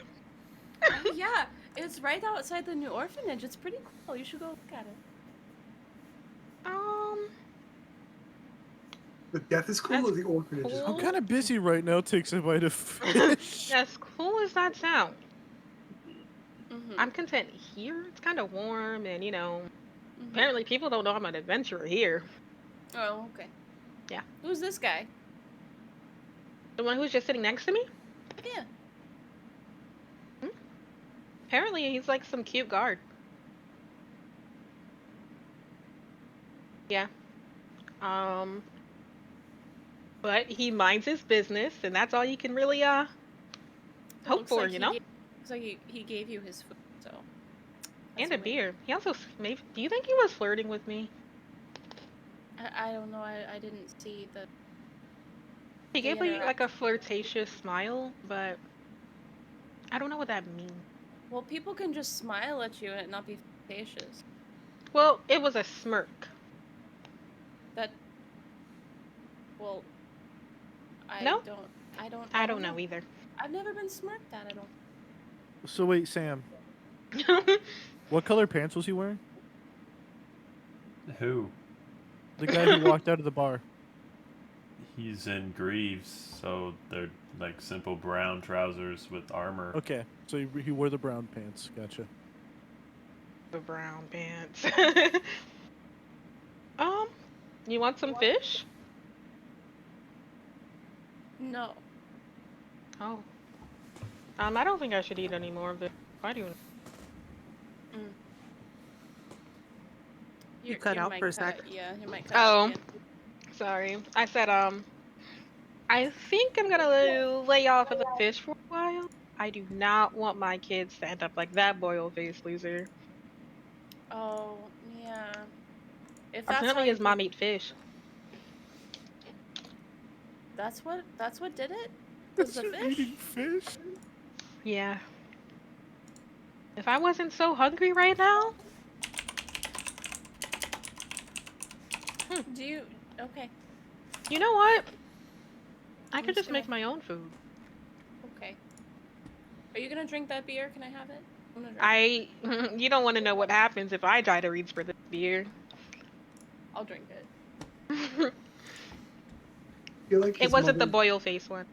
S3: Yeah, it's right outside the new orphanage. It's pretty cool. You should go look at it.
S4: The death is cool or the orphanage is cool?
S2: I'm kind of busy right now. Takes a bite of fish.
S5: As cool as that sounds, I'm content here. It's kind of warm, and you know, apparently people don't know I'm an adventurer here.
S3: Oh, okay.
S5: Yeah.
S3: Who's this guy?
S5: The one who's just sitting next to me?
S3: Yeah.
S5: Apparently he's like some cute guard. Yeah. But he minds his business, and that's all you can really hope for, you know?
S3: Looks like he gave you his food, so.
S5: And a beer. He also maybe. Do you think he was flirting with me?
S3: I don't know. I didn't see the.
S5: He gave me like a flirtatious smile, but I don't know what that means.
S3: Well, people can just smile at you and it not be flirtatious.
S5: Well, it was a smirk.
S3: Well, I
S5: no?
S3: I
S5: don't know either.
S3: I've never been smirked at. I don't.
S2: So wait, Sam. What color pants was he wearing?
S1: Who?
S2: The guy who walked out of the bar.
S1: He's in Greaves, so they're like simple brown trousers with armor.
S2: Okay, so he wore the brown pants. Gotcha.
S5: The brown pants. You want some fish?
S3: No.
S5: Oh. I don't think I should eat any more of it. Why do you?
S6: You cut out for a sec.
S3: Yeah, you might cut out again.
S5: Sorry. I said, I think I'm gonna lay off of the fish for a while. I do not want my kids to end up like that boil-faced loser.
S3: Oh, yeah. If that's
S5: Apparently his mom ate fish.
S3: That's what did it? Was the fish?
S2: Eating fish?
S5: Yeah. If I wasn't so hungry right now.
S3: Do you? Okay.
S5: You know what? I could just make my own food.
S3: Okay. Are you gonna drink that beer? Can I have it? I'm gonna drink it.
S5: You don't want to know what happens if I try to reach for this beer.
S3: I'll drink it.
S4: I feel like
S5: it wasn't the boil face one.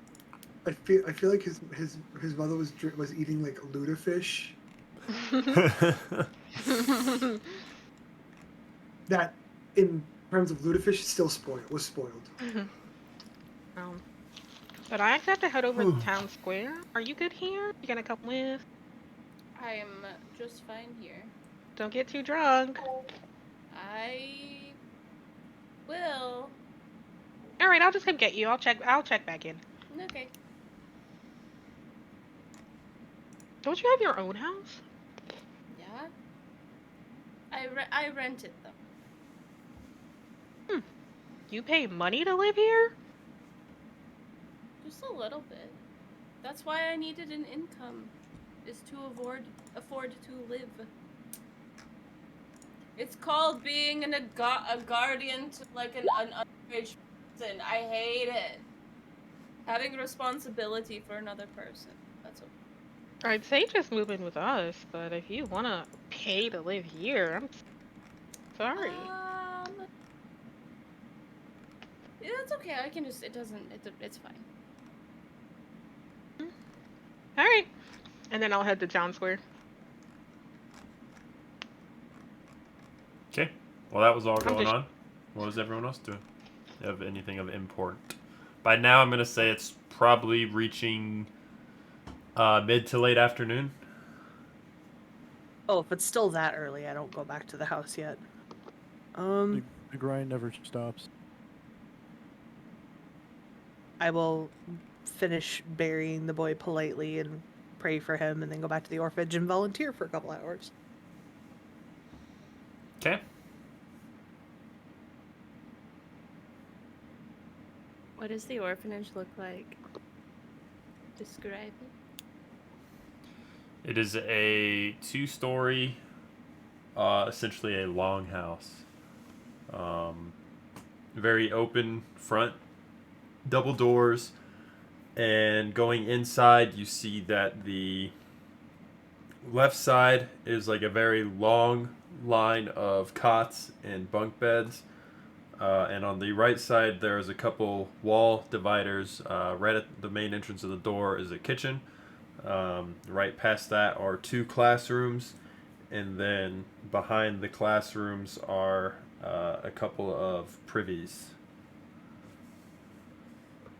S4: I feel like his mother was eating like lutefish. That in terms of lutefish still was spoiled.
S5: But I actually have to head over to town square. Are you good here? You gonna come with?
S3: I'm just fine here.
S5: Don't get too drunk.
S3: I will.
S5: All right, I'll just come get you. I'll check back in.
S3: Okay.
S5: Don't you have your own house?
S3: Yeah. I rent it though.
S5: You pay money to live here?
S3: Just a little bit. That's why I needed an income, is to afford to live. It's called being a guardian to like an underage person. I hate it. Having responsibility for another person. That's okay.
S5: I'd say just move in with us, but if you wanna pay to live here, I'm sorry.
S3: Yeah, it's okay. I can just. It's fine.
S5: All right, and then I'll head to Town Square.
S1: Okay. Well, that was all
S5: I'm
S1: going
S5: just-
S1: on. What was everyone else doing? You have anything of import? By now, I'm gonna say it's probably reaching mid to late afternoon.
S6: Oh, if it's still that early, I don't go back to the house yet.
S2: The grind never stops.
S6: I will finish burying the boy politely and pray for him, and then go back to the orphanage and volunteer for a couple hours.
S1: Okay.
S3: What does the orphanage look like? Describe it.
S1: It is a 2-story, essentially a longhouse. Very open front, double doors, and going inside, you see that the left side is like a very long line of cots and bunk beds. And on the right side, there's a couple wall dividers. Right at the main entrance of the door is a kitchen. Right past that are 2 classrooms. And then behind the classrooms are a couple of privies.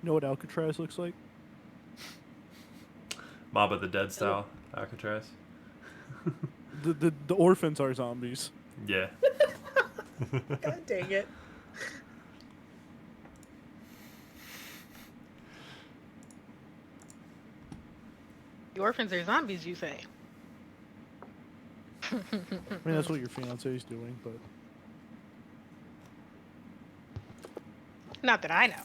S2: You know what Alcatraz looks like?
S1: Mob of the Dead style Alcatraz.
S2: The orphans are zombies.
S1: Yeah.
S6: God dang it.
S5: The orphans are zombies, you say?
S2: I mean, that's what your fiance is doing, but
S5: Not that I know.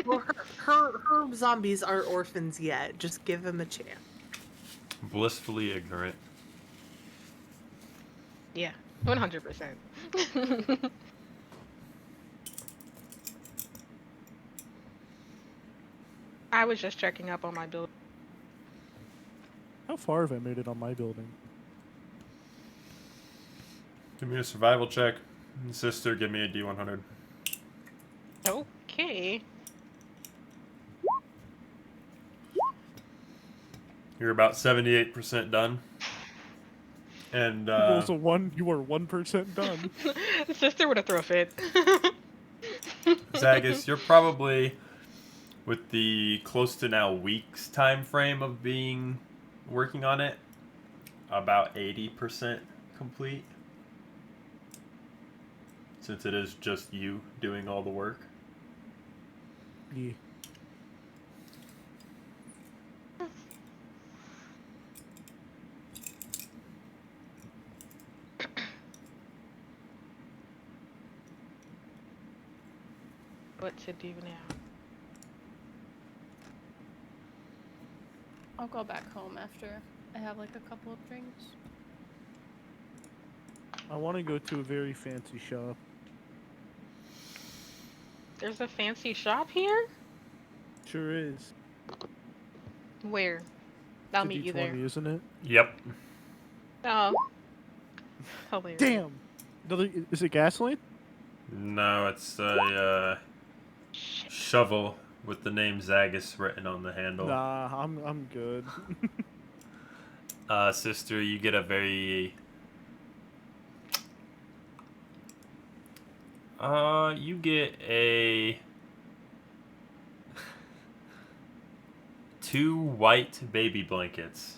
S6: Well, her zombies aren't orphans yet. Just give them a chance.
S1: Blissfully ignorant.
S5: Yeah, 100%. I was just checking up on my build.
S2: how far have I made it on my building?
S1: Give me a survival check. Sister, give me a D100.
S5: Okay.
S1: You're about 78% done. And
S2: You rolls a 1, you are 1% done.
S5: Sister would have thrown a fit.
S1: Zagus, you're probably, with the close to now weeks time frame of working on it, about 80% complete. Since it is just you doing all the work.
S2: Yeah.
S5: What to do now?
S3: I'll go back home after I have like a couple of drinks.
S2: I want to go to a very fancy shop.
S5: There's a fancy shop here?
S2: Sure is.
S5: Where? I'll
S2: It's a
S5: meet you there.
S2: D20, isn't it?
S1: Yep.
S5: Oh. Hilarious.
S2: Damn. Is it gasoline?
S1: No, it's a shovel with the name Zagus written on the handle.
S2: Nah, I'm good.
S1: Sister, you get a very... you get a... 2 white baby blankets.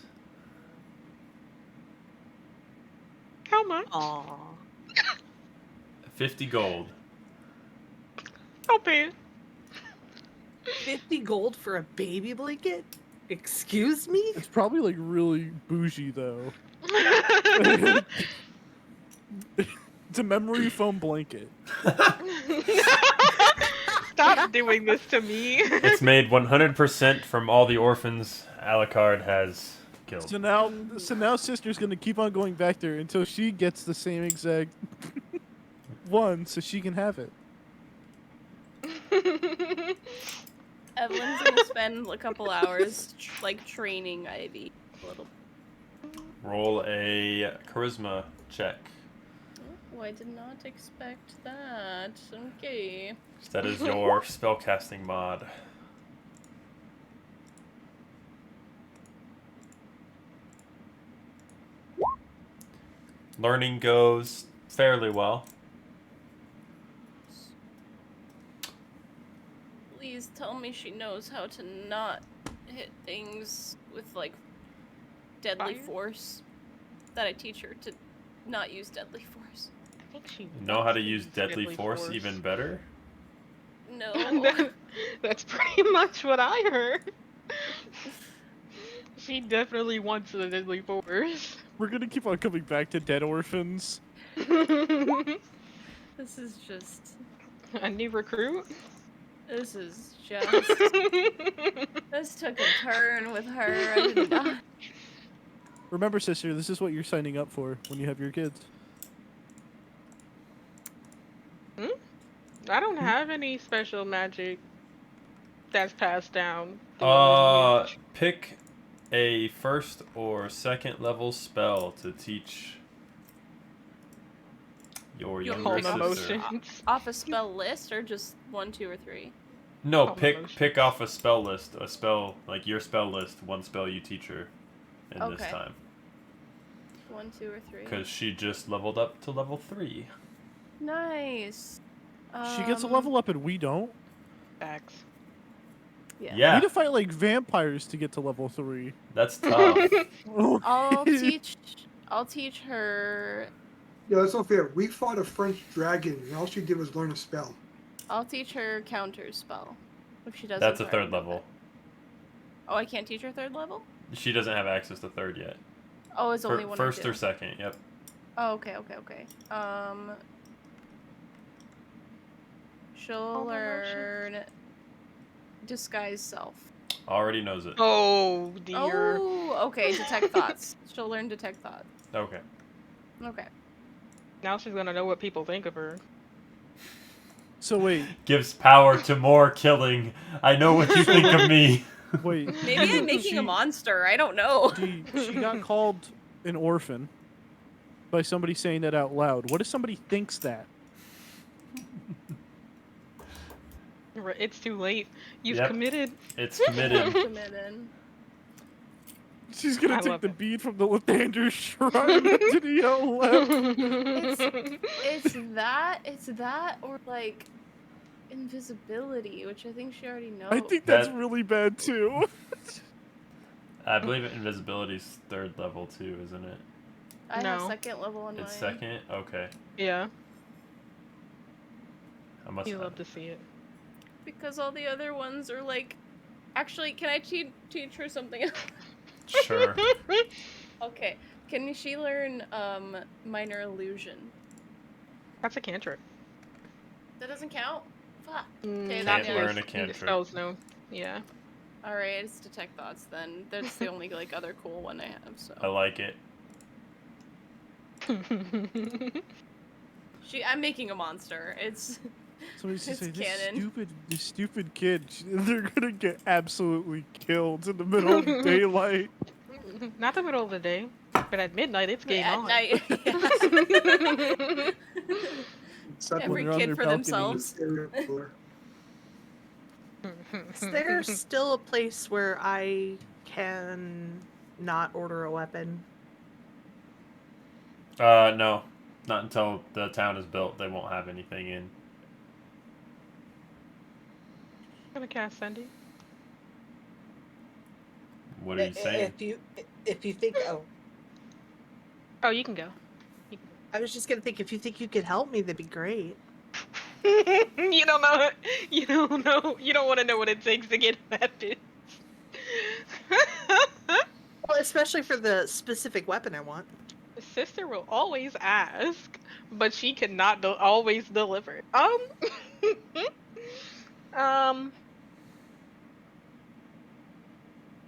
S5: How much?
S6: Aww.
S1: 50 gold.
S5: I'll pay it.
S6: 50 gold for a baby blanket? Excuse me?
S2: It's probably like really bougie though. It's a memory foam blanket.
S5: Stop doing this to me.
S1: It's made 100% from all the orphans Alucard has killed.
S2: So now sister's gonna keep on going back there until she gets the same exact one, so she can have it.
S3: Evelyn's gonna spend a couple hours like training Ivy a little.
S1: Roll a charisma check.
S3: Oh, I did not expect that. Okay.
S1: That is your spellcasting mod. Learning goes fairly well.
S3: Please tell me she knows how to not hit things with like deadly force. That I teach her to not use deadly force.
S5: I think she
S1: Know how to use deadly force even better?
S3: No.
S5: That's pretty much what I heard. She definitely wants the deadly force.
S2: We're gonna keep on coming back to dead orphans.
S3: This is just
S5: a new recruit.
S3: This is just this took a turn with her. I did not.
S2: Remember, sister, this is what you're signing up for when you have your kids.
S5: I don't have any special magic that's passed down.
S1: Pick a first or second level spell to teach your younger sister.
S3: Off a spell list or just 1, 2, or 3?
S1: No, pick off a spell list. A spell, like your spell list, one spell you teach her in this
S3: Okay.
S1: time.
S3: 1, 2, or 3.
S1: Because she just leveled up to level 3.
S3: Nice.
S2: She gets a level up and we don't.
S5: Facts.
S3: Yeah.
S2: We need to fight like vampires to get to level 3.
S1: That's tough.
S3: I'll teach her.
S4: Yeah, that's not fair. We fought a French dragon, and all she did was learn a spell.
S3: I'll teach her counter spell. If she doesn't.
S1: That's a
S3: learn.
S1: third level.
S3: Oh, I can't teach her third level?
S1: She doesn't have access to third yet.
S3: Oh, it's only one.
S1: First or second, yep.
S3: Oh, okay. She'll learn disguise self.
S1: Already knows it.
S5: Oh dear.
S3: Oh, okay. Detect thoughts. She'll learn detect thoughts.
S1: Okay.
S3: Okay.
S5: Now she's gonna know what people think of her.
S2: So wait.
S1: Gives power to more killing. I know what you think of me.
S2: Wait.
S3: Maybe I'm making a monster. I don't know.
S2: She got called an orphan by somebody saying that out loud. What if somebody thinks that?
S5: It's too late. You've
S1: Yep.
S5: committed.
S1: It's committed.
S3: Committed.
S2: She's gonna
S5: I
S2: take
S5: love
S2: the bead from the Lathander shrine to the out left.
S3: It's that or like invisibility, which I think she already knows.
S2: I think that's
S1: That-
S2: really bad too.
S1: I believe invisibility's third level too, isn't it?
S3: I have
S5: No.
S3: second level on mine.
S1: It's second? Okay.
S5: Yeah.
S1: I must
S5: You
S1: have.
S5: love to see it.
S3: Because all the other ones are like. Actually, can I teach her something?
S1: Sure.
S3: Okay. Can she learn minor illusion?
S5: That's a cantrip.
S3: That doesn't count. Fuck.
S5: Mm,
S3: Okay,
S1: Can't
S3: then
S1: learn a
S5: The
S1: cantrip.
S5: spells, no. Yeah.
S3: All right, it's detect thoughts then. That's the only like other cool one I have. So.
S1: I like it.
S3: I'm making a monster. It's.
S2: Somebody used to
S3: It's
S2: say,
S3: canon.
S2: this stupid kid, they're gonna get absolutely killed in the middle of daylight.
S5: Not the middle of the day, but at midnight it's game
S3: At
S5: on.
S3: night.
S4: Except
S3: Every
S2: when they're on
S3: kid
S2: their
S3: for
S2: balcony.
S3: themselves.
S6: Is there still a place where I can not order a weapon?
S1: No. Not until the town is built. They won't have anything in.
S5: I'm gonna cast Cindy.
S1: What are you saying?
S6: If you think
S5: Oh, you can go.
S6: I was just gonna think if you think you could help me, that'd be great.
S5: You don't know. You don't know. You don't want to know what it takes to get weapons.
S6: Well, especially for the specific weapon I want.
S5: Sister will always ask, but she cannot always deliver. Um.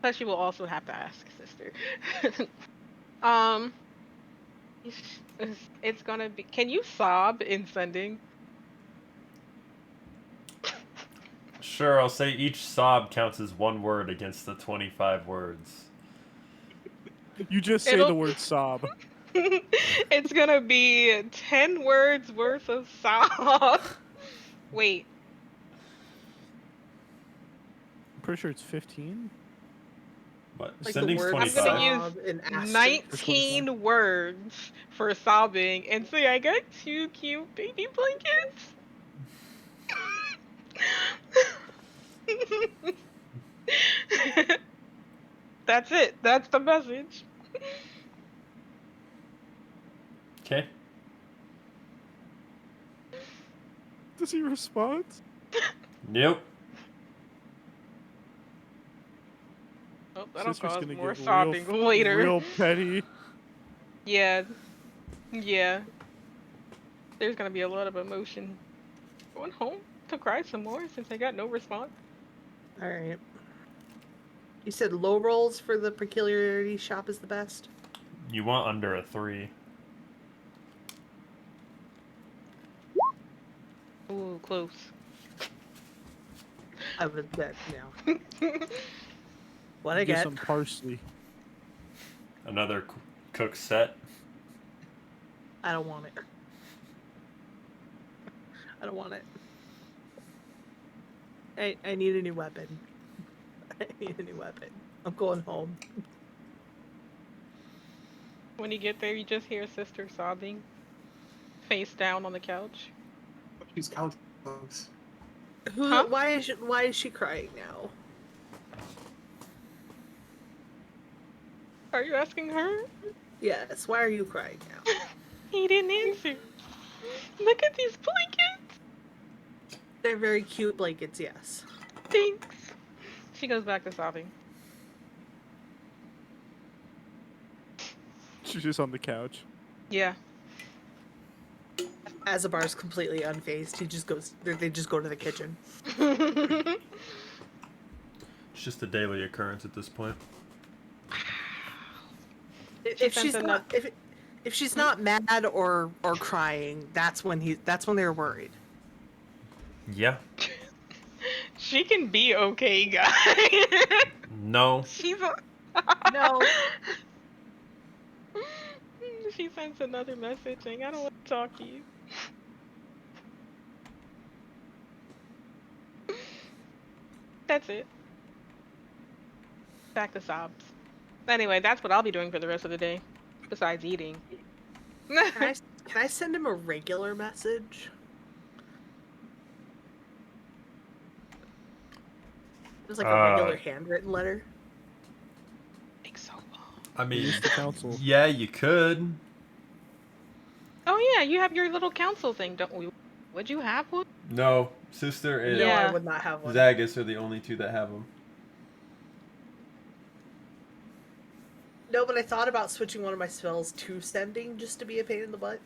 S5: But she will also have to ask, sister. um. It's gonna be. Can you sob in sending?
S1: Sure, I'll say each sob counts as one word against the 25 words.
S2: You just say the word sob.
S5: It's gonna be 10 words worth of sob. Wait.
S2: I'm pretty sure it's 15.
S1: What?
S6: Like
S1: Sending's
S6: the word
S1: 25.
S5: I'm gonna use 19 words for sobbing and say I got 2 cute baby blankets. That's it. That's the message.
S1: Okay.
S2: Does he respond?
S1: Nope.
S5: Oh, that'll
S2: Sister's
S5: cause
S2: gonna
S5: more
S2: get
S5: sobbing later.
S2: Real petty.
S5: Yeah. Yeah. There's gonna be a lot of emotion. Going home to cry some more since I got no response.
S6: Alright. You said low rolls for the peculiarity shop is the best?
S1: You want under a 3.
S5: Ooh, close.
S6: I would bet now. What I
S2: Get
S6: get?
S2: some parsley.
S1: Another cook set.
S6: I don't want it. I don't want it. I need a new weapon. I need a new weapon. I'm going home.
S5: When you get there, you just hear sister sobbing, face down on the couch.
S4: She's counting bugs.
S6: Why is she crying now?
S5: Are you asking her?
S6: Yes. Why are you crying now?
S5: He didn't answer. Look at these blankets.
S6: They're very cute blankets. Yes.
S5: Thanks. She goes back to sobbing.
S2: She's just on the couch.
S5: Yeah.
S6: Azabar's completely unfazed. He just goes. They just go to the kitchen.
S1: It's just a daily occurrence at this point.
S6: If she's not mad or crying, that's when they're worried.
S1: Yeah.
S5: She can be okay, guys.
S1: No.
S5: She's
S6: no.
S5: She sends another message saying, I don't want to talk to you. That's it. Back to sobs. Anyway, that's what I'll be doing for the rest of the day. Besides eating.
S6: Can I send him a regular message? Just like a regular handwritten letter?
S5: Takes so long.
S1: I mean,
S2: Use the council.
S1: Yeah, you could.
S5: Oh yeah, you have your little council thing, don't we? Would you have one?
S1: No, sister and
S6: No, I would not have one.
S1: Zagus are the only two that have them.
S6: No, but I thought about switching one of my spells to sending just to be a pain in the butt.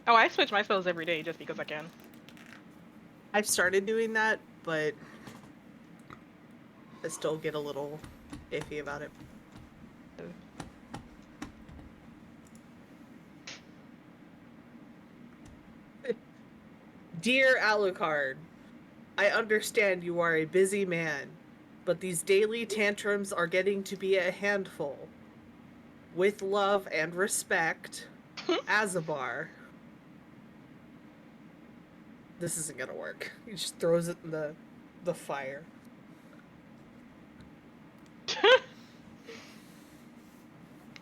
S5: Oh, I switch my spells every day just because I can.
S6: I've started doing that, but I still get a little iffy about it. Dear Alucard, I understand you are a busy man, but these daily tantrums are getting to be a handful. With love and respect, Azabar. This isn't gonna work. He just throws it in the fire.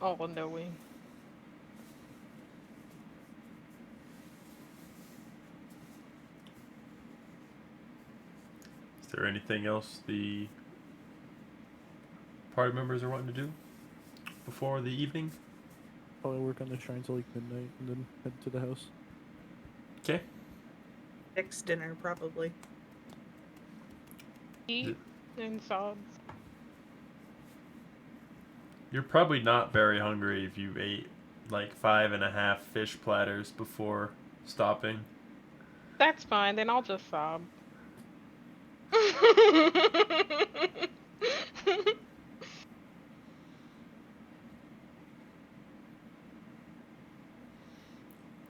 S5: Oh, knowing.
S1: Is there anything else the party members are wanting to do before the evening?
S2: Probably work on the shrine till like midnight and then head to the house.
S1: Okay.
S6: Fixed dinner, probably.
S5: Eat and sobs.
S1: You're probably not very hungry if you ate like 5.5 fish platters before stopping.
S5: That's fine, then I'll just sob.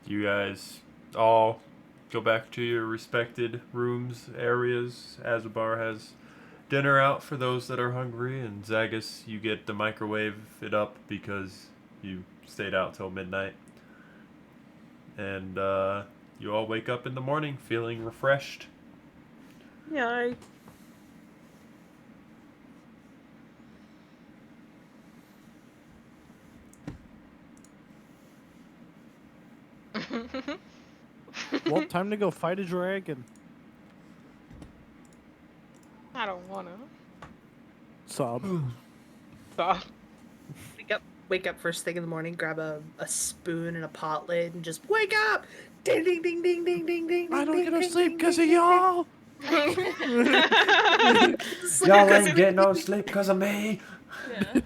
S1: You guys all go back to your respected rooms, areas. Azabar has dinner out for those that are hungry, and Zagus, you get to microwave it up because you stayed out till midnight. And you all wake up in the morning feeling refreshed.
S6: Yeah.
S2: Well, time to go fight a dragon.
S5: I don't wanna.
S2: Sob.
S5: Sob.
S6: Wake up first thing in the morning, grab a spoon and a pot lid, and just wake up! Ding, ding, ding, ding, ding, ding, ding.
S2: I don't get no sleep because of y'all.
S1: Y'all ain't getting no sleep because of me.
S3: Yeah.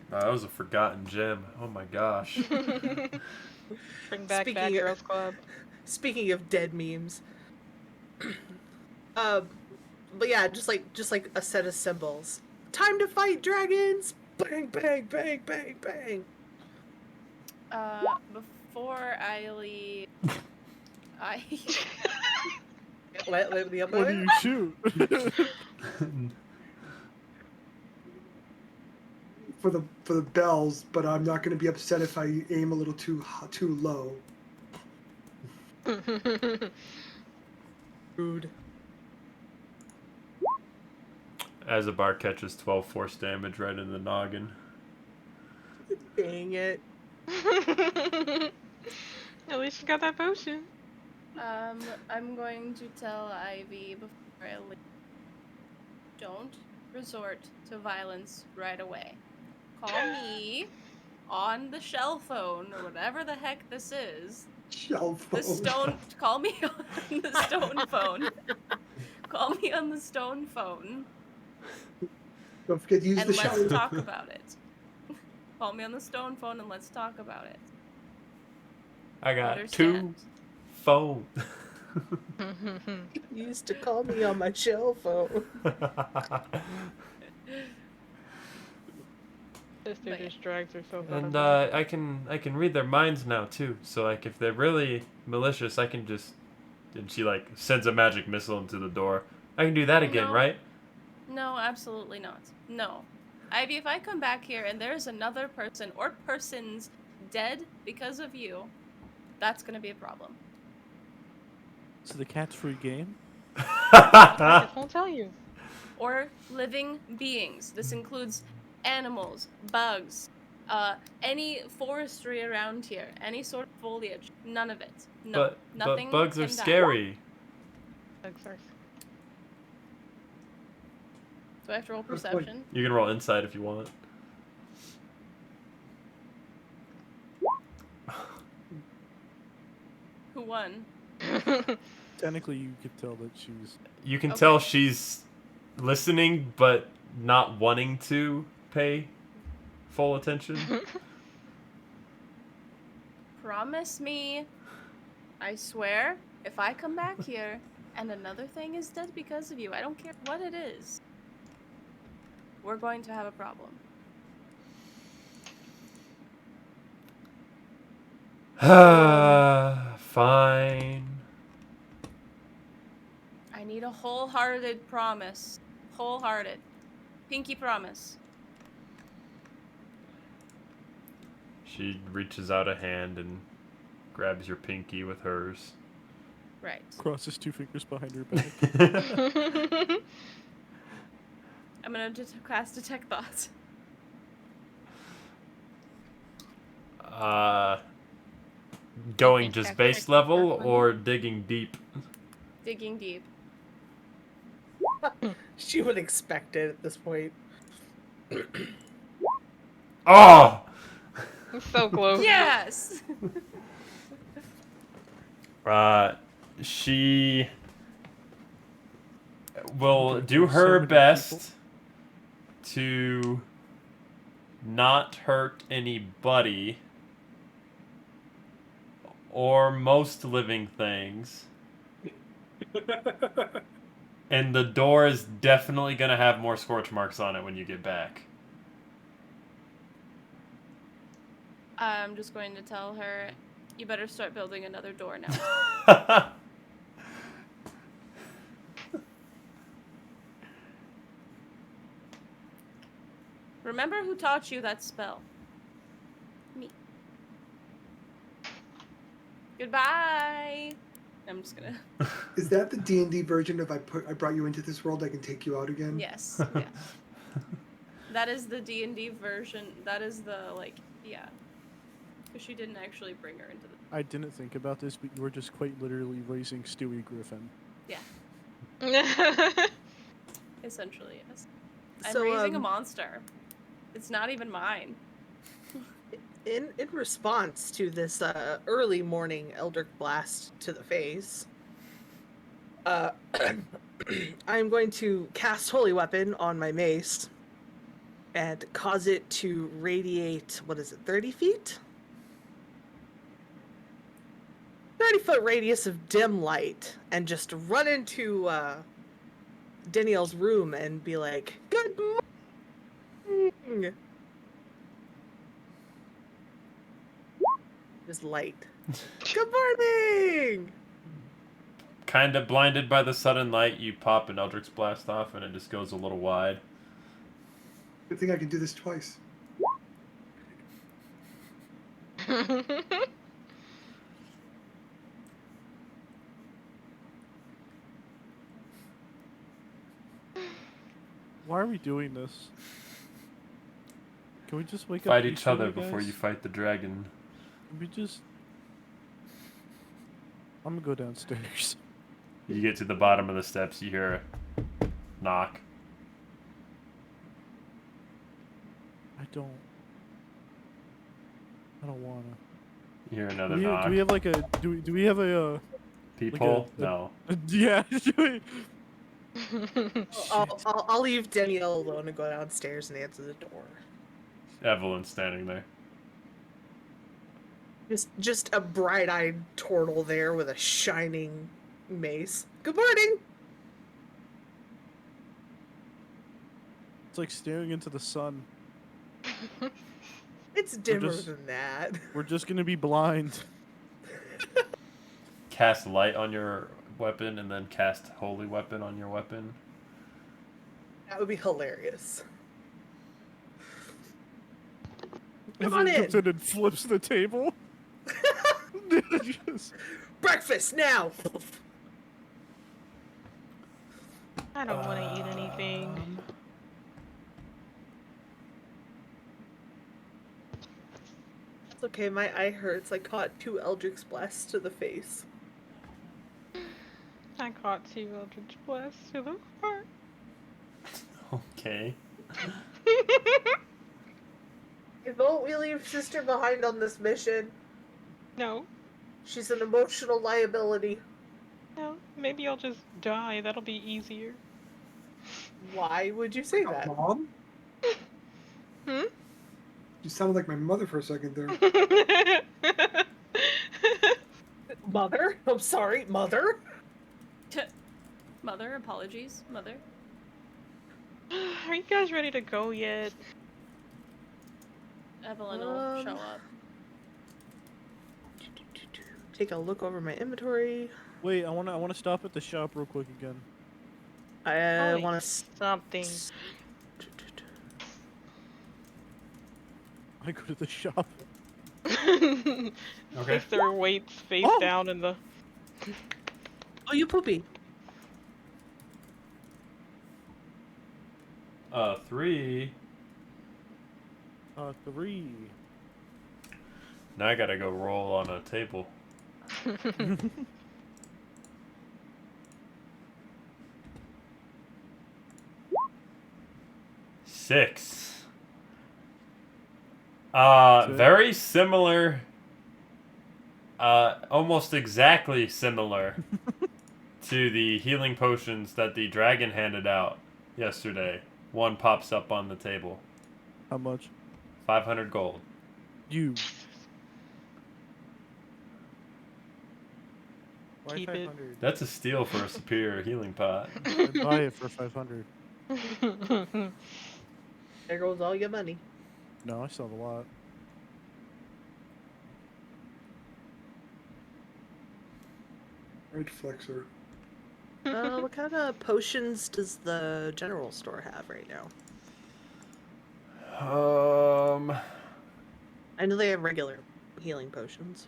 S1: That was a forgotten gem. Oh my gosh.
S5: Bring back Bad Girls Club.
S6: Speaking of dead memes, but yeah, just like a set of symbols. Time to fight dragons! Bang, bang, bang, bang, bang.
S3: Before I leave,
S6: let me up.
S2: What do you shoot?
S4: For the bells, but I'm not going to be upset if I aim a little too low.
S6: Rude.
S1: Azabar catches 12 force damage right in the noggin.
S6: Dang it.
S5: At least you got that potion.
S3: I'm going to tell Ivy before I leave. Don't resort to violence right away. Call me on the shell phone or whatever the heck this is.
S4: Shell phone.
S3: The stone. Call me on the stone phone. Call me on the stone phone.
S4: Don't forget to use
S3: And
S4: the
S3: let's
S4: shell.
S3: talk about it. Call me on the stone phone and let's talk about it.
S1: I got
S3: Understand.
S1: 2 phones.
S6: You used to call me on my shell phone.
S5: Sister just drags herself out
S1: And
S5: of
S1: I can read their minds now too. So like if they're really malicious, I can just, and she like sends a magic missile into the door. I can do that again,
S3: No.
S1: right?
S3: No, absolutely not. No. Ivy, if I come back here and there's another person or persons dead because of you, that's gonna be a problem.
S2: So the cat's free game?
S5: I just won't tell you.
S3: Or living beings. This includes animals, bugs, any forestry around here, any sort of foliage. None of it. No, nothing.
S1: But bugs are
S3: can die.
S1: scary.
S5: Bugs are.
S3: Do I have to roll perception?
S1: You can roll insight if you want.
S3: Who won?
S2: Technically, you could tell that she's.
S1: You can tell she's listening, but not wanting to pay full attention.
S3: Promise me, I swear, if I come back here and another thing is dead because of you, I don't care what it is, we're going to have a problem.
S1: Fine.
S3: I need a wholehearted promise. Wholehearted. Pinky promise.
S1: She reaches out a hand and grabs your pinky with hers.
S3: Right.
S2: Crosses 2 fingers behind her back.
S3: I'm gonna just cast Detect Thoughts.
S1: Going just base level or digging deep?
S3: Digging deep.
S6: She would expect it at this point.
S1: Oh!
S5: So close.
S3: Yes!
S1: She will do
S2: There's so
S1: her
S2: many
S1: best to not hurt anybody or most living things. And the door is definitely going to have more scorch marks on it when you get back.
S3: I'm just going to tell her, you better start building another door now. Remember who taught you that spell? Me. Goodbye. I'm just gonna.
S4: Is that the D&D version of I brought you into this world, I can take you out again?
S3: Yes. Yes. That is the D&D version. That is the yeah. Because she didn't actually bring her into the.
S2: I didn't think about this, but you were just quite literally raising Stewie Griffin.
S3: Yeah. Essentially, yes.
S6: So,
S3: I'm raising a monster. It's not even mine.
S6: In response to this early morning Eldritch Blast to the face, I'm going to cast Holy Weapon on my mace and cause it to radiate, 30 feet? 30-foot radius of dim light, and just run into Danielle's room and be like, "Good morning!" Just light. Good morning!
S1: Kind of blinded by the sudden light, you pop an Eldritch Blast off and it just goes a little wide.
S4: Good thing I can do this twice.
S2: Why are we doing this? Can we just wake up?
S1: Fight each other
S2: peacefully,
S1: before
S2: guys?
S1: you fight the dragon.
S2: Can we just. I'm gonna go downstairs.
S1: You get to the bottom of the steps, you hear a knock.
S2: I don't wanna.
S1: You hear another
S2: Do we,
S1: knock.
S2: do we have like a do we have a
S1: Peephole?
S2: like
S1: No.
S2: Yeah.
S6: I'll leave Danielle alone and go downstairs and answer the door.
S1: Evelyn's standing there.
S6: Just a bright-eyed turtle there with a shining mace. Good morning.
S2: It's like staring into the sun.
S6: It's dimmer than that.
S2: We're just gonna be blind.
S1: Cast light on your weapon and then cast holy weapon on your weapon.
S6: That would be hilarious.
S2: And
S6: Come on
S2: then comes
S6: in.
S2: in and flips the table. Just-
S6: Breakfast now.
S5: I don't want to eat anything.
S6: It's okay, my eye hurts. I caught 2 Eldritch Blasts to the face.
S5: I caught 2 Eldritch Blasts to the heart.
S1: Okay.
S6: Won't we leave Sister behind on this mission?
S5: No.
S6: She's an emotional liability.
S5: No, maybe I'll just die. That'll be easier.
S6: Why would you say that?
S4: Mom?
S5: Hmm?
S4: You sounded like my mother for a second there.
S6: Mother? I'm sorry, Mother?
S3: Mother, apologies, Mother.
S5: Are you guys ready to go yet?
S3: Evelyn will show up.
S6: Take a look over my inventory.
S2: Wait, I wanna stop at the shop real quick again.
S6: I
S5: Holy
S6: want to
S5: something.
S2: I go to the shop.
S1: Okay.
S5: Sister waits face down in the.
S6: Oh, you poopy.
S1: 3.
S2: 3.
S1: Now I gotta go roll on a table. 6. Very similar Almost exactly similar to the healing potions that the dragon handed out yesterday. One pops up on the table.
S2: How much?
S1: 500 gold.
S2: You. Why
S5: Keep it.
S2: 500?
S1: That's a steal for a superior healing pot.
S2: I'd buy it for 500.
S6: There goes all your money.
S2: No, I still have a lot.
S4: Right flexor.
S6: What kind of potions does the general store have right now? I know they have regular healing potions.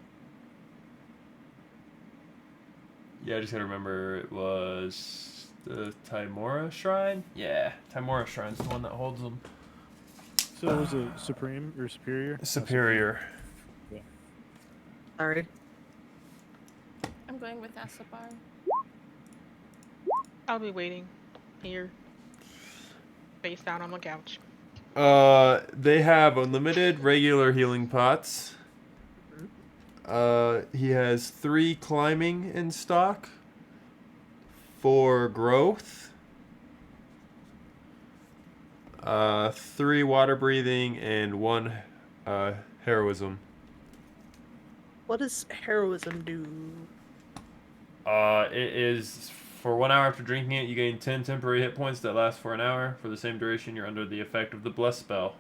S1: Yeah, I just gotta remember it was the Timora Shrine? Yeah, Timora Shrine's the one that holds them.
S2: So was it Supreme or Superior?
S1: Superior.
S2: Yeah.
S6: Alright.
S3: I'm going with Asabar.
S5: I'll be waiting here, face down on the couch.
S1: They have unlimited regular healing pots. He has 3 climbing in stock, 4 growth, 3 water breathing, and 1 heroism.
S6: What does heroism do?
S1: It is for 1 hour after drinking it, you gain 10 temporary hit points that last for an hour. For the same duration, you're under the effect of the bless spell.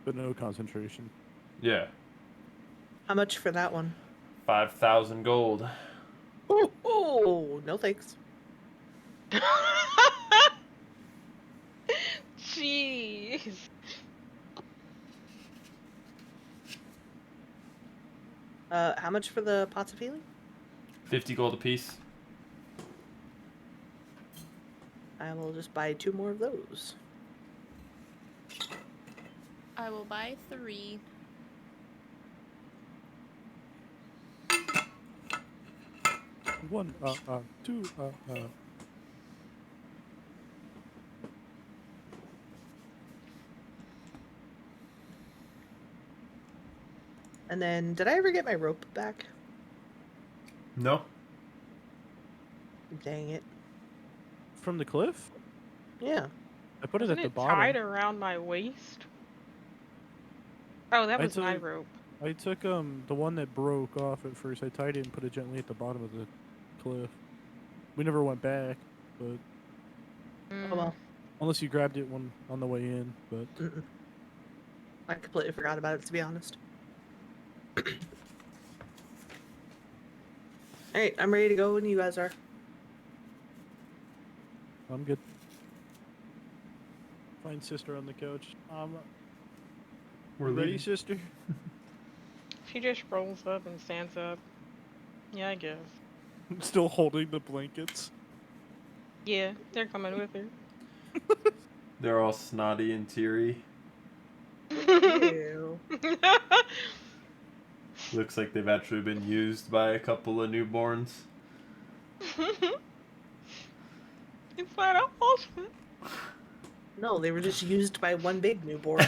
S2: But no concentration.
S1: Yeah.
S6: How much for that one?
S1: 5,000 gold.
S6: Oh, no thanks.
S5: Jeez.
S6: How much for the pots of healing?
S1: 50 gold apiece.
S6: I will just buy 2 more of those.
S3: I will buy 3.
S2: One, 2,
S6: And then, did I ever get my rope back?
S1: No.
S6: Dang it.
S2: From the cliff?
S6: Yeah.
S2: I put it
S5: Wasn't
S2: at the
S5: it
S2: bottom.
S5: tied around my waist? Oh, that
S2: I
S5: was my
S2: took-
S5: rope.
S2: I took the one that broke off at first. I tied it and put it gently at the bottom of the cliff. We never went back, but
S6: Oh well.
S2: unless you grabbed it one on the way in, but
S6: I completely forgot about it, to be honest. Alright, I'm ready to go when you guys are.
S2: I'm good. Find sister on the couch.
S1: We're
S2: ready,
S1: leaving.
S2: sister?
S5: She just rolls up and stands up. Yeah, I guess.
S2: Still holding the blankets.
S5: Yeah, they're coming with her.
S1: They're all snotty and teary.
S6: Ew.
S1: Looks like they've actually been used by a couple of newborns.
S5: It's not a falsehood.
S6: No, they were just used by one big newborn.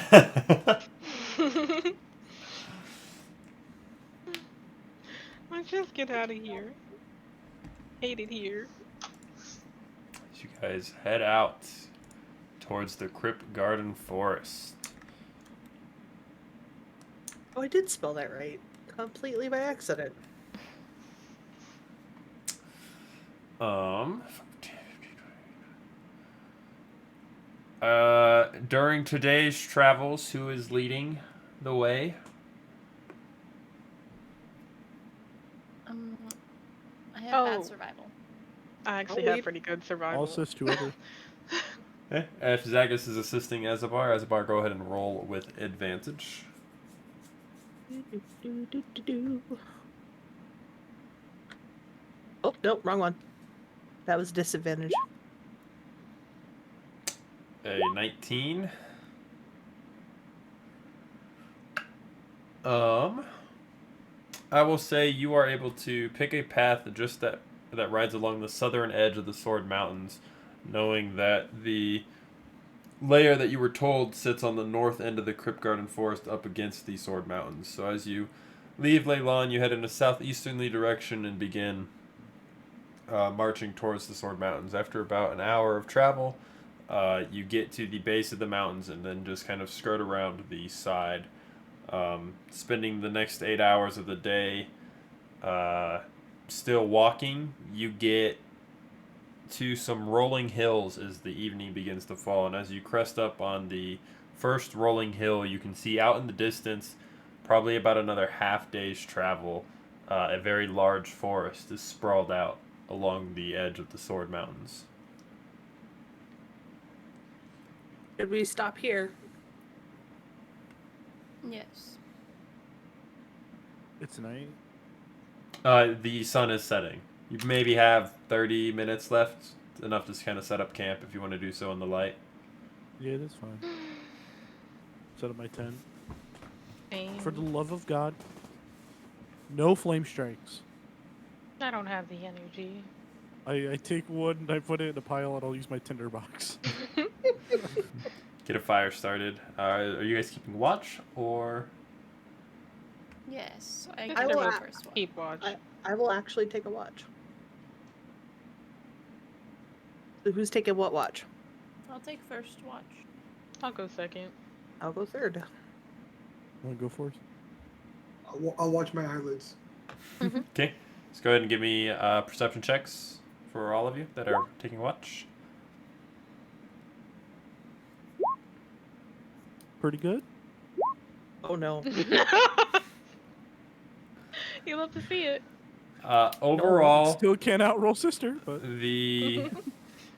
S5: Let's just get out of here. Hate it here.
S1: As you guys head out towards the Crypt Garden Forest.
S6: Oh, I did spell that right. Completely by accident.
S1: During today's travels, who is leading the way?
S3: I have bad
S5: Oh.
S3: survival.
S5: I actually have pretty good survival.
S2: I'll assist whoever.
S1: Okay. If Zagus is assisting Azabar, go ahead and roll with advantage.
S6: Oh, nope, wrong one. That was disadvantage.
S1: A 19. I will say you are able to pick a path just that rides along the southern edge of the Sword Mountains, knowing that the layer that you were told sits on the north end of the Crypt Garden Forest up against the Sword Mountains. So as you leave Leylon, you head in a southeasterly direction and begin marching towards the Sword Mountains. After about an hour of travel, you get to the base of the mountains and then just kind of skirt around the side, spending the next 8 hours of the day still walking. You get to some rolling hills as the evening begins to fall, and as you crest up on the first rolling hill, you can see out in the distance, probably about another half day's travel, a very large forest is sprawled out along the edge of the Sword Mountains.
S6: Did we stop here?
S3: Yes.
S2: It's night.
S1: The sun is setting. You maybe have 30 minutes left, enough to kind of set up camp if you want to do so in the light.
S2: Yeah, that's fine. Set up my tent.
S5: Same.
S2: For the love of God, no flame strikes.
S5: I don't have the energy.
S2: I take wood and I put it in a pile and I'll use my tinder box.
S1: Get a fire started. Are you guys keeping watch, or?
S3: Yes,
S6: I
S3: I
S6: will
S3: go
S6: a-
S3: first one.
S5: Keep watch.
S6: I will actually take a watch. So who's taking what watch?
S3: I'll take first watch.
S5: I'll go second.
S6: I'll go third.
S2: Want to go first?
S4: I'll watch my eyelids.
S1: Okay, let's go ahead and give me perception checks for all of you that are taking watch.
S2: Pretty good.
S6: Oh no.
S5: You love to see it.
S1: Overall,
S2: Still can't outroll sister, but
S1: the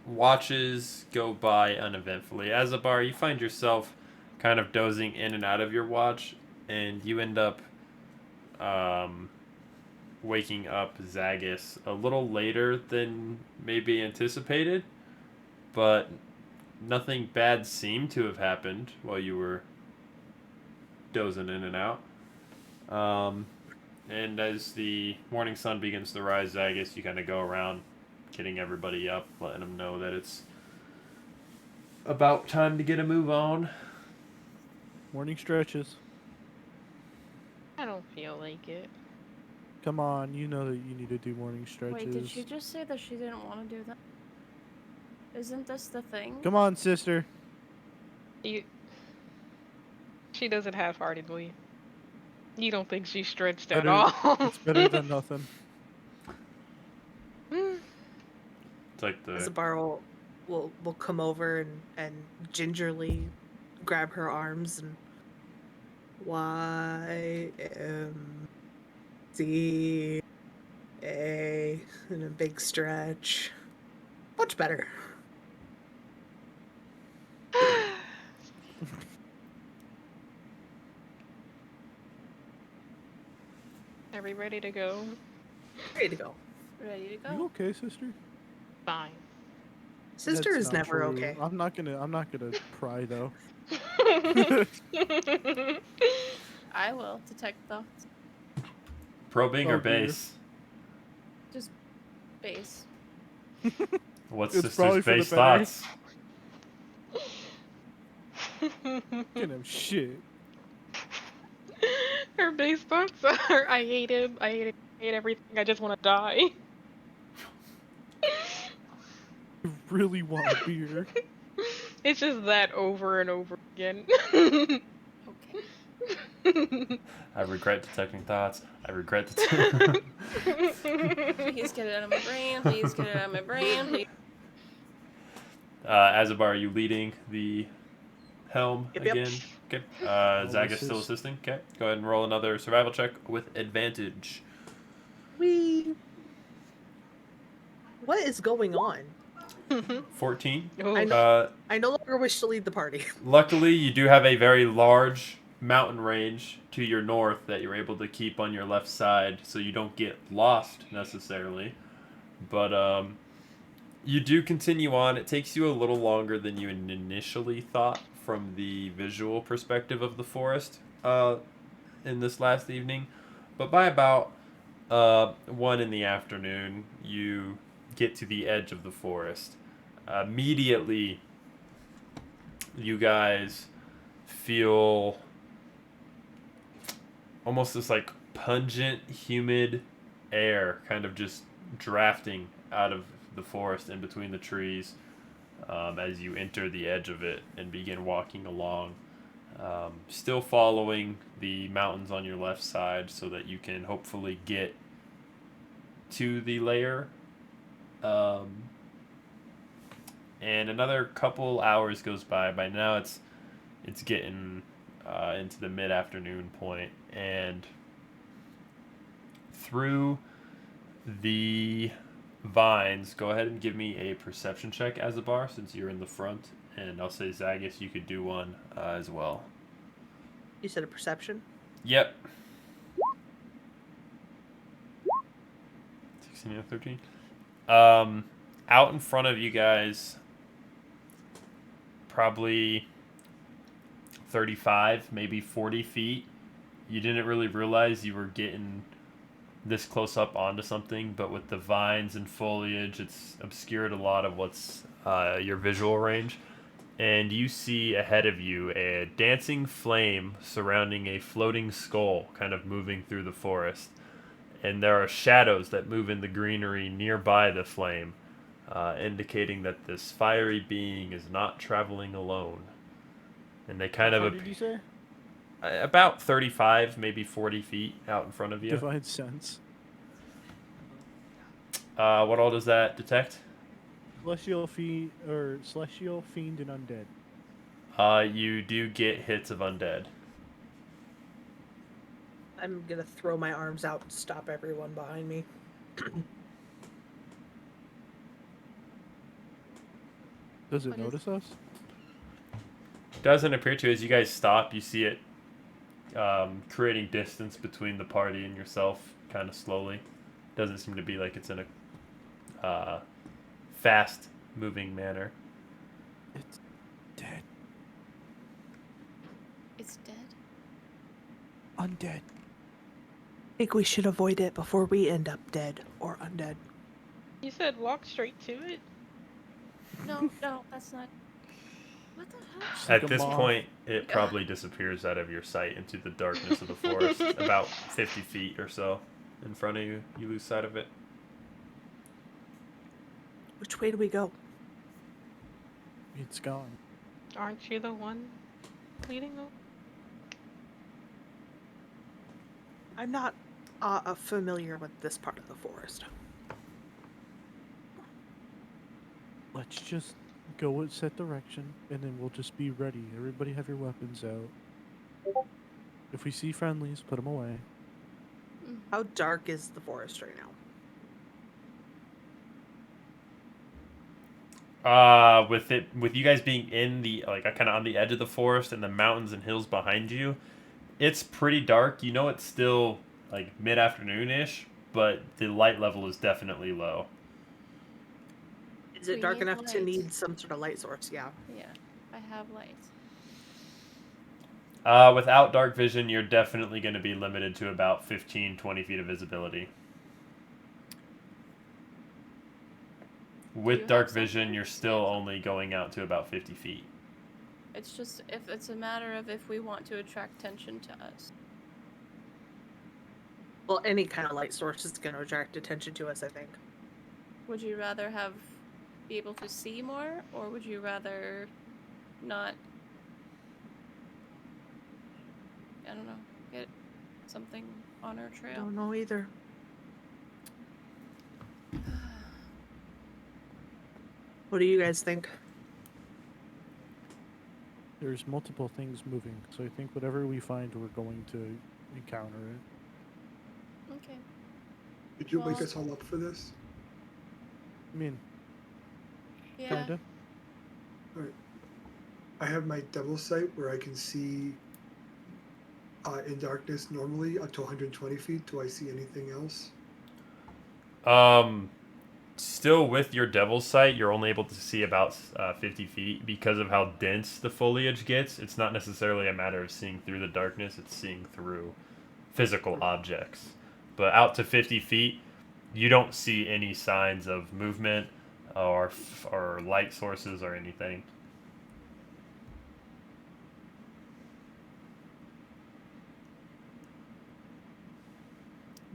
S1: watches go by uneventfully. As a bar, you find yourself kind of dozing in and out of your watch, and you end up waking up Zagus a little later than maybe anticipated, but nothing bad seemed to have happened while you were dozing in and out. And as the morning sun begins to rise, Zagus, you kind of go around getting everybody up, letting them know that it's about time to get a move on.
S2: morning stretches.
S5: I don't feel like it.
S2: Come on, you know that you need to do morning stretches.
S3: Wait, did she just say that she didn't want to do that? Isn't this the thing?
S2: Come on, sister.
S5: She does it half-heartedly. You don't think she's stretched at
S2: Better-
S5: all.
S2: It's better than nothing.
S1: It's like the
S6: Zabar will come over and gingerly grab her arms and YMCA in a big stretch. Much better.
S5: Are we ready to go?
S6: Ready to go.
S3: Ready to go?
S2: You okay, sister?
S5: Fine.
S6: Sister
S2: That's
S6: is
S2: not
S6: never
S2: true.
S6: okay.
S2: I'm not gonna pry though.
S3: I will detect thoughts.
S1: probing or
S2: Oh, dear.
S1: base.
S3: Just base.
S1: What's
S2: It's probably
S1: sister's
S2: for the
S1: base
S2: better.
S1: thoughts?
S2: Get him shit.
S5: Her base thoughts are, I hate him, I hate everything, I just want to die.
S2: I really want a beer.
S5: It's just that over and over again.
S1: I regret detecting thoughts. I regret
S3: Please get it out of my brain. Please get it out of my brain. Please.
S1: Azabar, are you leading the helm
S6: Yep.
S1: again? Okay. Zagus still assisting. Okay. Go ahead and roll another survival check with advantage.
S6: Wee. What is going on?
S1: 14.
S6: I no longer wish to lead the party.
S1: Luckily, you do have a very large mountain range to your north that you're able to keep on your left side, so you don't get lost necessarily. But you do continue on. It takes you a little longer than you initially thought from the visual perspective of the forest in this last evening. But by about 1 in the afternoon, you get to the edge of the forest. Immediately, you guys feel almost this like pungent, humid air kind of just drafting out of the forest in between the trees as you enter the edge of it and begin walking along. Still following the mountains on your left side so that you can hopefully get to the lair. And another couple hours goes by. By now it's getting into the mid-afternoon point, and through the vines, go ahead and give me a perception check as a bar since you're in the front, and I'll say Zagus, you could do one as well.
S6: You said a perception?
S1: Yep. 16 out of 13. Out in front of you guys, probably 35, maybe 40 feet. You didn't really realize you were getting this close up onto something, but with the vines and foliage, it's obscured a lot of what's your visual range. And you see ahead of you a dancing flame surrounding a floating skull kind of moving through the forest. And there are shadows that move in the greenery nearby the flame, indicating that this fiery being is not traveling alone. And they kind
S2: How
S1: of
S2: far did you say?
S1: about 35, maybe 40 feet out in front of you.
S2: Divine sense.
S1: What all does that detect?
S2: Celestial fiend and undead.
S1: You do get hits of undead.
S6: I'm gonna throw my arms out and stop everyone behind me.
S2: Does it notice us?
S1: Doesn't appear to. As you guys stop, you see it creating distance between the party and yourself, kind of slowly. Doesn't seem to be like it's in a fast-moving manner.
S2: It's dead.
S3: It's dead?
S2: Undead.
S6: I think we should avoid it before we end up dead or undead.
S5: You said walk straight to it?
S3: No, that's not. What the hell?
S1: At this point, it probably disappears out of your sight into the darkness of the forest. About 50 feet or so in front of you. You lose sight of it.
S6: Which way do we go?
S2: It's gone.
S5: Aren't you the one leading them?
S6: I'm not familiar with this part of the forest.
S2: Let's just go in set direction, and then we'll just be ready. Everybody have your weapons out. If we see friendlies, put them away.
S6: How dark is the forest right now?
S1: With you guys being in the kind of on the edge of the forest and the mountains and hills behind you, it's pretty dark. You know it's still like mid-afternoon-ish, but the light level is definitely low.
S6: Is it dark enough to need some sort of light source? Yeah.
S3: Yeah, I have lights.
S1: Without dark vision, you're definitely going to be limited to about 15-20 feet of visibility. With dark vision, you're still only going out to about 50 feet.
S3: It's just if it's a matter of if we want to attract attention to us.
S6: Well, any kind of light source is going to attract attention to us, I think.
S3: Would you rather be able to see more, or would you rather not? I don't know. Get something on our trail.
S6: Don't know either. What do you guys think?
S2: There's multiple things moving, so I think whatever we find, we're going to encounter it.
S3: Okay.
S4: Did you wake us all up for this?
S2: I mean,
S3: yeah.
S2: Kinda.
S4: Alright. I have my devil sight where I can see in darkness normally up to 120 feet. Do I see anything else?
S1: Still with your devil's sight, you're only able to see about 50 feet because of how dense the foliage gets. It's not necessarily a matter of seeing through the darkness, it's seeing through physical objects. But out to 50 feet, you don't see any signs of movement or light sources or anything.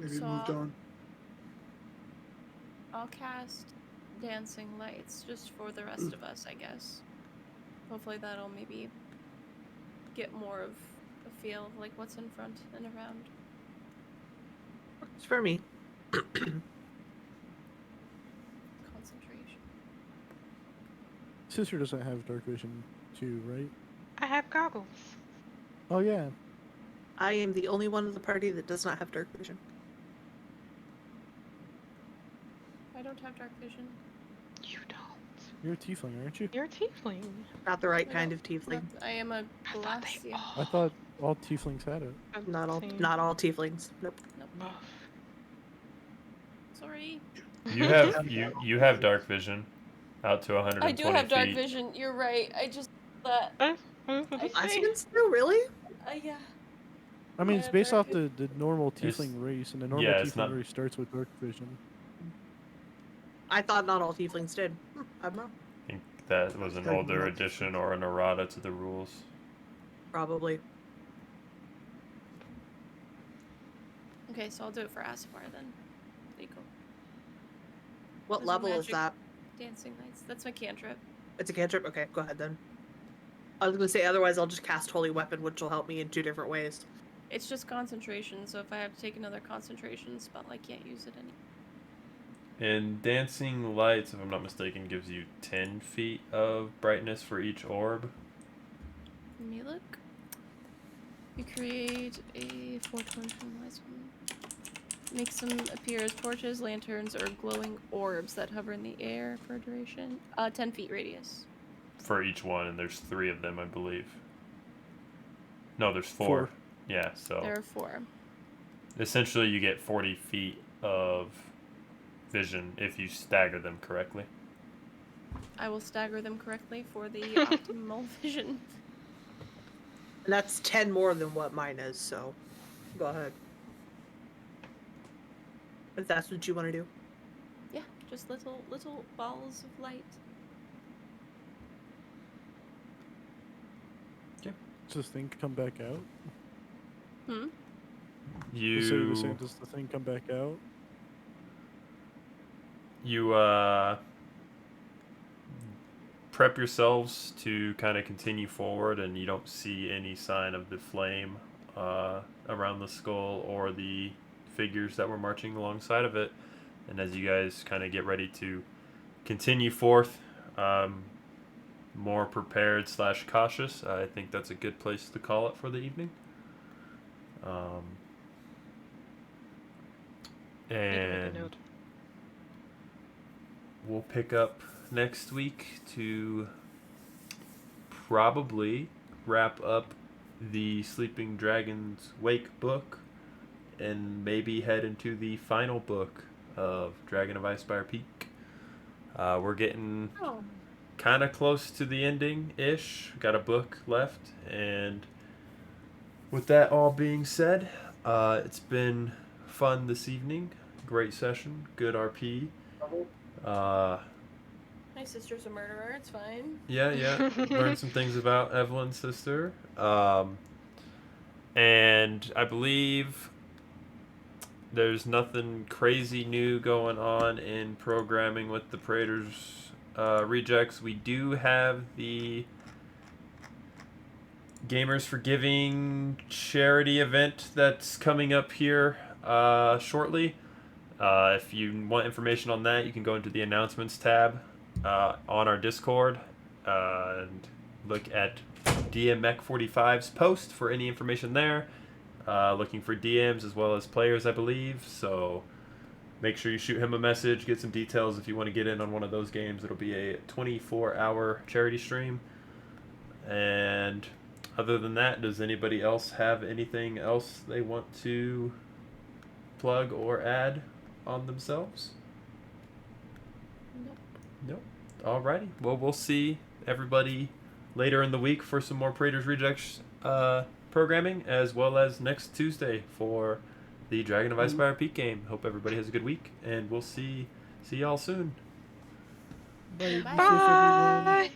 S4: maybe
S3: So
S4: moved on.
S3: I'll cast Dancing Lights just for the rest of us, I guess. Hopefully that'll maybe get more of a feel of like what's in front and around.
S6: It's for me.
S3: Concentration.
S2: Sister doesn't have dark vision too, right?
S5: I have goggles.
S2: Oh yeah.
S6: I am the only one of the party that does not have dark vision.
S3: I don't have dark vision.
S5: You don't.
S2: You're a tiefling, aren't you?
S5: You're a tiefling.
S6: Not the right kind of tiefling.
S3: I am a glacier.
S2: I thought all tieflings had it.
S6: Not all tieflings. Nope.
S3: Sorry.
S1: You have dark vision out to 120
S3: I do have dark
S1: feet.
S3: vision. You're right. I just that. I
S6: think still really.
S3: Yeah.
S2: I mean, it's based
S3: dark
S2: off the normal
S1: It's-
S2: tiefling race, and the normal
S1: yeah, it's
S2: tiefling
S1: not-
S2: race starts with dark vision.
S6: I thought not all tieflings did. I'm wrong.
S1: I think that was an older addition or an errata to the rules.
S6: Probably.
S3: Okay, so I'll do it for Asafar then. There you go.
S6: What
S3: There's a
S6: level is
S3: magic
S6: that?
S3: Dancing Lights. That's my cantrip.
S6: It's a cantrip? Okay, go ahead then. I was gonna say, otherwise I'll just cast Holy Weapon, which will help me in 2 different ways.
S3: It's just concentration, so if I have to take another concentration spell, I can't use it anymore.
S1: And Dancing Lights, if I'm not mistaken, gives you 10 feet of brightness for each orb.
S3: Let me look. You create a 4-torch lights. Makes them appear as torches, lanterns, or glowing orbs that hover in the air for a duration. 10 feet radius.
S1: For each one, and there's 3 of them, I believe. No, there's 4.
S2: 4.
S1: Yeah, so
S3: There are 4.
S1: essentially you get 40 feet of vision if you stagger them correctly.
S3: I will stagger them correctly for the optimal vision.
S6: And that's 10 more than what mine is, so go ahead. If that's what you want to do.
S3: Yeah, just little balls of light.
S2: Does this thing come back out?
S3: Hmm?
S1: You
S2: Does the thing come back out?
S1: you prep yourselves to kind of continue forward, and you don't see any sign of the flame around the skull or the figures that were marching alongside of it. And as you guys kind of get ready to continue forth, more prepared / cautious, I think that's a good place to call it for the evening. And we'll pick up next week to probably wrap up the Sleeping Dragon's Wake book and maybe head into the final book of Dragon of Icespire Peak. We're getting kind of close to the ending-ish. Got a book left, and with that all being said, it's been fun this evening. Great session. Good RP.
S3: My sister's a murderer, it's fine.
S1: Yeah. Learned some things about Evelyn's sister. And I believe there's nothing crazy new going on in programming with the Praetors Rejects. We do have the Gamers for Giving charity event that's coming up here shortly. If you want information on that, you can go into the announcements tab on our Discord and look at DMMech45's post for any information there. Looking for DMs as well as players, I believe. So make sure you shoot him a message, get some details if you want to get in on one of those games. It'll be a 24-hour charity stream. And other than that, does anybody else have anything else they want to plug or add on themselves? Nope. Alrighty. Well, we'll see everybody later in the week for some more Praetors Rejects programming, as well as next Tuesday for the Dragon of Icespire Peak game. Hope everybody has a good week, and we'll see y'all soon.
S6: Bye.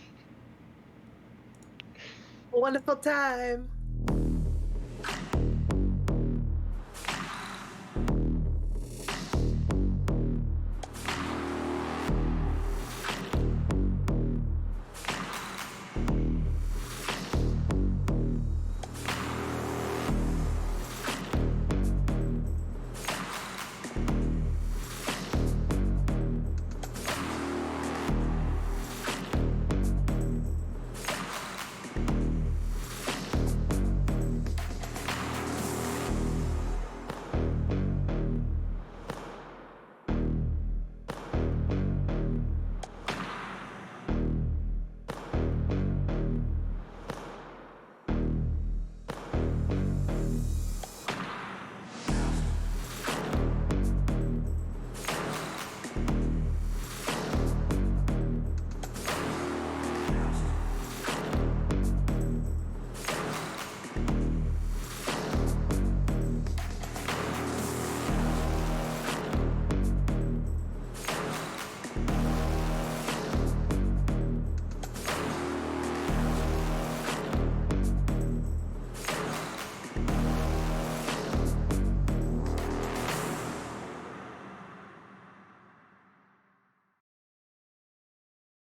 S6: Wonderful time.